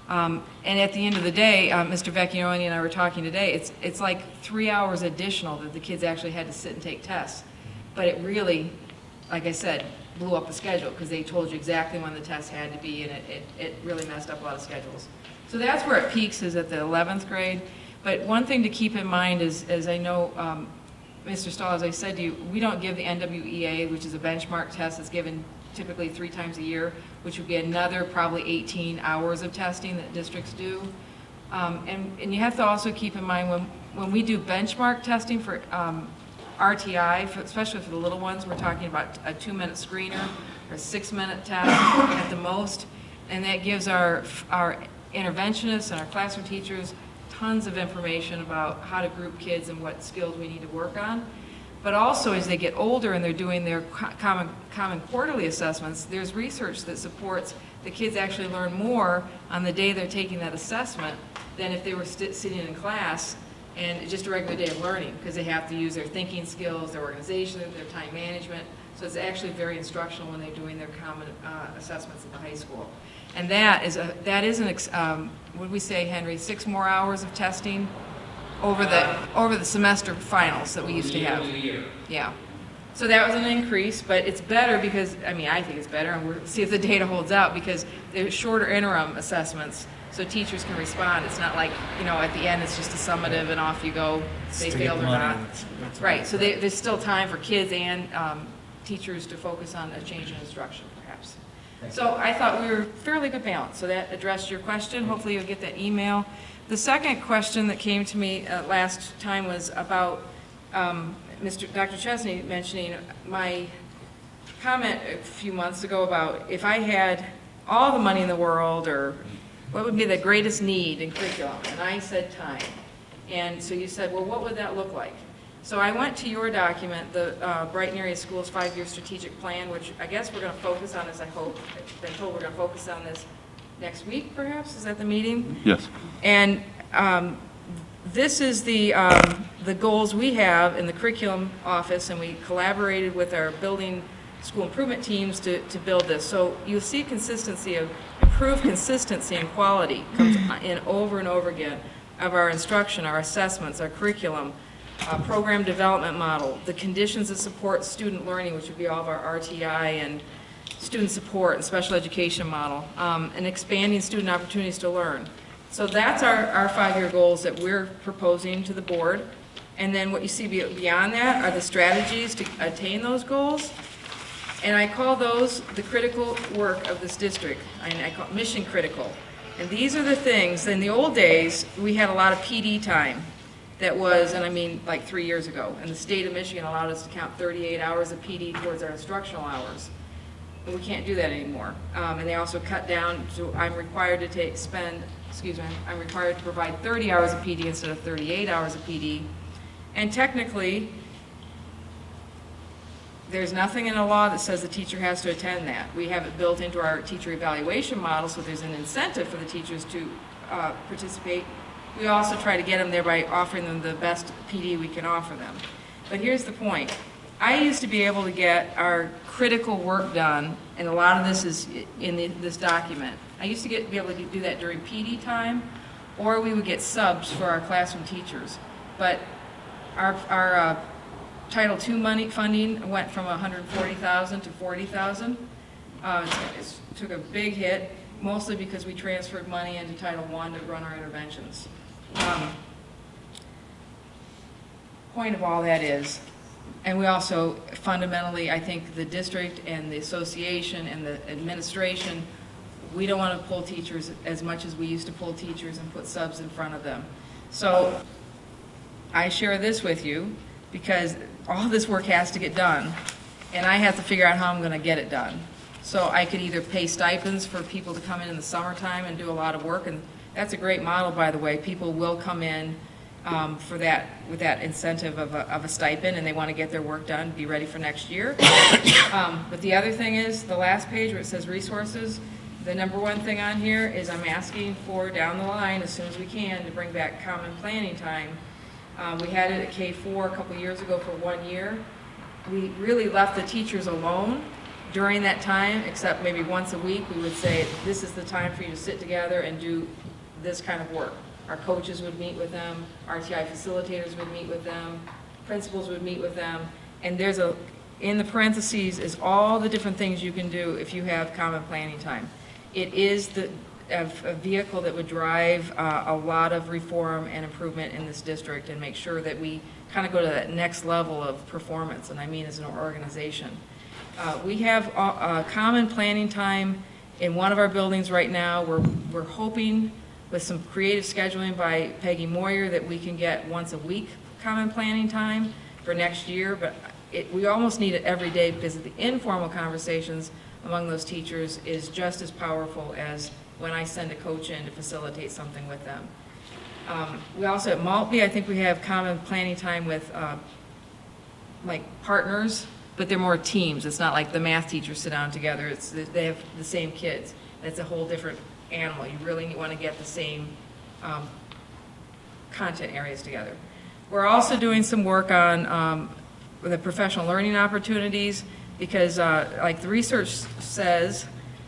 And at the end of the day, Mr. Vecchione and I were talking today, it's like 3 hours additional that the kids actually had to sit and take tests. But it really, like I said, blew up the schedule because they told you exactly when the test had to be, and it really messed up a lot of schedules. So that's where it peaks, is at the 11th grade. But one thing to keep in mind is, as I know, Mr. Stahl, as I said to you, we don't give the NWEA, which is a benchmark test that's given typically 3 times a year, which would be another probably 18 hours of testing that districts do. And you have to also keep in mind when we do benchmark testing for RTI, especially for the little ones, we're talking about a 2-minute screener or a 6-minute test at the most, and that gives our interventionists and our classroom teachers tons of information about how to group kids and what skills we need to work on. But also, as they get older and they're doing their common quarterly assessments, there's research that supports the kids actually learn more on the day they're taking that assessment than if they were sitting in class and just a regular day of learning, because they have to use their thinking skills, their organization, their time management. So it's actually very instructional when they're doing their common assessments at the high school. And that is what did we say, Henry, 6 more hours of testing over the semester finals that we used to have. Yeah. So that was an increase, but it's better because, I think it's better, and we'll see if the data holds out, because there's shorter interim assessments so teachers can respond. It's not like, at the end it's just a summative and off you go, they failed or not. Right, so there's still time for kids and teachers to focus on a change in instruction, perhaps. So I thought we were fairly good balance, so that addressed your question. Hopefully you'll get that email. The second question that came to me last time was about Dr. Chesney mentioning my comment a few months ago about if I had all the money in the world, or what would be the greatest need in curriculum, and I said time. And so you said, well, what would that look like? So I went to your document, the Brighton Area Schools 5-year strategic plan, which I guess we're going to focus on, as I hope. I've been told we're going to focus on this next week, perhaps? Is that the meeting? Yes. And this is the goals we have in the curriculum office, and we collaborated with our building school improvement teams to build this. So you'll see consistency of improved consistency and quality comes in over and over again of our instruction, our assessments, our curriculum, program development model, the conditions that support student learning, which would be all of our RTI and student support and special education model, and expanding student opportunities to learn. So that's our 5-year goals that we're proposing to the board. And then what you see beyond that are the strategies to attain those goals. And I call those the critical work of this district. I call it mission critical. And these are the things, in the old days, we had a lot of PD time that was, and I mean like 3 years ago, and the state of Michigan allowed us to count 38 hours of PD towards our instructional hours. But we can't do that anymore. And they also cut down, so I'm required to I'm required to provide 30 hours of PD instead of 38 hours of PD. And technically, there's nothing in the law that says the teacher has to attend that. We have it built into our teacher evaluation model, so there's an incentive for the teachers to participate. We also try to get them there by offering them the best PD we can offer them. But here's the point. I used to be able to get our critical work done, and a lot of this is in this document. I used to be able to do that during PD time, or we would get subs for our classroom teachers. But our Title II money funding went from 140,000 to 40,000. It took a big hit, mostly because we transferred money into Title I to run our interventions. Point of all that is, and we also fundamentally, I think the district and the association and the administration, we don't want to pull teachers as much as we used to pull teachers and put subs in front of them. So I share this with you because all this work has to get done, and I have to figure out how I'm going to get it done. So I could either pay stipends for people to come in the summertime and do a lot of work, and that's a great model, by the way. People will come in for that, with that incentive of a stipend, and they want to get their work done, be ready for next year. But the other thing is, the last page where it says resources, the number one thing on here is I'm asking for, down the line, as soon as we can, to bring back common planning time. We had it at K4 a couple years ago for 1 year. We really left the teachers alone during that time, except maybe once a week we would say, this is the time for you to sit together and do this kind of work. Our coaches would meet with them, RTI facilitators would meet with them, principals would meet with them, and there's in the parentheses is all the different things you can do if you have common planning time. It is a vehicle that would drive a lot of reform and improvement in this district and make sure that we kind of go to that next level of performance, and I mean as an organization. We have common planning time in one of our buildings right now. We're hoping with some creative scheduling by Peggy Moyer that we can get once a week common planning time for next year, but we almost need it every day because the informal conversations among those teachers is just as powerful as when I send a coach in to facilitate something with them. We also at Maltby, I think we have common planning time with like partners, but they're more teams. It's not like the math teachers sit down together. They have the same kids. That's a whole different animal. You really want to get the same content areas together. We're also doing some work on the professional learning opportunities because like the research says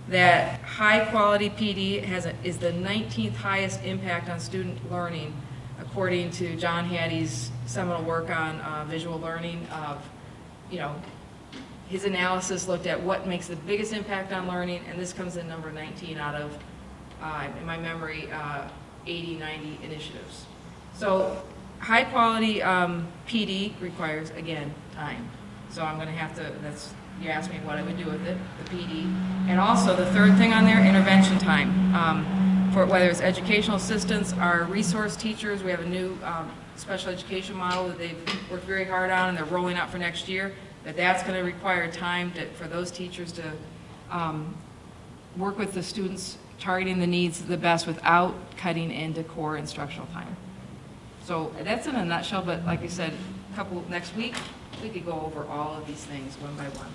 that high quality PD is the 19th highest impact on student learning according to John Hattie's seminal work on visual learning. His analysis looked at what makes the biggest impact on learning, and this comes in number 19 out of, in my memory, 80, 90 initiatives. So high quality PD requires, again, time. So I'm going to have to, you asked me what I would do with it, the PD. And also the third thing on there, intervention time. For whether it's educational assistants, our resource teachers, we have a new special education model that they've worked very hard on and they're rolling out for next year. That's going to require time for those teachers to work with the students, targeting the needs the best without cutting into core instructional time. So that's in a nutshell, but like I said, next week, we could go over all of these things one by one.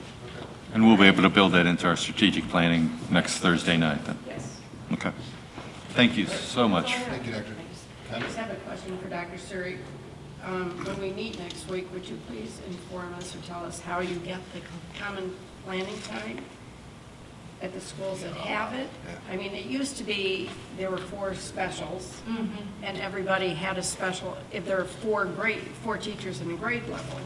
And we'll be able to build that into our strategic planning next Thursday night then? Yes. Okay. Thank you so much. Thank you, Dr. I just have a question for Dr. Suri. When we meet next week, would you please inform us or tell us how you get the common planning time at the schools that have it? I mean, it used to be there were 4 specials, and everybody had a special. If there are 4 teachers in a grade level,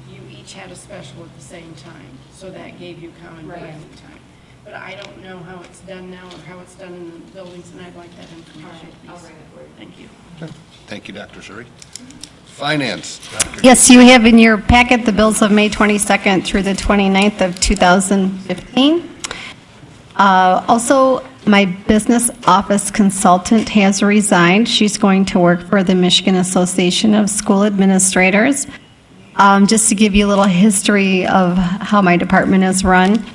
you each had a special at the same time, so that gave you common planning time. But I don't know how it's done now or how it's done in the buildings, and I'd like that information. I'll bring it for you. Thank you. Thank you, Dr. Suri. Finance. Dr. Yes, you have in your packet the bills of May 22nd through the 29th of 2015. Also, my business office consultant has resigned. She's going to work for the Michigan Association of School Administrators. Just to give you a little history of how my department is run,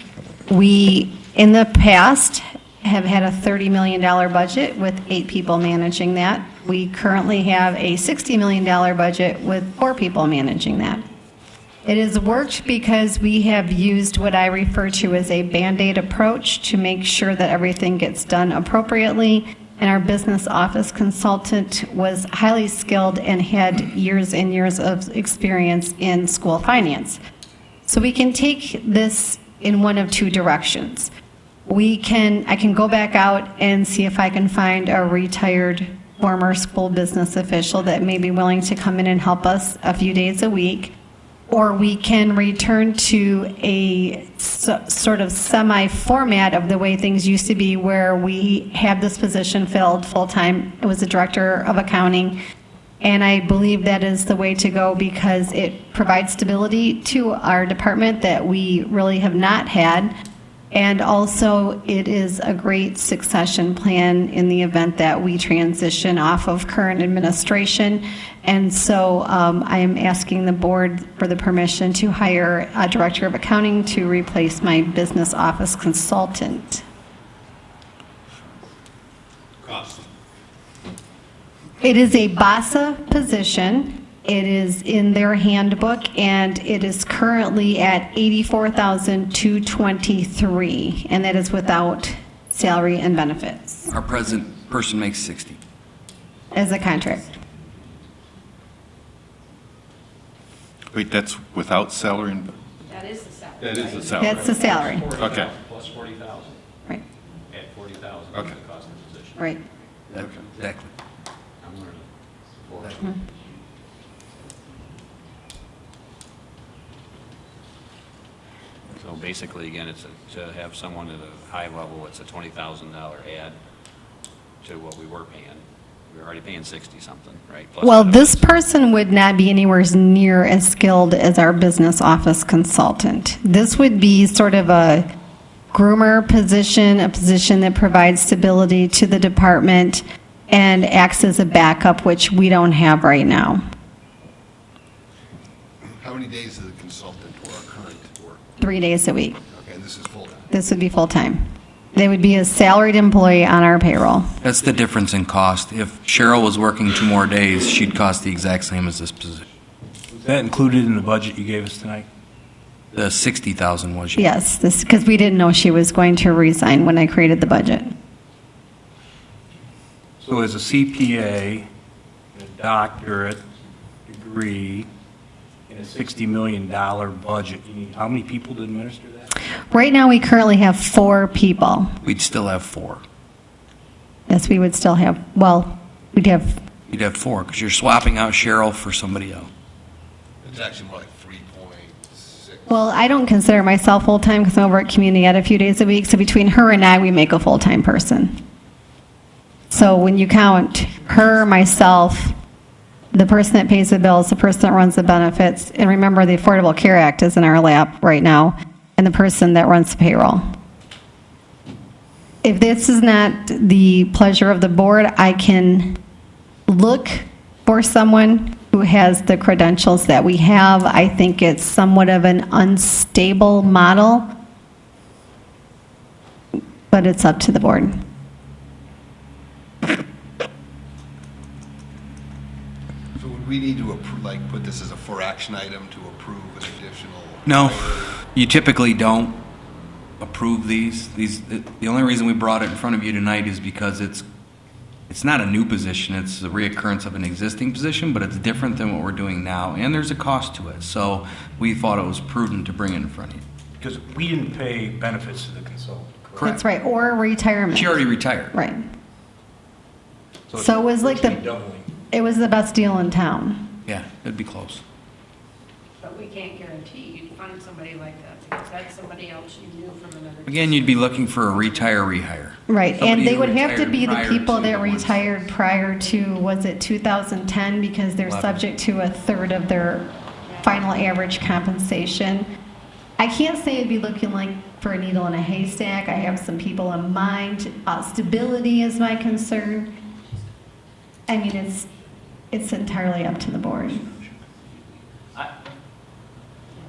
we, in the past, have had a $30 million budget with 8 people managing that. We currently have a $60 million budget with 4 people managing that. It has worked because we have used what I refer to as a Band-Aid approach to make sure that everything gets done appropriately and our business office consultant was highly skilled and had years and years of experience in school finance. So we can take this in one of two directions. I can go back out and see if I can find a retired former school business official that may be willing to come in and help us a few days a week, or we can return to a sort of semi-format of the way things used to be, where we have this position filled full-time. It was the director of accounting, and I believe that is the way to go because it provides stability to our department that we really have not had. And also, it is a great succession plan in the event that we transition off of current administration. And so I am asking the board for the permission to hire a director of accounting to replace my business office consultant. Cost. It is a BASA position. It is in their handbook, and it is currently at $84,223, and that is without salary and benefits Our present person makes 60. as a contract. Wait, that's without salary and, That is the salary. that is the salary? That's the salary. Okay. Plus 40,000. Right, At 40,000. Okay. The cost of the position. right. Exactly. I'm learning. So basically, again, to have someone at a high level, it's a $20,000 add to what we were paying. We were already paying 60-something, right? Plus Well, benefits. this person would not be anywhere near as skilled as our business office consultant. This would be sort of a groomer position, a position that provides stability to the department and acts as a backup, which we don't have right now. How many days does the consultant work? 3 days a week. Okay, and this is full-time. This would be full-time. They would be a salaried employee on our payroll. That's the difference in cost. If Cheryl was working 2 more days, she'd cost the exact same as this position. Was that included in the budget you gave us tonight? The 60,000 was. Yes, this, because we didn't know she was going to resign when I created the budget. So as a CPA, a doctorate degree, and a $60 million budget, you need how many people to administer that? Right now, we currently have 4 people. We'd still have 4. Yes, we would still have, well, we'd have, You'd have 4 because you're swapping out Cheryl for somebody else. It's actually more like 3.6. well, I don't consider myself full-time because I'm over at community ed a few days a week. So between her and I, we make a full-time person. So when you count her, myself, the person that pays the bills, the person that runs the benefits, and remember, the Affordable Care Act is in our lap right now, and the person that runs the payroll. If this is not the pleasure of the board, I can look for someone who has the credentials that we have. I think it's somewhat of an unstable model, but it's up to the board. So would we need to approve, like, put this as a for-action item to approve an additional? No, you typically don't approve these. The only reason we brought it in front of you tonight is because it's not a new position, it's a reoccurrence of an existing position, but it's different than what we're doing now, and there's a cost to it. So we thought it was prudent to bring it in front of you. Because we didn't pay benefits to the consultant, correct? That's right, or retirement. She already retired. Right. it's So it was like virtually doubling. it was the best deal in town. Yeah, it'd be close. But we can't guarantee you'd find somebody like that, because that's somebody else you knew from another. Again, you'd be looking for a retire-rehire. Right, and Somebody they who would have to retired be the prior people to that the ones- retired prior to, was it 2010? Because they're 11. subject to a third of their final average compensation. I can't say it'd be looking like for a needle in a haystack. I have some people in mind. Stability is my concern. I mean, it's entirely up to the board.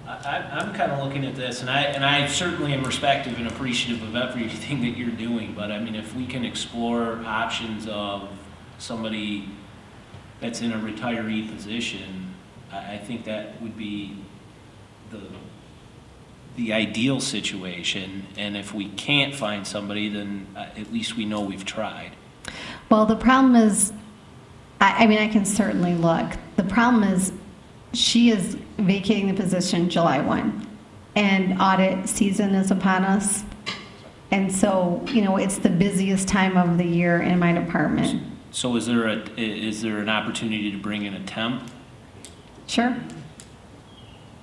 I'm kind of looking at this, and I certainly am respectful and appreciative of everything that you're doing, but I mean, if we can explore options of somebody that's in a retiree position, I think that would be the ideal situation, and if we can't find somebody, then at least we know we've tried. Well, the problem is, I mean, I can certainly look. The problem is, she is vacating the position July 1, and audit season is upon us. And so, you know, it's the busiest time of the year in my department. So is there an opportunity to bring in a temp? Sure.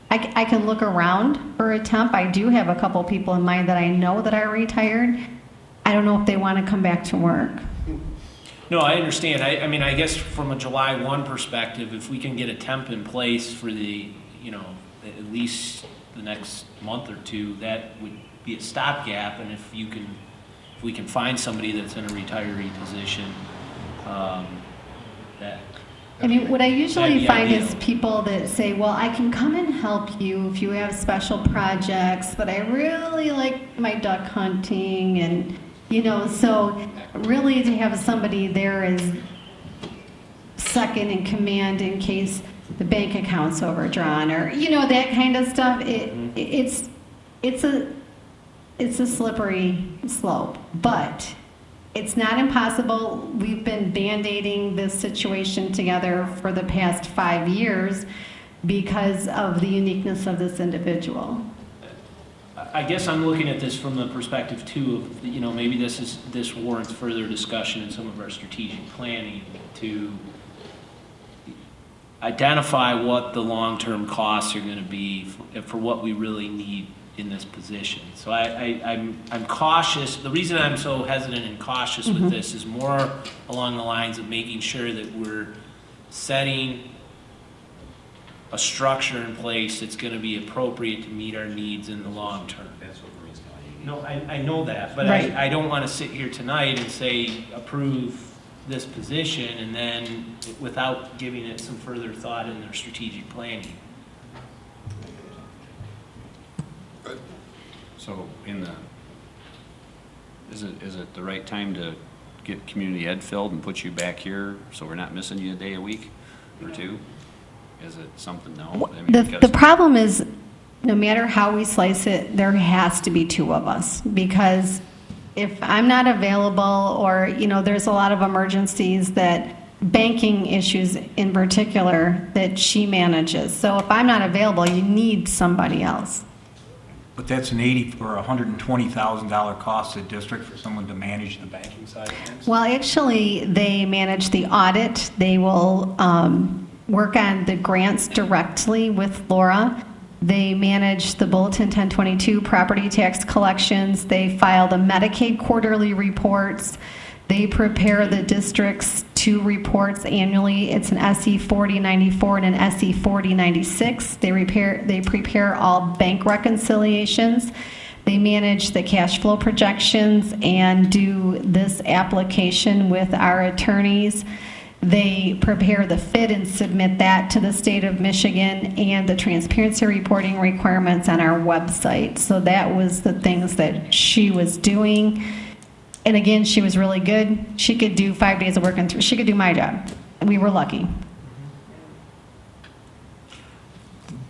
I can look around for a temp. I do have a couple people in mind that I know that are retired. I don't know if they want to come back to work. No, I understand. I mean, I guess from a July 1 perspective, if we can get a temp in place for the, you know, at least the next month or two, that would be a stopgap. And if we can find somebody that's in a retiree position, that. I mean, what I usually That'd be find ideal. is people that say, well, I can come and help you if you have special projects, but I really like my duck hunting and, you know, so really to have somebody there is second in command in case the bank account's overdrawn or, you know, that kind of stuff. It's a slippery slope, but it's not impossible. We've been band-aiding this situation together for the past 5 years because of the uniqueness of this individual. I guess I'm looking at this from the perspective too of, you know, maybe this warrants further discussion in some of our strategic planning to identify what the long-term costs are going to be for what we really need in this position. So I'm cautious. The reason I'm so hesitant and cautious with this is more along the lines of making sure that we're setting a structure in place that's going to be appropriate to meet our needs in the long term. That's what Marie's telling you. No, I know that, but Right. I don't want to sit here tonight and say approve this position and then without giving it some further thought in their strategic planning. So is it the right time to get community ed filled and put you back here so we're not missing you a day a week or two? Is it something, no? I mean, The because- problem is, no matter how we slice it, there has to be two of us, because if I'm not available, or, you know, there's a lot of emergencies that, banking issues in particular, that she manages. So if I'm not available, you need somebody else. But that's an $80,000 or $120,000 cost to the district for someone to manage the banking side of things? Well, actually, they manage the audit. They will work on the grants directly with Laura. They manage the Bulletin 1022 property tax collections. They file the Medicaid quarterly reports. They prepare the district's 2 reports annually. It's an SE 4094 and an SE 4096. They prepare all bank reconciliations. They manage the cash flow projections and do this application with our attorneys. They prepare the FID and submit that to the state of Michigan, and the transparency reporting requirements on our website. So that was the things that she was doing. And again, she was really good. She could do 5 days of work, and she could do my job. We were lucky.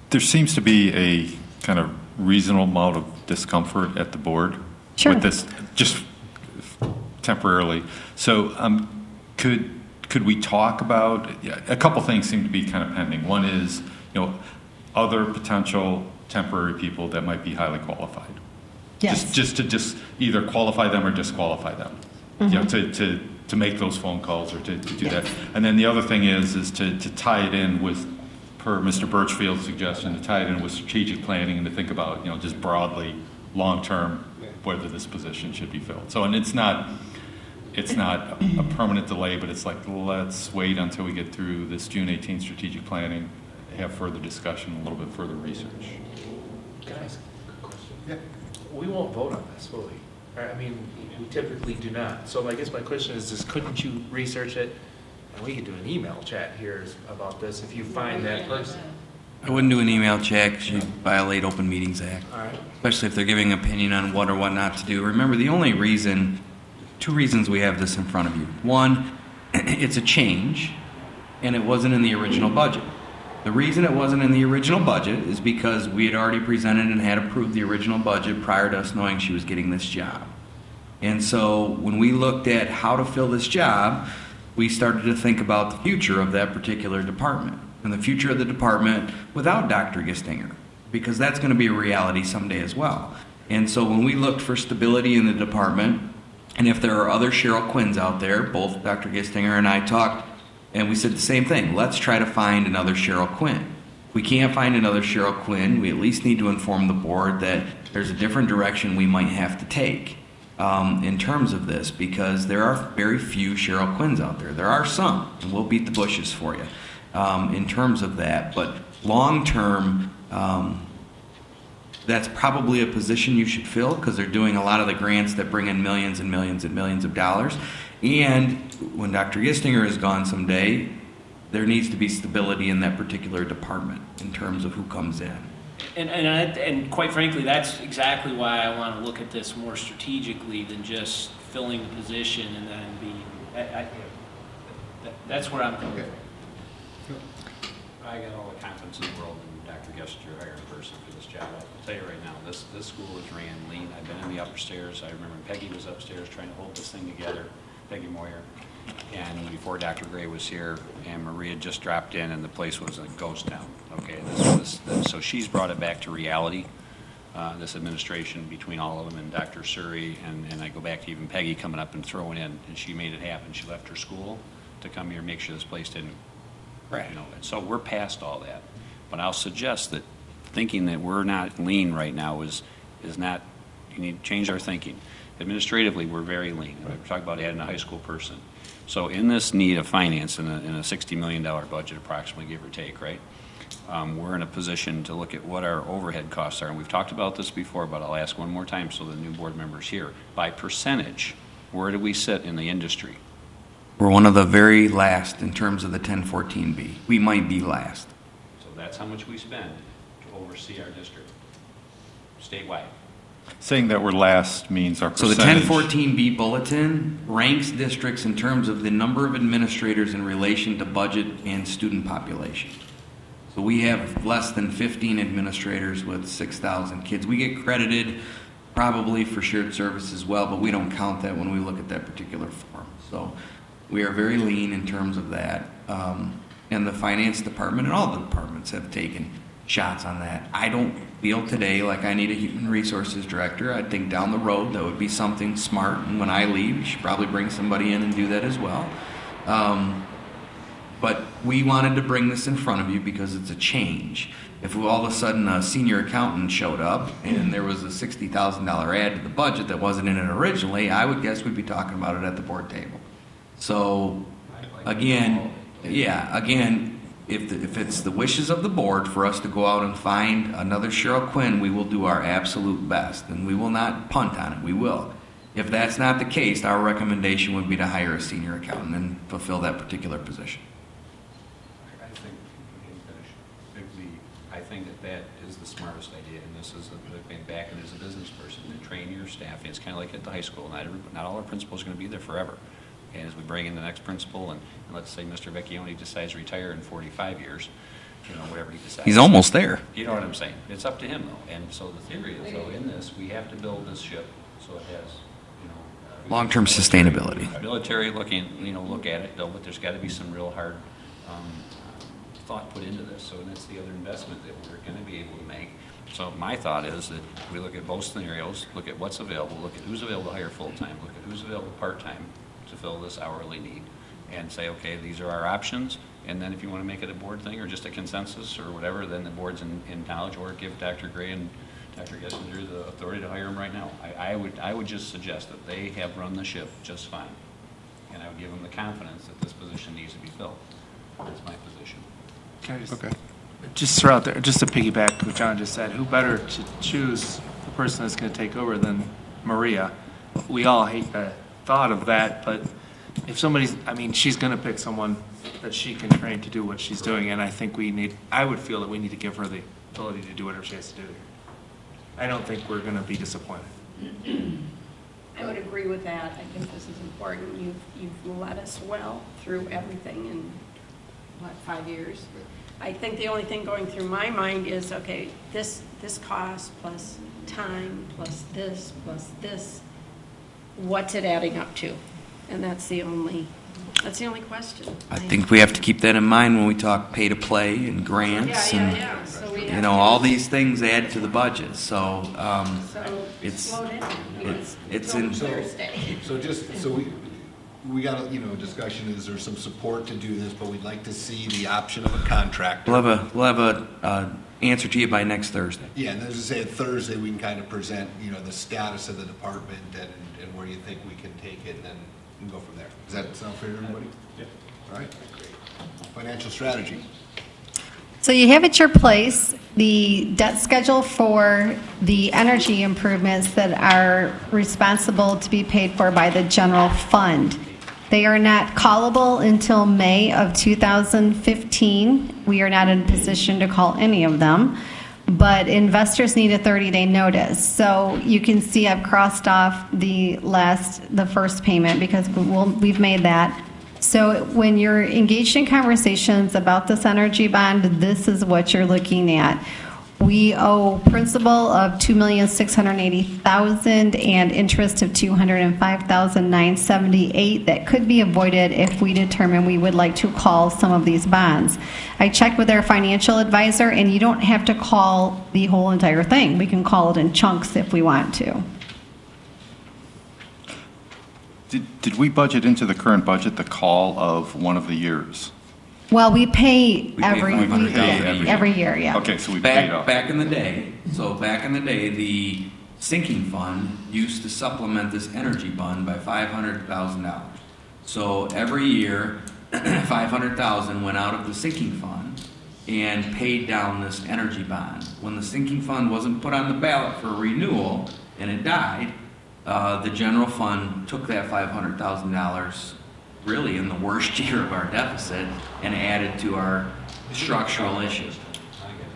There seems to be a kind of reasonable amount of discomfort at the board Sure. with this, just temporarily. So could we talk about, a couple things seem to be kind of pending. One is, you know, other potential temporary people that might be highly qualified. Yes. Just to either qualify them or disqualify them. You know, to make those phone calls or to do that. And then the other thing is to tie it in with, per Mr. Birchfield's suggestion, to tie it in with strategic planning and to think about, you know, just broadly, long-term, whether this position should be filled. So, and it's not a permanent delay, but it's like, let's wait until we get through this June 18th strategic planning, have further discussion, a little bit further research. Can I ask a quick question? Yeah. We won't vote on this, will we? I mean, we typically do not. So I guess my question is, couldn't you research it? And we could do an email chat here about this if you find that person. I wouldn't do an email check because you violate Open Meetings Act. All right. Especially if they're giving an opinion on what or what not to do. Remember, the only reason, 2 reasons we have this in front of you. One, it's a change, and it wasn't in the original budget. The reason it wasn't in the original budget is because we had already presented and had approved the original budget prior to us knowing she was getting this job. And so when we looked at how to fill this job, we started to think about the future of that particular department and the future of the department without Dr. Gistinger, because that's going to be a reality someday as well. And so when we looked for stability in the department, and if there are other Cheryl Quinns out there, both Dr. Gistinger and I talked, and we said the same thing, let's try to find another Cheryl Quinn. If we can't find another Cheryl Quinn, we at least need to inform the board that there's a different direction we might have to take in terms of this, because there are very few Cheryl Quinns out there. There are some, and we'll beat the bushes for you in terms of that. But long-term, that's probably a position you should fill, because they're doing a lot of the grants that bring in millions and millions and millions of dollars. And when Dr. Gistinger is gone someday, there needs to be stability in that particular department in terms of who comes in. And quite frankly, that's exactly why I want to look at this more strategically than just filling the position and then that's where I'm coming from. I got all the confidence in the world in Dr. Gester, hired a person for this job. I'll tell you right now, this school is ran lean. I've been in the upper stairs. I remember Peggy was upstairs trying to hold this thing together, Peggy Moyer. And before Dr. Gray was here, and Maria just dropped in, and the place was a ghost town. Okay, so she's brought it back to reality. This administration, between all of them, and Dr. Suri, and I go back to even Peggy coming up and throwing in, and she made it happen. She left her school to come here and make sure this place didn't. Right. You know, and so we're past all that. But I'll suggest that thinking that we're not lean right now is not. You need to change our thinking. Administratively, we're very lean. We're talking about adding a high school person. So in this need of finance in a $60 million budget, approximately, give or take, right? We're in a position to look at what our overhead costs are. And we've talked about this before, but I'll ask one more time so the new board members hear. By percentage, where do we sit in the industry? We're one of the very last in terms of the 1014B. We might be last. So that's how much we spend to oversee our district, statewide. Saying that we're last means our So percentage. the 1014B bulletin ranks districts in terms of the number of administrators in relation to budget and student population. So we have less than 15 administrators with 6,000 kids. We get credited probably for shared service as well, but we don't count that when we look at that particular form. So we are very lean in terms of that. And the finance department and all the departments have taken shots on that. I don't feel today like I need a human resources director. I think down the road that would be something smart, and when I leave, you should probably bring somebody in and do that as well. But we wanted to bring this in front of you because it's a change. If all of a sudden a senior accountant showed up and there was a $60,000 add to the budget that wasn't in it originally, I would guess we'd be talking about it at the board table. So again, if it's the wishes of the board for us to go out and find another Cheryl Quinn, we will do our absolute best, and we will not punt on it. We will. If that's not the case, our recommendation would be to hire a senior accountant and fulfill that particular position. I think that is the smartest idea, and this is back and as a business person to train your staff. It's kind of like at the high school. Not all our principals are going to be there forever. And as we bring in the next principal, and let's say Mr. Vecchione decides to retire in 45 years, whatever he decides. He's almost there. You know what I'm saying? It's up to him, though. And so the theory is, though, in this, we have to build this ship so it has, Long-term sustainability. military looking, look at it, though, but there's got to be some real hard thought put into this. So that's the other investment that we're going to be able to make. So my thought is that we look at both scenarios, look at what's available, look at who's available to hire full-time, look at who's available part-time to fill this hourly need, and say, okay, these are our options. And then if you want to make it a board thing or just a consensus or whatever, then the board's in knowledge, or give Dr. Gray and Dr. Gessinger the authority to hire them right now. I would just suggest that they have run the ship just fine, and I would give them the confidence that this position needs to be filled. That's my position. Can I just throw out there, just to piggyback what John just said, who better to choose the person that's going to take over than Maria? We all hate the thought of that, but if she's going to pick someone that she can train to do what she's doing, and I would feel that we need to give her the ability to do whatever she has to do. I don't think we're going to be disappointed. I would agree with that. I think this is important. You've led us well through everything in, 5 years? I think the only thing going through my mind is, okay, this cost plus time plus this, what's it adding up to? And that's the only question. I think we have to keep that in mind when we talk pay to play and grants Yeah. So we and, have all these things add to the budget. So, it's, slow down. it's in, So just, so we got a, a discussion, is there some support to do this, but we'd like to see the option of a contractor. we'll have a answer to you by next Thursday. Yeah, and as I say, Thursday, we can kind of present, the status of the department and where you think we can take it, and then we can go from there. Does that sound fair to everybody? Yeah. All right, great. Financial strategy. So you have at your place the debt schedule for the energy improvements that are responsible to be paid for by the general fund. They are not callable until May of 2015. We are not in a position to call any of them, but investors need a 30-day notice. So you can see I've crossed off the first payment because we've made that. So when you're engaged in conversations about this energy bond, this is what you're looking at. We owe principal of $2,680,000 and interest of $205,978 that could be avoided if we determine we would like to call some of these bonds. I checked with our financial advisor, and you don't have to call the whole entire thing. We can call it in chunks if we want to. Did we budget into the current budget the call of one of the years? Well, we pay every $500,000 every year, yeah. Okay, so we paid off. Back in the day, the sinking fund used to supplement this energy bond by $500,000. So every year, $500,000 went out of the sinking fund and paid down this energy bond. When the sinking fund wasn't put on the ballot for renewal and it died, the general fund took that $500,000 really in the worst year of our deficit and added to our structural issues.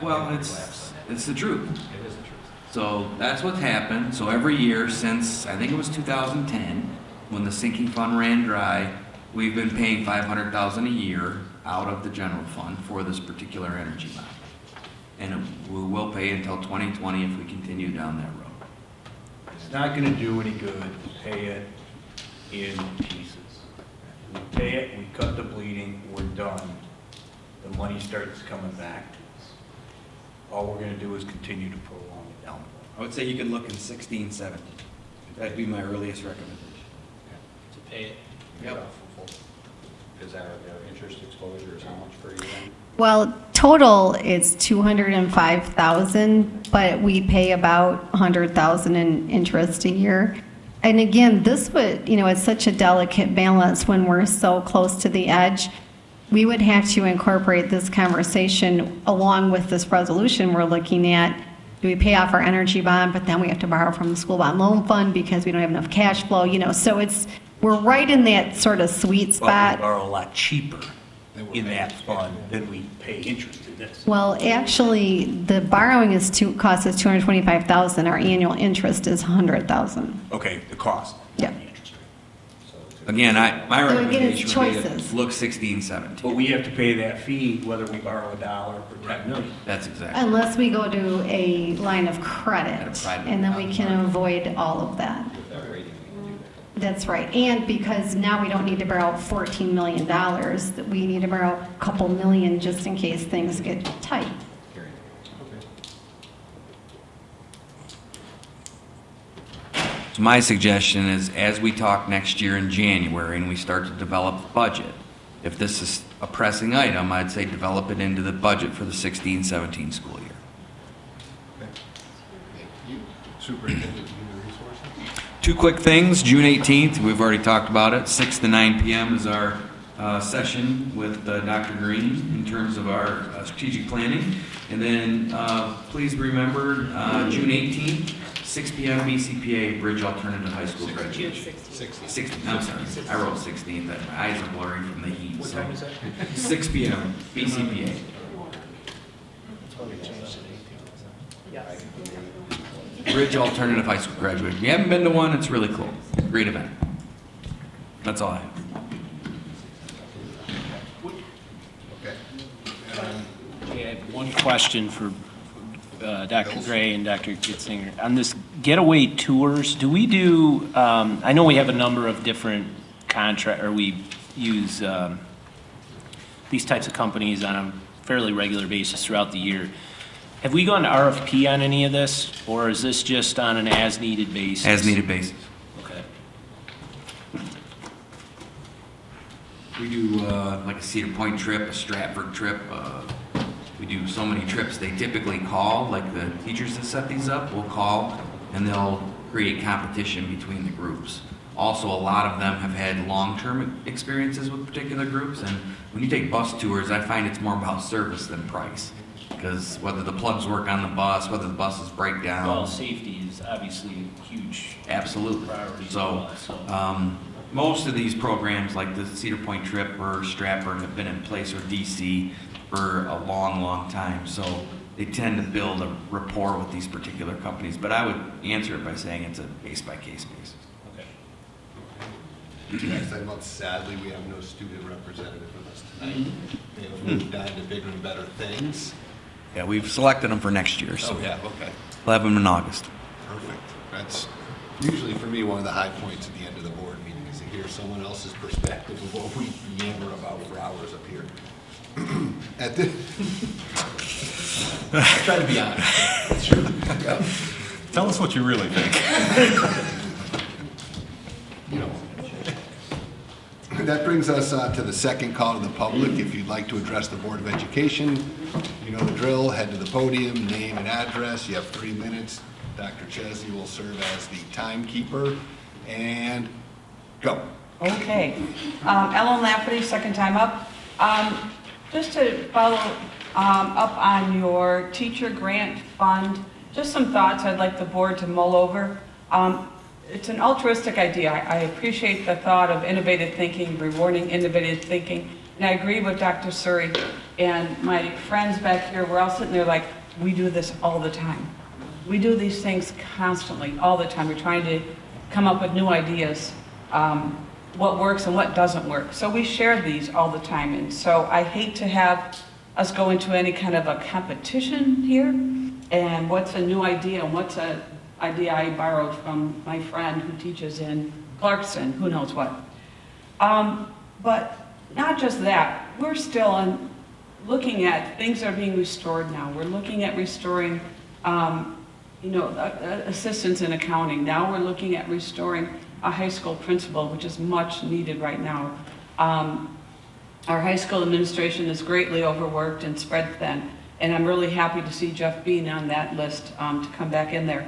Well, it's the truth. So that's what's happened. So every year since, I think it was 2010, when the sinking fund ran dry, we've been paying $500,000 a year out of the general fund for this particular energy bond. And we will pay until 2020 if we continue down that road. It's not going to do any good to pay it in pieces. We pay it, we cut the bleeding, we're done. The money starts coming back to us. All we're going to do is continue to prolong it down. I would say you can look in 16, 17. That'd be my earliest recommendation. To pay it. Yep. Is that interest exposure is how much per year? Well, total is $205,000, but we pay about $100,000 in interest a year. And again, this would, it's such a delicate balance when we're so close to the edge. We would have to incorporate this conversation along with this resolution we're looking at. Do we pay off our energy bond, but then we have to borrow from the school bond loan fund because we don't have enough cash flow, so we're right in that sort of sweet spot. But we borrow a lot cheaper in that fund than we pay interest in this. Well, actually, the borrowing cost us $225,000. Our annual interest is $100,000. Okay, the cost. Yeah. Again, my So again, recommendation it's would be choices. to look 16, 17. But we have to pay that fee whether we borrow $1 or $10 million. That's exactly. Unless we go to a line of credit, and then we can avoid all of that. That's right. And because now we don't need to borrow $14 million, that we need to borrow a couple million just in case things get tight. So my suggestion is, as we talk next year in January and we start to develop the budget, if this is a pressing item, I'd say develop it into the budget for the 16, 17 school year. Thank you. Superintendent of Human Resources. Two quick things. June 18th, we've already talked about it. 6 to 9 p.m. is our session with Dr. Green in terms of our strategic planning. And then please remember June 18th, 6 p.m. BCPA, Bridge Alternative High School graduation. 16th. I'm sorry. I wrote 16th. My eyes are blurry from the heat. What time is that? 6 p.m. BCPA. Bridge Alternative High School graduation. If you haven't been to one, it's really cool. Great event. That's all I have. I had one question for Dr. Gray and Dr. Kitzinger. On this getaway tours, do we do, I know we have a number of different contract, or we use these types of companies on a fairly regular basis throughout the year. Have we gone to RFP on any of this, or is this just on an as-needed basis? As-needed basis. Okay. We do like a Cedar Point trip, a Stratford trip. We do so many trips. They typically call, like the teachers that set these up will call, and they'll create competition between the groups. Also, a lot of them have had long-term experiences with particular groups, and when you take bus tours, I find it's more about service than price. Because whether the plugs work on the bus, whether the buses break down. Well, safety is obviously a huge Absolutely. priority. So, most of these programs, like the Cedar Point trip or Stratford, have been in place, or DC, for a long, long time. So they tend to build a rapport with these particular companies. But I would answer it by saying it's a case-by-case basis. Next item, sadly, we have no student representative with us tonight. They have moved on to bigger and better things. Yeah, we've selected them for next year, so. Oh, yeah, okay. We'll have them in August. Perfect. That's usually for me one of the high points at the end of the board meeting, is to hear someone else's perspective of what we yammer about for hours up here. At this, Try to be honest. Sure. Yeah. Tell us what you really think. You know. That brings us to the second call to the public. If you'd like to address the Board of Education, you know the drill. Head to the podium, name and address. You have 3 minutes. Dr. Chesney will serve as the timekeeper. And go. Okay. Ellen Lafferty, second time up. Just to follow up on your teacher grant fund, just some thoughts I'd like the board to mull over. It's an altruistic idea. I appreciate the thought of innovative thinking, rewarding innovative thinking, and I agree with Dr. Suri and my friends back here. We're all sitting there like, we do this all the time. We do these things constantly, all the time. We're trying to come up with new ideas, what works and what doesn't work. So we share these all the time, and so I hate to have us go into any kind of a competition here, and what's a new idea and what's a idea I borrowed from my friend who teaches in Clarkson, who knows what. But not just that, we're still looking at things that are being restored now. We're looking at restoring, assistance in accounting. Now we're looking at restoring a high school principal, which is much needed right now. Our high school administration is greatly overworked and spread thin, and I'm really happy to see Jeff Bean on that list to come back in there.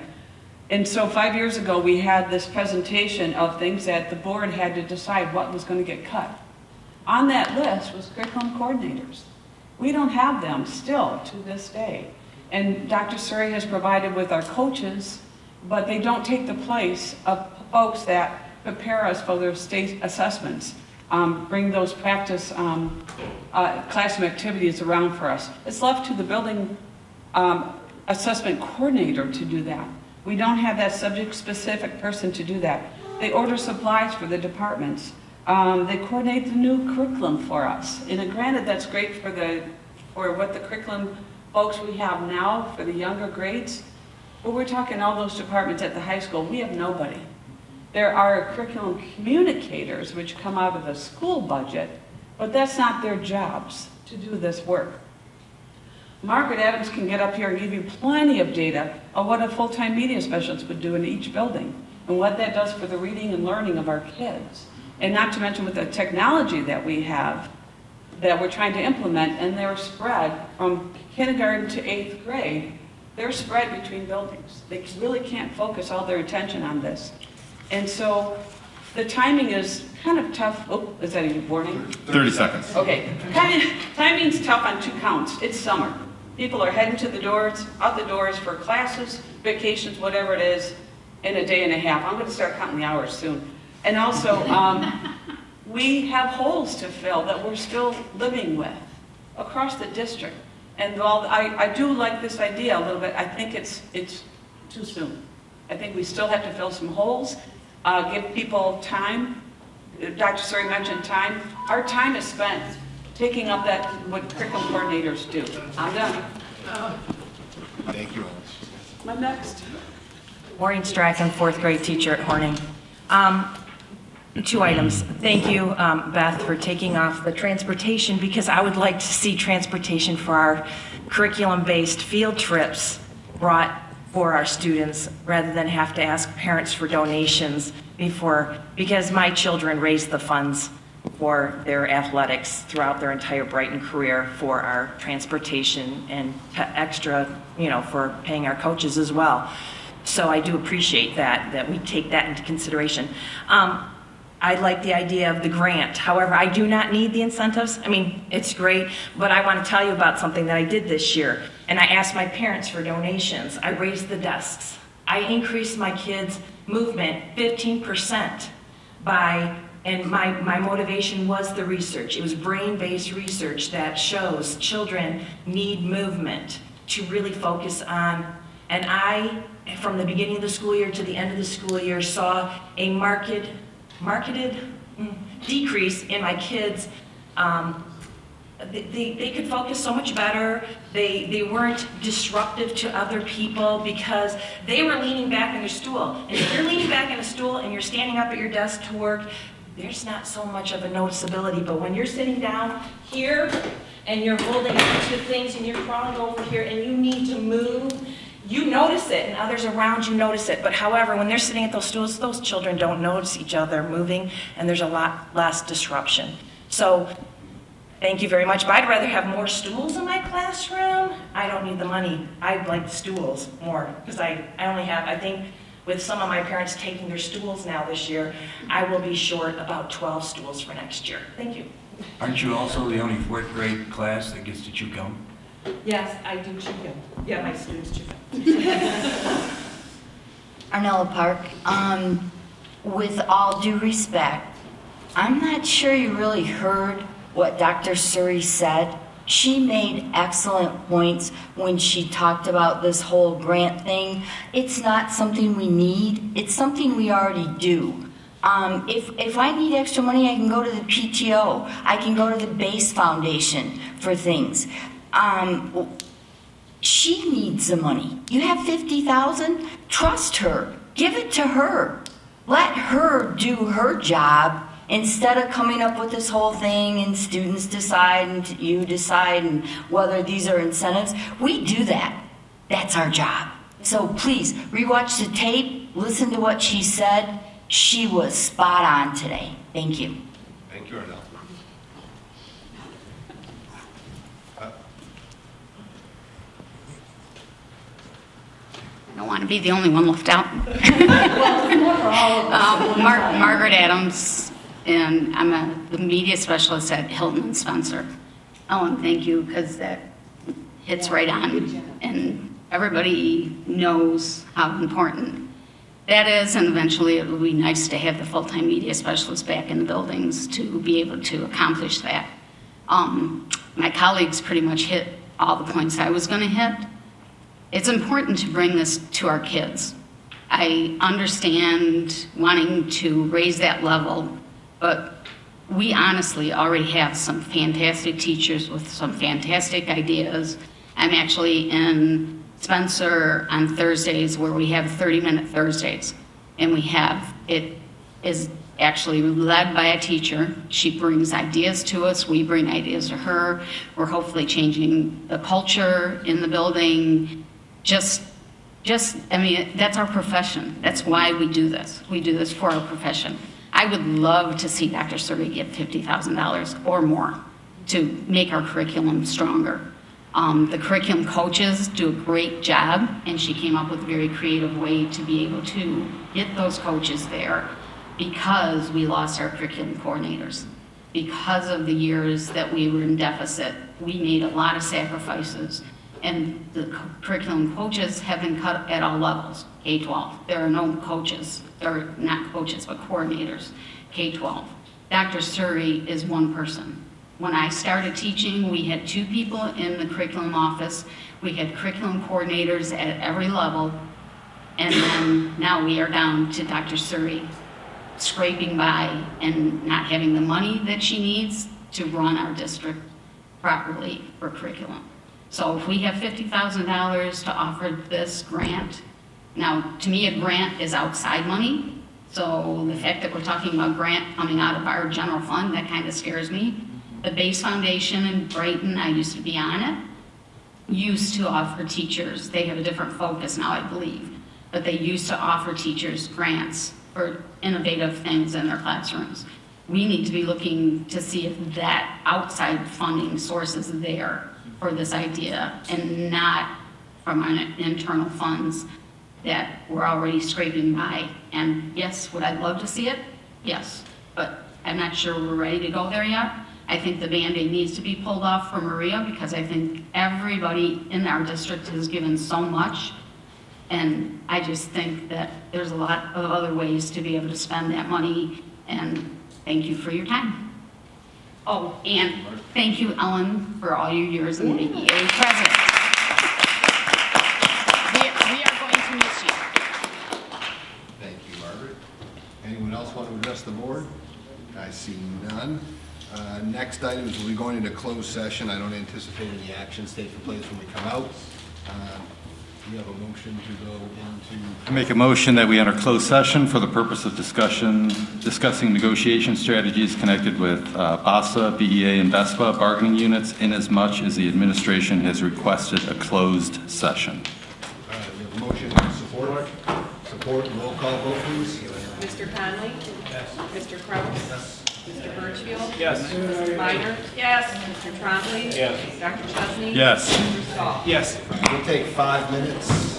And so 5 years ago, we had this presentation of things that the board had to decide what was going to get cut. On that list was curriculum coordinators. We don't have them still to this day. And Dr. Suri has provided with our coaches, but they don't take the place of folks that prepare us for their state assessments, bring those practice classroom activities around for us. It's left to the building assessment coordinator to do that. We don't have that subject-specific person to do that. They order supplies for the departments. They coordinate the new curriculum for us. And granted, that's great for what the curriculum folks we have now for the younger grades. But we're talking all those departments at the high school. We have nobody. There are curriculum communicators, which come out of the school budget, but that's not their jobs to do this work. Margaret Adams can get up here and give you plenty of data on what a full-time media specialist would do in each building and what that does for the reading and learning of our kids. And not to mention with the technology that we have that we're trying to implement, and they're spread from kindergarten to 8th grade, they're spread between buildings. They really can't focus all their attention on this. And so the timing is kind of tough. Oh, is that a warning? 30 seconds. Okay. Timing's tough on 2 counts. It's summer. People are heading to the doors, out the doors for classes, vacations, whatever it is, in a day and a half. I'm going to start counting the hours soon. And also, we have holes to fill that we're still living with across the district. And while I do like this idea a little bit, I think it's too soon. I think we still have to fill some holes, give people time. Dr. Suri mentioned time. Our time is spent taking up what curriculum coordinators do. I'm done. Thank you, Ellen. My next. Maureen Strachan, fourth grade teacher at Horning. Two items. Thank you, Beth, for taking off the transportation, because I would like to see transportation for our curriculum-based field trips brought for our students, rather than have to ask parents for donations because my children raise the funds for their athletics throughout their entire Brighton career for our transportation and extra, for paying our coaches as well. So I do appreciate that we take that into consideration. I like the idea of the grant. However, I do not need the incentives. I mean, it's great, but I want to tell you about something that I did this year. And I asked my parents for donations. I raised the desks. I increased my kids' movement 15% and my motivation was the research. It was brain-based research that shows children need movement to really focus on. And I, from the beginning of the school year to the end of the school year, saw a marketed decrease in my kids. They could focus so much better. They weren't disruptive to other people because they were leaning back in their stool. And if you're leaning back in a stool and you're standing up at your desk to work, there's not so much of a noticeability. But when you're sitting down here and you're holding on to things and you're crawling over here and you need to move, you notice it, and others around you notice it. But however, when they're sitting at those stools, those children don't notice each other moving, and there's a lot less disruption. So thank you very much. But I'd rather have more stools in my classroom. I don't need the money. I'd like the stools more, because I only have, I think, with some of my parents taking their stools now this year, I will be short about 12 stools for next year. Thank you. Aren't you also the only fourth grade class that gets to chew gum? Yes, I do chew gum. Yeah, my students chew gum. Arnella Park, with all due respect, I'm not sure you really heard what Dr. Suri said. She made excellent points when she talked about this whole grant thing. It's not something we need, it's something we already do. If I need extra money, I can go to the PTO. I can go to the Base Foundation for things. She needs the money. You have 50,000? Trust her. Give it to her. Let her do her job instead of coming up with this whole thing and students decide and you decide and whether these are incentives. We do that. That's our job. So please, rewatch the tape, listen to what she said. She was spot on today. Thank you. Thank you, Arnell. I don't want to be the only one left out. Margaret Adams, and I'm the media specialist at Hilton and Spencer. Ellen, thank you, because that hits right on, and everybody knows how important that is, and eventually it will be nice to have the full-time media specialist back in the buildings to be able to accomplish that. My colleagues pretty much hit all the points I was going to hit. It's important to bring this to our kids. I understand wanting to raise that level, but we honestly already have some fantastic teachers with some fantastic ideas. I'm actually in Spencer on Thursdays where we have 30-minute Thursdays, and it is actually led by a teacher. She brings ideas to us, we bring ideas to her. We're hopefully changing the culture in the building. I mean, that's our profession. That's why we do this. We do this for our profession. I would love to see Dr. Survey get $50,000 or more to make our curriculum stronger. The curriculum coaches do a great job, and she came up with a very creative way to be able to get those coaches there because we lost our curriculum coordinators. Because of the years that we were in deficit, we made a lot of sacrifices. And the curriculum coaches have been cut at all levels, K-12. There are no coaches, or not coaches, but coordinators, K-12. Dr. Suri is one person. When I started teaching, we had 2 people in the curriculum office. We had curriculum coordinators at every level. And then now we are down to Dr. Suri scraping by and not having the money that she needs to run our district properly for curriculum. So if we have $50,000 to offer this grant, Now, to me, a grant is outside money, so the fact that we're talking about grant coming out of our general fund, that kind of scares me. The Base Foundation in Brighton, I used to be on it, used to offer teachers, they have a different focus now, I believe, but they used to offer teachers grants for innovative things in their classrooms. We need to be looking to see if that outside funding source is there for this idea and not from our internal funds that we're already scraping by. And yes, would I love to see it? Yes, but I'm not sure we're ready to go there yet. I think the Band-Aid needs to be pulled off for Maria because I think everybody in our district has given so much. And I just think that there's a lot of other ways to be able to spend that money. And thank you for your time. Oh, and thank you, Ellen, for all your years in the BEA president. We are going to miss you. Thank you, Margaret. Anyone else want to address the board? I see none. Next item is we'll be going into closed session. I don't anticipate any actions taking place when we come out. Do you have a motion to go into? I make a motion that we enter closed session for the purpose of discussing negotiation strategies connected with BASA, BEA, and VESPA bargaining units inasmuch as the administration has requested a closed session. We have a motion and support. Support, roll call vote, please. Mr. Conley? Yes. Mr. Kraus? Yes. Mr. Birchfield? Yes. Mrs. Minor? Yes. Mr. Trombley? Yes. Dr. Chesney? Yes. Mr. Stahl? Yes. We'll take 5 minutes.